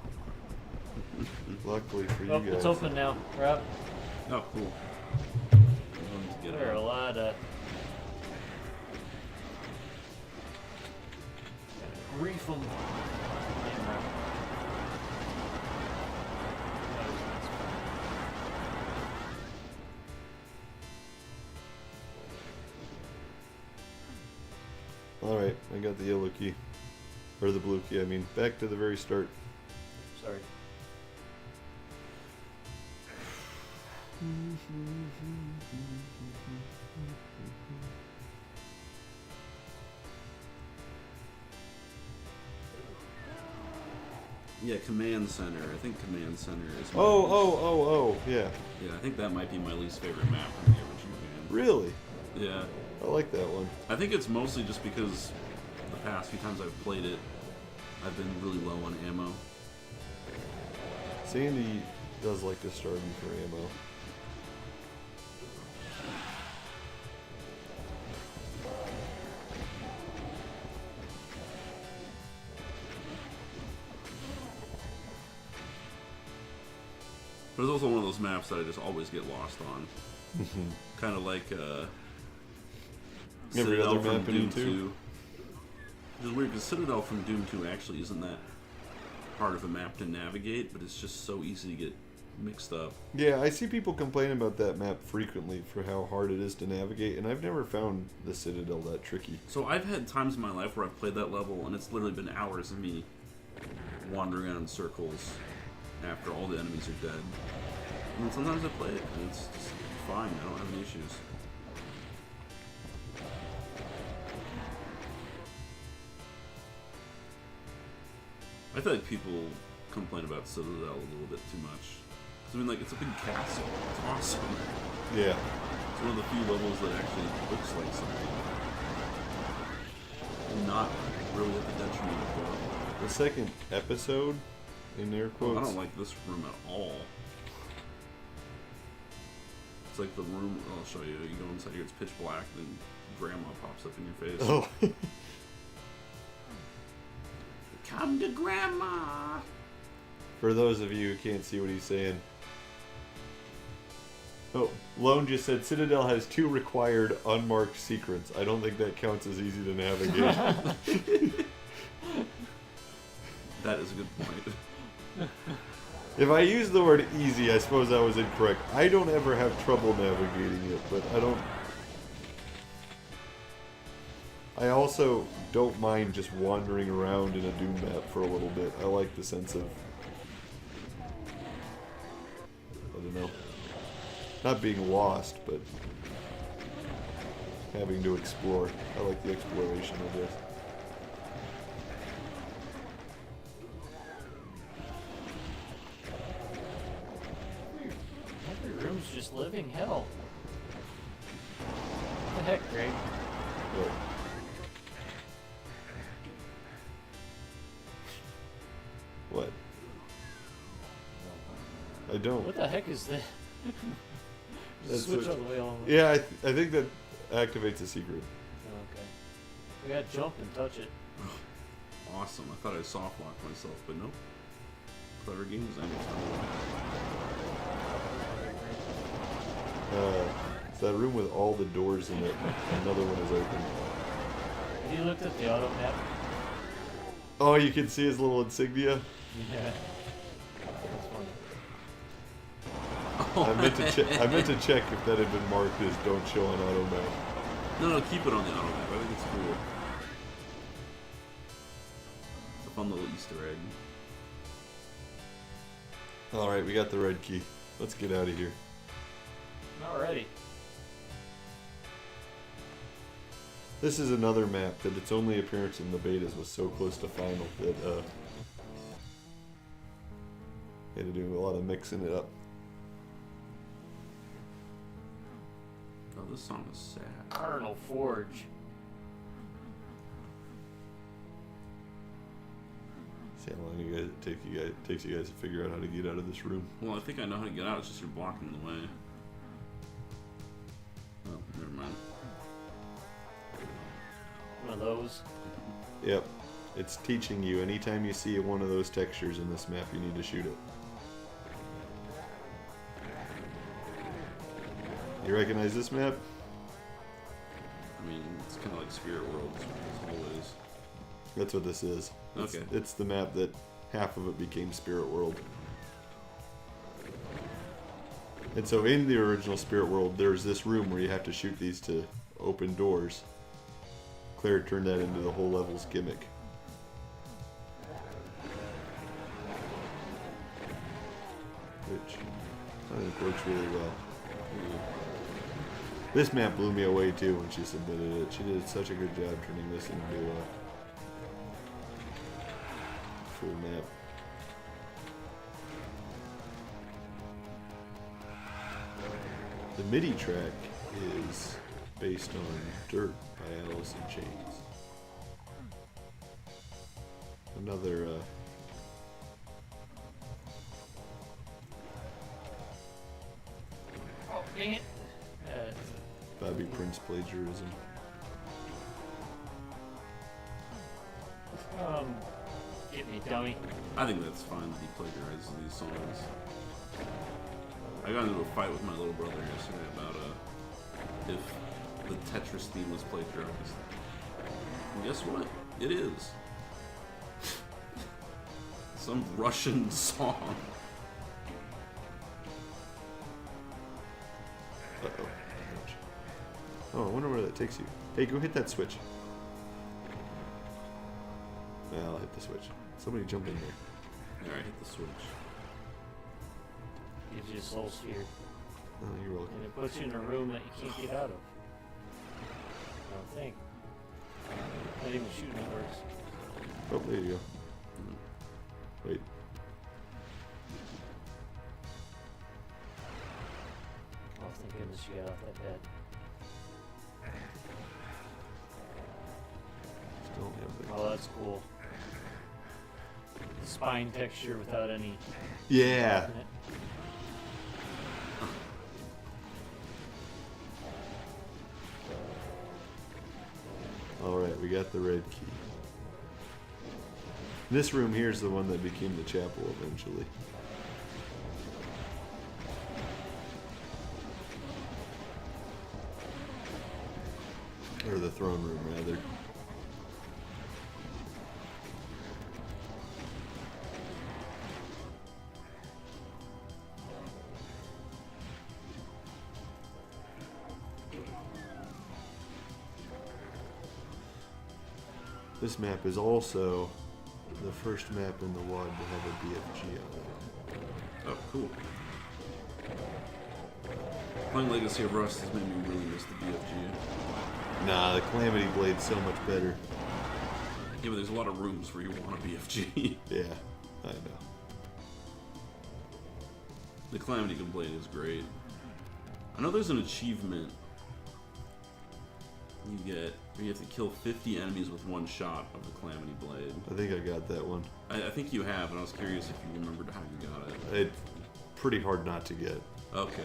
Luckily for you Oh, guys. it's open now, Rob. Oh, cool. I'm going to get There are a out. lot of grief 'em. Alright, I got the yellow key. Or the blue key, I mean. Back to the very start. Sorry. Yeah, Command Center. I think Command Center is my Oh, yeah. Yeah, I think that might be my least favorite map from the original game. Really? Yeah. I like that one. I think it's mostly just because the past few times I've played it, I've been really low on ammo. Sandy does like to start him for ammo. it's also one of those maps that I just always get lost on. Kind of like Every Citadel other from map in Doom 2. 2. Which is weird because Citadel from Doom 2 actually isn't that hard of a map to navigate, but it's just so easy to get mixed up. Yeah, I see people complain about that map frequently for how hard it is to navigate, and I've never found the Citadel that tricky. So I've had times in my life where I've played that level, and it's literally been hours of me wandering around in circles after all the enemies are dead. And then sometimes I play it, and it's just fine. I don't have any issues. I feel like people complain about Citadel a little bit too much. 'Cause I mean, like, it's a big castle. It's awesome. Yeah. It's one of the few levels that actually looks like something. And not really at the detriment of The second episode, in air quotes. I don't like this room at all. It's like the room, I'll show you. You go inside here, it's pitch black, then grandma pops up in your face. Oh. Come to grandma! For those of you who can't see what he's saying. Oh, Lone just said Citadel has 2 required unmarked secrets. I don't think that counts as easy to navigate. That is a good point. If I use the word easy, I suppose I was incorrect. I don't ever have trouble navigating it, but I also don't mind just wandering around in a Doom map for a little bit. I like the sense of, I don't know, not being lost, but having to explore. I like the exploration of this. Every room's just living hell. What the heck, Greg? But what? I don't. What the heck is that? That's Switch what- all the way along. Yeah, I think that activates a secret. Okay. We gotta jump and touch it. Awesome. I thought I soft locked myself, but nope. Clever game design. It's that room with all the doors in it. Another one is open. Have you looked at the auto map? Oh, you can see his little insignia. Yeah. That's funny. I meant to check if that had been marked as "Don't show on auto map." No, keep it on the auto map. I think it's cool. It's a fun little Easter egg. All right, we got the red key. Let's get out of here. Alrighty. This is another map that its only appearance in the betas was so close to final that had to do a lot of mixing it up. Oh, this song is sad. Carnal Forge. See how long it takes you guys to figure out how to get out of this room. Well, I think I know how to get out. It's just you're blocking the way. Oh, never mind. One of those. Yep. It's teaching you anytime you see one of those textures in this map, you need to shoot it. You recognize this map? I mean, it's kind of like Spirit World, as always. That's what this is. Okay. It's the map that half of it became Spirit World. And so in the original Spirit World, there's this room where you have to shoot these to open doors. Claire turned that into the whole level's gimmick. Which I think works really well. This map blew me away too when she submitted it. She did such a good job turning this into a full map. The MIDI track is based on Dirt by Alice in Chains. Another Oh, dang it. Bobby Prince plagiarism. Get me, dummy. I think that's fine that he plagiarizes these songs. I got into a fight with my little brother yesterday about if the Tetris theme was plagiarized. And guess what? It is. Some Russian song. Uh-oh. Oh, I wonder where that takes you. Hey, go hit that switch. Yeah, I'll hit the switch. Somebody jump in there. Alright, hit the switch. Gives you a soul sphere. Oh, you're welcome. And it puts you in a room that you can't get out of. I don't think. Not even shooting it works. Oh, there you go. Wait. Oh, thank goodness you got off that bed. Still have the... Oh, that's cool. The spine texture without any... Yeah. in it. Alright, we got the red key. This room here is the one that became the chapel eventually. Or the throne room, rather. This map is also the first map in the WAD to have a BFG on it. Oh, cool. Playing Legacy of Rust has made me really miss the BFG. Nah, the Calamity Blade's so much better. Yeah, but there's a lot of rooms where you want a BFG. Yeah, I know. The Calamity Blade is great. I know there's an achievement you get where you have to kill 50 enemies with one shot of the Calamity Blade. I think I got that one. I think you have, and I was curious if you remembered how you got it. It's pretty hard not to get. Okay.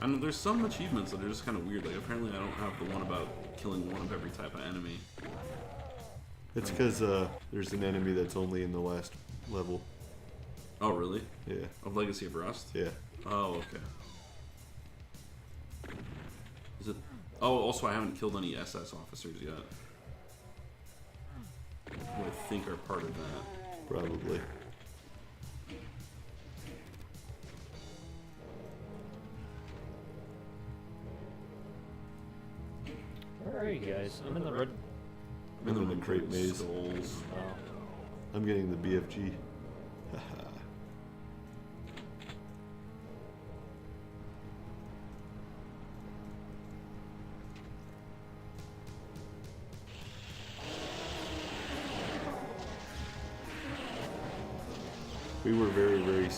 I know there's some achievements that are just kind of weird. Like, apparently I don't have the one about killing one of every type of enemy. It's because there's an enemy that's only in the last level. Oh, really? Yeah. Of Legacy of Rust? Yeah. Oh, okay. Is it... Oh, also I haven't killed any SS officers yet. Who I think are part of that. Probably. Where are you guys? I'm in the red... I'm in the crate maze. Skulls. Oh. I'm getting the BFG. Haha. We were very, very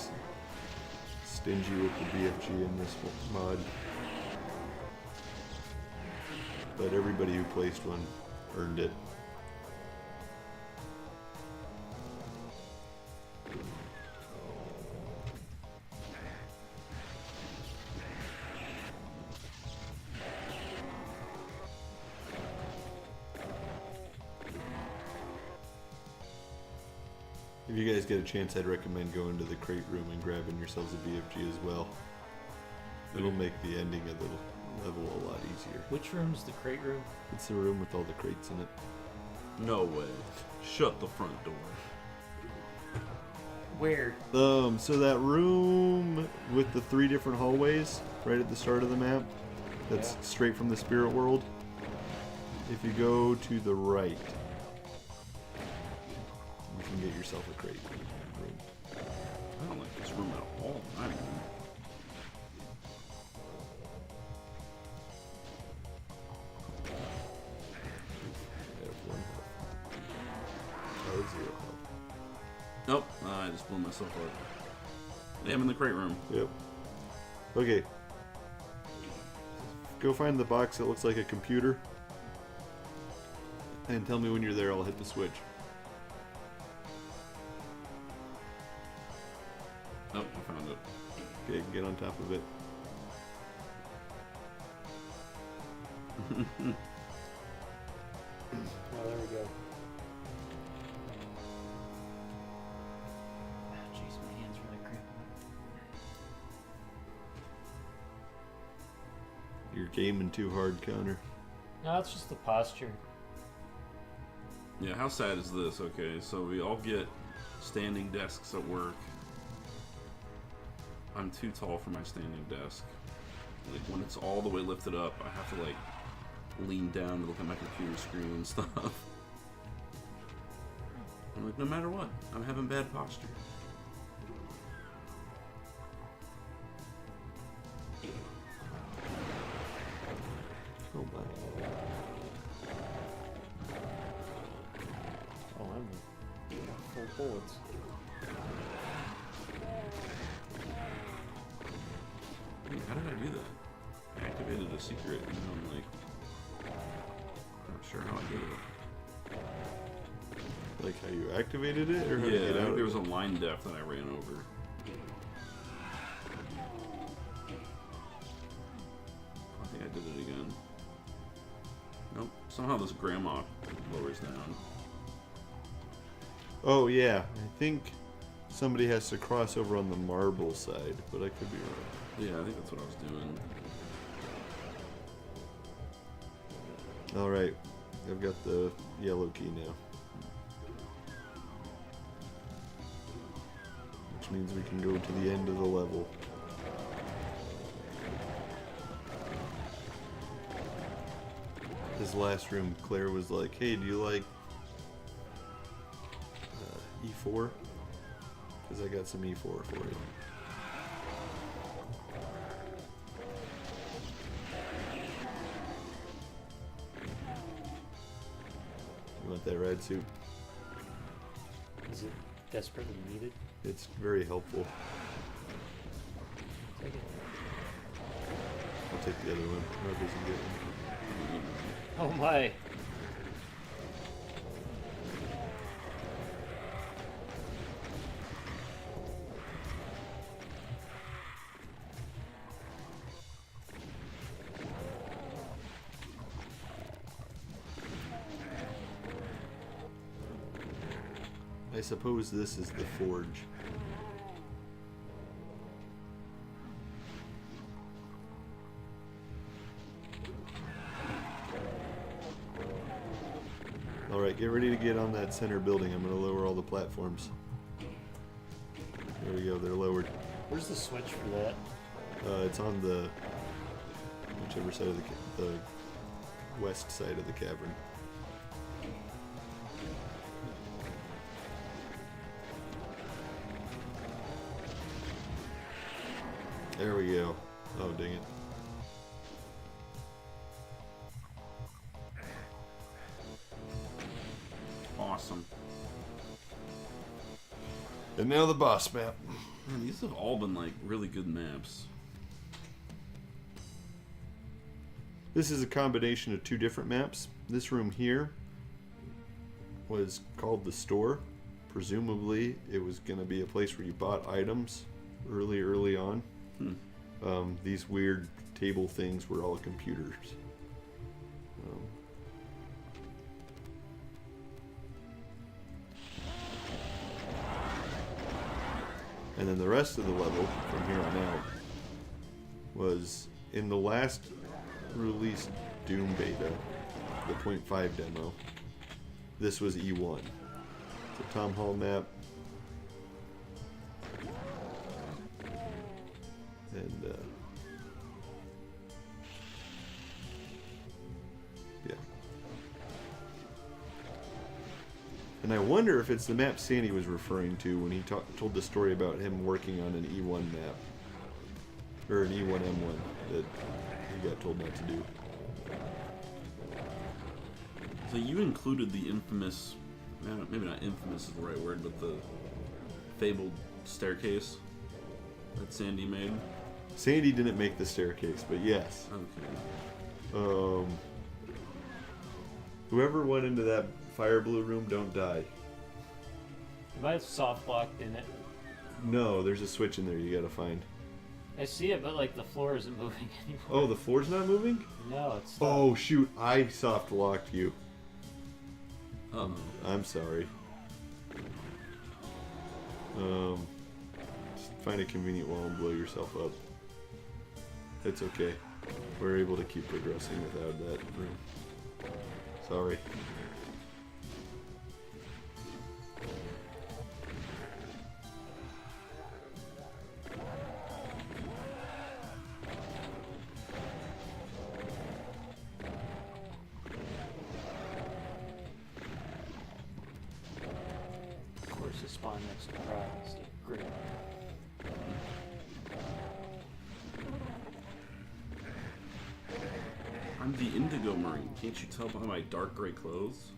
stingy with the BFG in this mod. But everybody who placed one earned it. If you guys get a chance, I'd recommend going to the crate room and grabbing yourselves a BFG as well. It'll make the ending of the level a lot easier. Which room's the crate room? It's the room with all the crates in it. No way. Shut the front door. Where? So that room with the 3 different hallways right at the start of the map, that's straight from the spirit world. If you go to the right, you can get yourself a crate room. I don't like this room at all. Not even. I have 1 health. Oh, 0 health. Nope, I just blew myself up. Yeah, I'm in the crate room. Yep. Okay. Go find the box that looks like a computer. And tell me when you're there, I'll hit the switch. Nope, I found it. Okay, get on top of it. Oh, there we go. You're gaming too hard, Connor. No, it's just the posture. Yeah, how sad is this? Okay, so we all get standing desks at work. I'm too tall for my standing desk. Like, when it's all the way lifted up, I have to, like, lean down to look at my computer screen and stuff. I'm like, no matter what, I'm having bad posture. Oh my. Oh, I'm full bullets. Hey, how did I do that? I activated a secret, and I'm like, not sure how I did it. Like how you activated it, or how to Yeah, get I think out? there was a line depth that I ran over. I think I did it again. Nope. Somehow this grandma lowers down. Oh yeah, I think somebody has to cross over on the marble side, but I could be wrong. Yeah, I think that's what I was doing. All right, I've got the yellow key now, which means we can go to the end of the level. This last room, Claire was like, "Hey, do you like E4? Because I got some E4 for you." You want that red suit? Is it desperately needed? It's very helpful. Take it. I'll take the other one. Marcus can get one. Oh my! I suppose this is the forge. Alright, get ready to get on that center building. I'm going to lower all the platforms. There we go, they're lowered. Where's the switch for that? It's on the whichever side of the west side of the cavern. There we go. Oh, dang it. Awesome. And now the boss map. Man, these have all been like really good maps. This is a combination of two different maps. This room here was called the store. Presumably, it was going to be a place where you bought items early on. These weird table things were all computers. And then the rest of the level from here on out was in the last released Doom beta, the 0.5 demo. This was E1. It's a Tom Hall map. And yeah. And I wonder if it's the map Sandy was referring to when he told the story about him working on an E1 map. Or an E1M1 that he got told not to do. So you included the infamous, maybe not infamous is the right word, but the fabled staircase that Sandy made? Sandy didn't make the staircase, but yes. Okay. Whoever went into that fire blue room, don't die. Am I soft blocked in it? No, there's a switch in there you gotta find. I see it, but like the floor isn't moving anymore. Oh, the floor's not moving? No, it's not. Oh, shoot, I soft locked you. Uh-oh. I'm sorry. Just find a convenient wall and blow yourself up. It's okay. we're able to keep progressing without that room. Sorry. Of course, the spawn next to Prize. Great. I'm the Indigo Marine. Can't you tell by my dark gray clothes?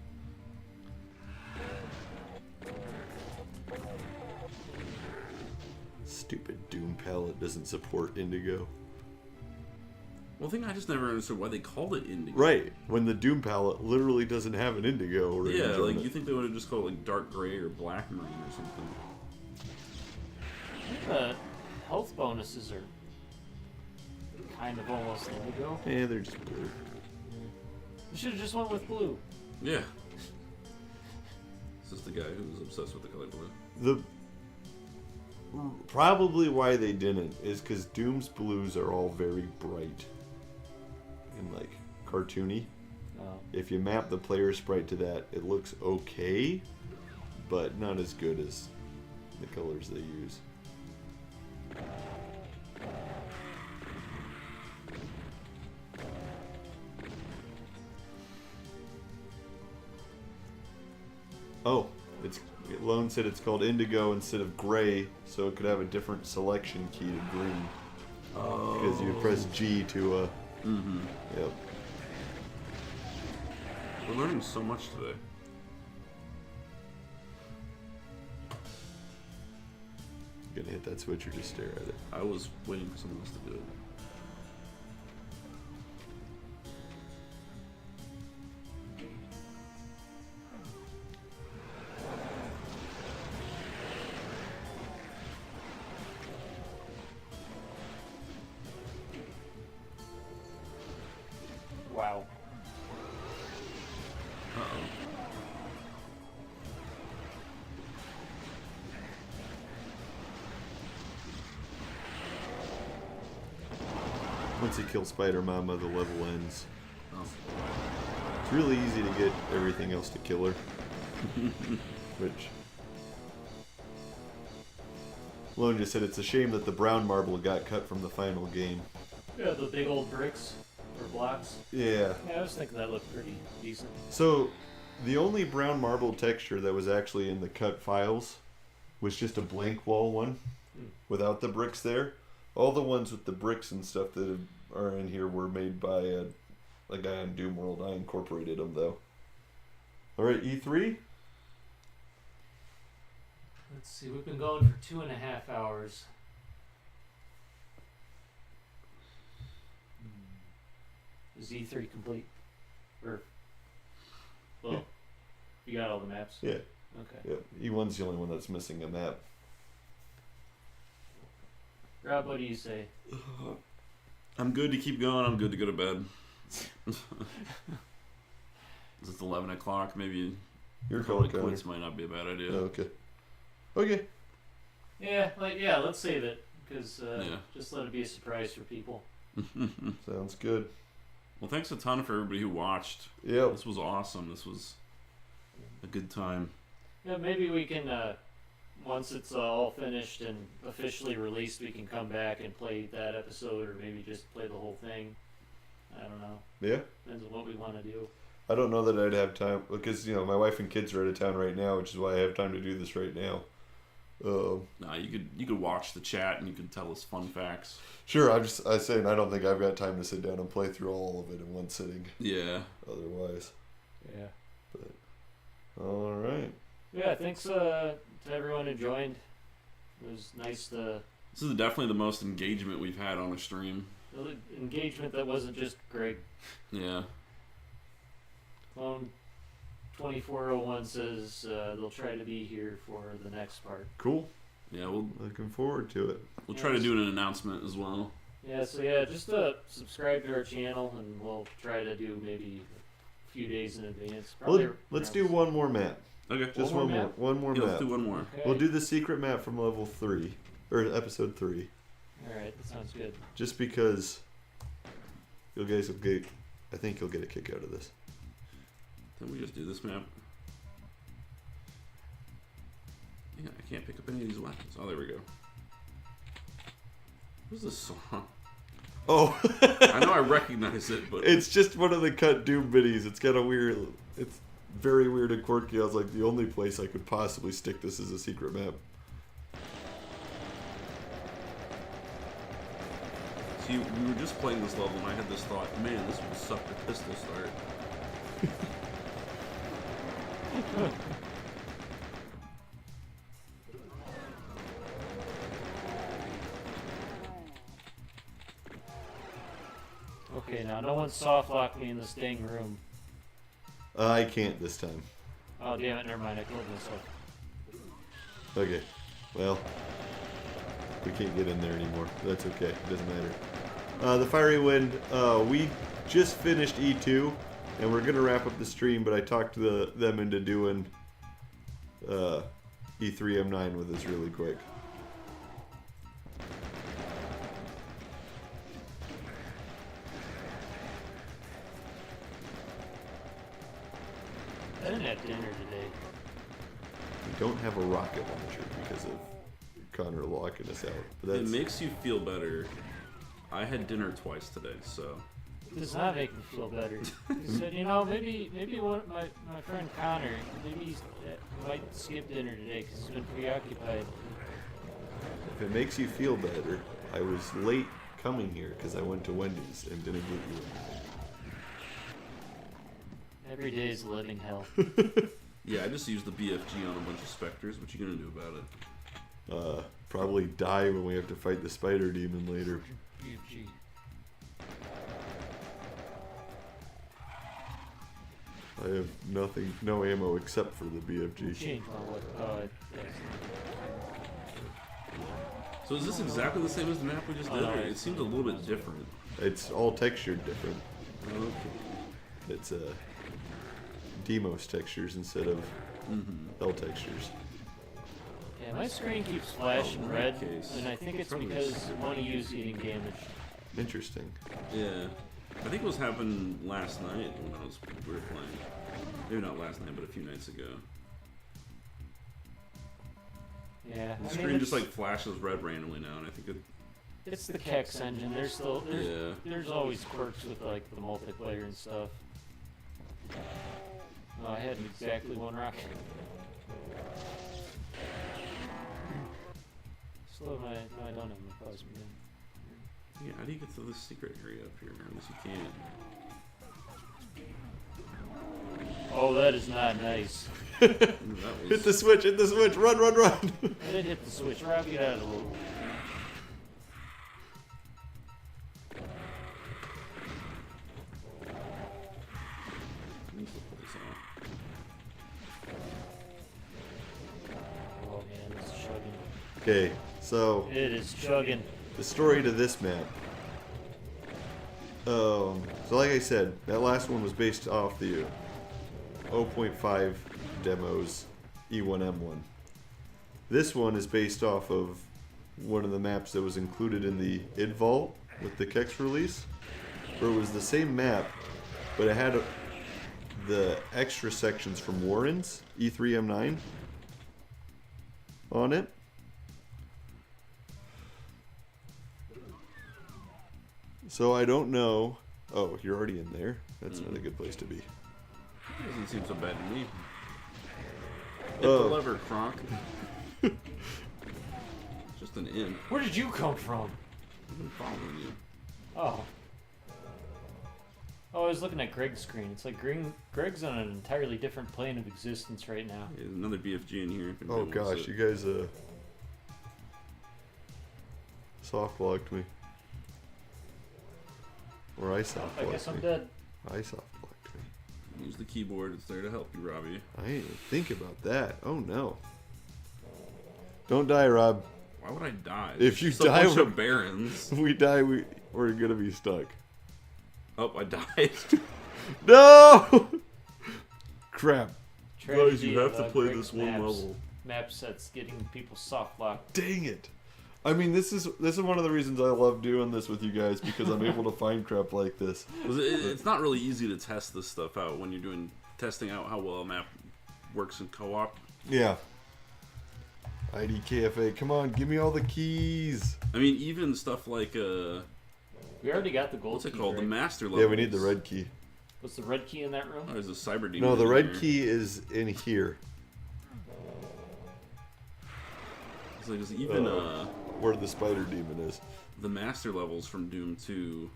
Stupid Doom palette doesn't support indigo. Well, the thing I just never understood why they called it Indigo. Right, when the Doom palette literally doesn't have an indigo or Yeah, like you think they would have just called it like dark gray or black marine or something. The health bonuses are kind of almost indigo. Yeah, they're just blue. You should have just went with blue. Yeah. This is the guy who was obsessed with the color blue. The probably why they didn't is because Doom's blues are all very bright and like cartoony. Oh. If you map the player sprite to that, it looks okay, but not as good as the colors they use. Oh, Lone said it's called indigo instead of gray, so it could have a different selection key to green. Oh. Because you press G to Yep. We're learning so much today. You gonna hit that switch or just stare at it? I was waiting for someone else to do it. Wow. Uh-oh. Once you kill Spider Mama, the level ends. Oh. It's really easy to get everything else to kill her. Which... Lone just said it's a shame that the brown marble got cut from the final game. Yeah, the big old bricks or blocks. Yeah. Yeah, I was thinking that looked pretty decent. So, the only brown marble texture that was actually in the cut files was just a blank wall one without the bricks there. All the ones with the bricks and stuff that are in here were made by a guy on Doom World. I incorporated them though. Alright, E3? Let's see, we've been going for 2.5 hours. Is E3 complete? Or, well, you got all the maps? Yeah. Okay. Yep. E1's the only one that's missing a map. Rob, what do you say? I'm good to keep going. I'm good to go to bed. It's 11 o'clock. Maybe Your calling call, quits might not be a bad idea. Oh, okay. Okay. Yeah, let's save it. Because just let it be a surprise for people. Sounds good. Well, thanks a ton for everybody who watched. Yep. This was awesome. This was a good time. Yeah, maybe we can, once it's all finished and officially released, we can come back and play that episode, or maybe just play the whole thing. I don't know. Yeah. Depends on what we want to do. I don't know that I'd have time because my wife and kids are out of town right now, which is why I have time to do this right now. Nah, you could watch the chat and you could tell us fun facts. Sure, I saying I don't think I've got time to sit down and play through all of it in one sitting. Yeah. Otherwise. Yeah. But all right. Yeah, thanks to everyone who joined. It was nice to... This is definitely the most engagement we've had on a stream. Engagement that wasn't just Greg. Yeah. Clone 2401 says they'll try to be here for the next part. Cool. Yeah, we'll Looking forward to it. try to do an announcement as well. Yeah, so just subscribe to our channel, and we'll try to do maybe a few days in advance. Let's do one more map. Okay. Just one more. One more Yeah, map. let's do one more. Okay. We'll do the secret map from level 3 or episode 3. All right, that sounds good. Just because You guys will get. I think you'll get a kick out of this. Then we just do this map. Yeah, I can't pick up any of these weapons. Oh, there we go. What's this song? Oh, I know I recognize it, but it's just one of the cut Doom videos. It's got a weird. It's very weird and quirky. I was like, the only place I could possibly stick this is a secret map. see, we were just playing this level, and I had this thought, man, this would suck to pistol start. Okay, now no one soft locked me in this dang room. I can't this time. Oh damn it! Never mind. I killed myself. Okay, well, we can't get in there anymore. That's okay. It doesn't matter. The Fiery Wind. We just finished E2, and we're gonna wrap up the stream. But I talked them into doing E3M9 with us really quick. I didn't have dinner today. We don't have a rocket launcher because of Connor locking us out. But It that's, makes you feel better. I had dinner twice today, so It does not make me feel better. He said, you know, maybe one my friend Connor, maybe he might skip dinner today because he's been preoccupied. if it makes you feel better, I was late coming here because I went to Wendy's and didn't get you. Every day is living hell. yeah, I just used the BFG on a bunch of specters. What you gonna do about it? Probably die when we have to fight the spider demon later. BFG. I have nothing, no ammo except for the BFG. Change my weapon. So is this exactly the same as the map we just did? Or it seems a little bit different. It's all textured different. Okay. It's Demos textures instead of L textures. Yeah, my screen keeps flashing red, case. and I think it's because one of you is getting damaged. Interesting. Yeah. I think it was happening last night when we were playing. Maybe not last night, but a few nights ago. Yeah, The screen just like flashes red randomly now, and I think it's the Kex engine. There's always quirks with like the multiplayer and stuff. Oh, I had exactly one rocket. Slow my no, I don't have my plasma gun. yeah. How do you get to this secret area up here? Unless you can't. Oh, that is not nice. That was... Hit the switch, run, run, run! I did hit the switch. Rob, get out of the loop. Oh man, it's chugging. Okay, so It is chugging. the story to this map. So like I said, that last one was based off the 0.5 demos E1M1. This one is based off of one of the maps that was included in the id vault with the Kex release, where it was the same map, but it had the extra sections from Warren's E3M9 on it. So I don't know. Oh, you're already in there. That's not a good place to be. Doesn't seem so bad to me. Hit the Oh. lever, Kronk. Just an imp. Where did you come from? I've been following you. Oh. Oh, I was looking at Greg's screen. It's like Greg's on an entirely different plane of existence right now. There's another BFG in here. if Oh anybody wants gosh, it. you guys soft blocked me. Or I soft I blocked guess I'm me. dead. I soft blocked me. Use the keyboard. It's there to help you, Robbie. I didn't even think about that. Oh no. Don't die, Rob. Why would I die? If you It's a die, bunch we're- of barons. If we die, we're gonna be stuck. Oh, I died. No! Crap. Tragedy you have of, to play Greg's this one maps. level. Map sets getting people soft locked. Dang it. I mean, this is one of the reasons I love doing this with you guys, because I'm able to find crap like this. It's not really easy to test this stuff out when you're testing out how well a map works in co-op. Yeah. IDKFA, come on, give me all the keys. I mean, even stuff like We already got the gold what's it key, called? Greg. The master level. Yeah, we need the red key. What's the red key in that room? Oh, there's a cyber demon. No, the in red here. key is in here. It's like, there's even Where the spider demon is. the master levels from Doom 2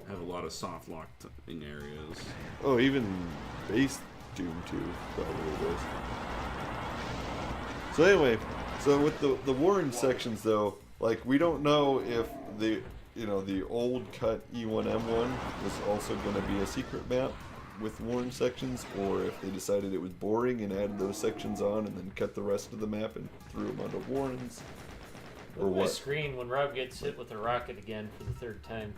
have a lot of soft locking areas. Oh, even base Doom 2 probably does. So anyway, with the Warren sections though, like we don't know if the old cut E1M1 was also going to be a secret map with Warren sections, or if they decided it was boring and added those sections on and then cut the rest of the map and threw them onto Warrens, or My what. screen when Rob gets hit with a rocket again for the third time.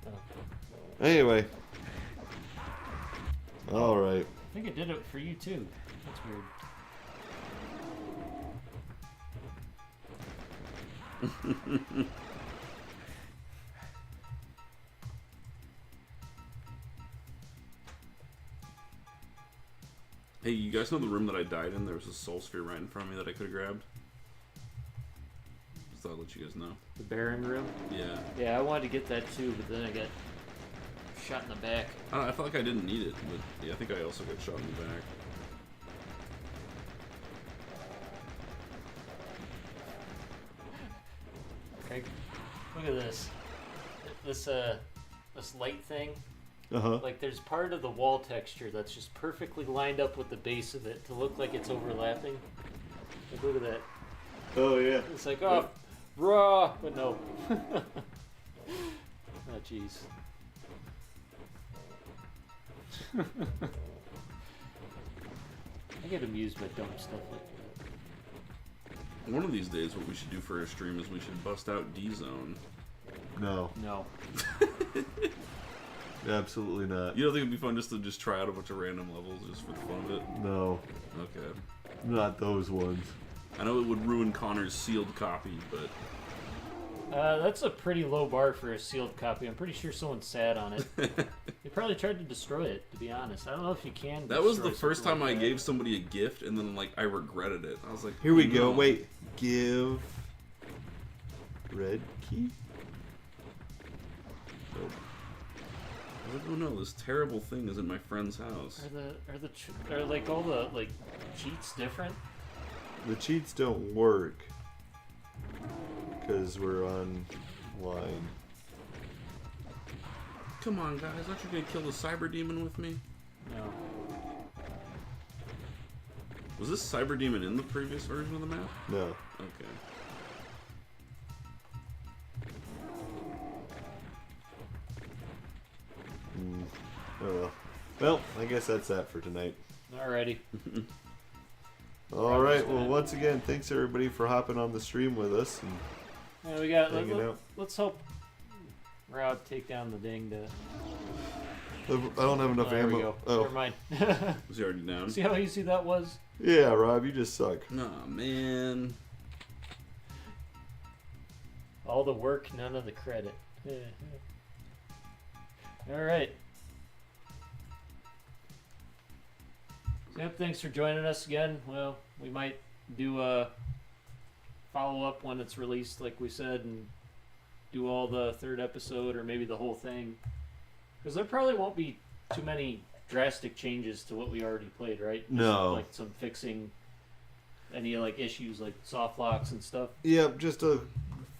Oh. Anyway, all right. I think it did it for you too. That's weird. Hey, you guys know the room that I died in? There was a soul sphere right in front of me that I could have grabbed. Just thought I'd let you guys know. The Baron room? Yeah. Yeah, I wanted to get that too, but then I got shot in the back. I felt like I didn't need it, but yeah, I think I also got shot in the back. Okay, look at this. This light thing. Uh-huh. Like, there's part of the wall texture that's just perfectly lined up with the base of it to look like it's overlapping. Like, look at that. Oh yeah. It's like, oh, raw, but no. Oh, jeez. I get amused by dumb stuff like that. One of these days, what we should do for a stream is we should bust out D-Zone. No, No. absolutely not. You don't think it'd be fun just to try out a bunch of random levels just for the fun of it? No, Okay. not those ones. I know it would ruin Connor's sealed copy, but That's a pretty low bar for a sealed copy. I'm pretty sure someone sat on it. They probably tried to destroy it, to be honest. I don't know if you can. that was the destroy first something time like I that. gave somebody a gift, and then like I regretted it. I was like, Here we "Oh, go. no." Wait, give red key. Nope. I was like, oh no, this terrible thing is in my friend's house. Are like all the like cheats different? The cheats don't work because we're online. Come on, guys, aren't you gonna kill the cyber demon with me? No. Was this cyber demon in the previous version of the map? No. Okay. Oh well. Well, I guess that's that for tonight. Alrighty. All right. Well, once again, thanks everybody for hopping on the stream with us. And Yeah, we got. Hanging out. Let's hope Rob take down the ding to. I don't have enough There we ammo. go. Oh, Never mind. Was he already down? See how easy that was? yeah, Rob, you just suck. Nah, man. All the work, none of the credit. All right. Yep, thanks for joining us again. Well, we might do a follow-up when it's released, like we said, and do all the third episode or maybe the whole thing. Because there probably won't be too many drastic changes to what we already played, right? Just, No. like some fixing any like issues like soft locks and stuff. Yep, just a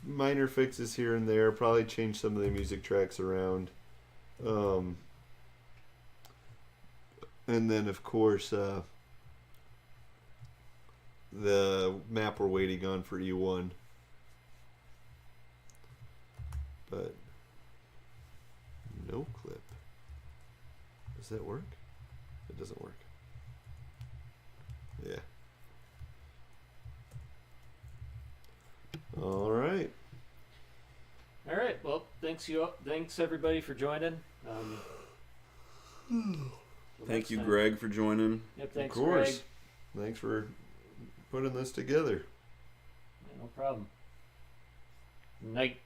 minor fixes here and there. Probably change some of the music tracks around. And then, of course, the map we're waiting on for E1. But no clip. Does that work? It doesn't work. Yeah. All right. All right. Well, thanks everybody for joining. Thank you, time. Greg, for joining. Yep. Thanks, Of course. Greg. Thanks for putting this together. No problem. Night.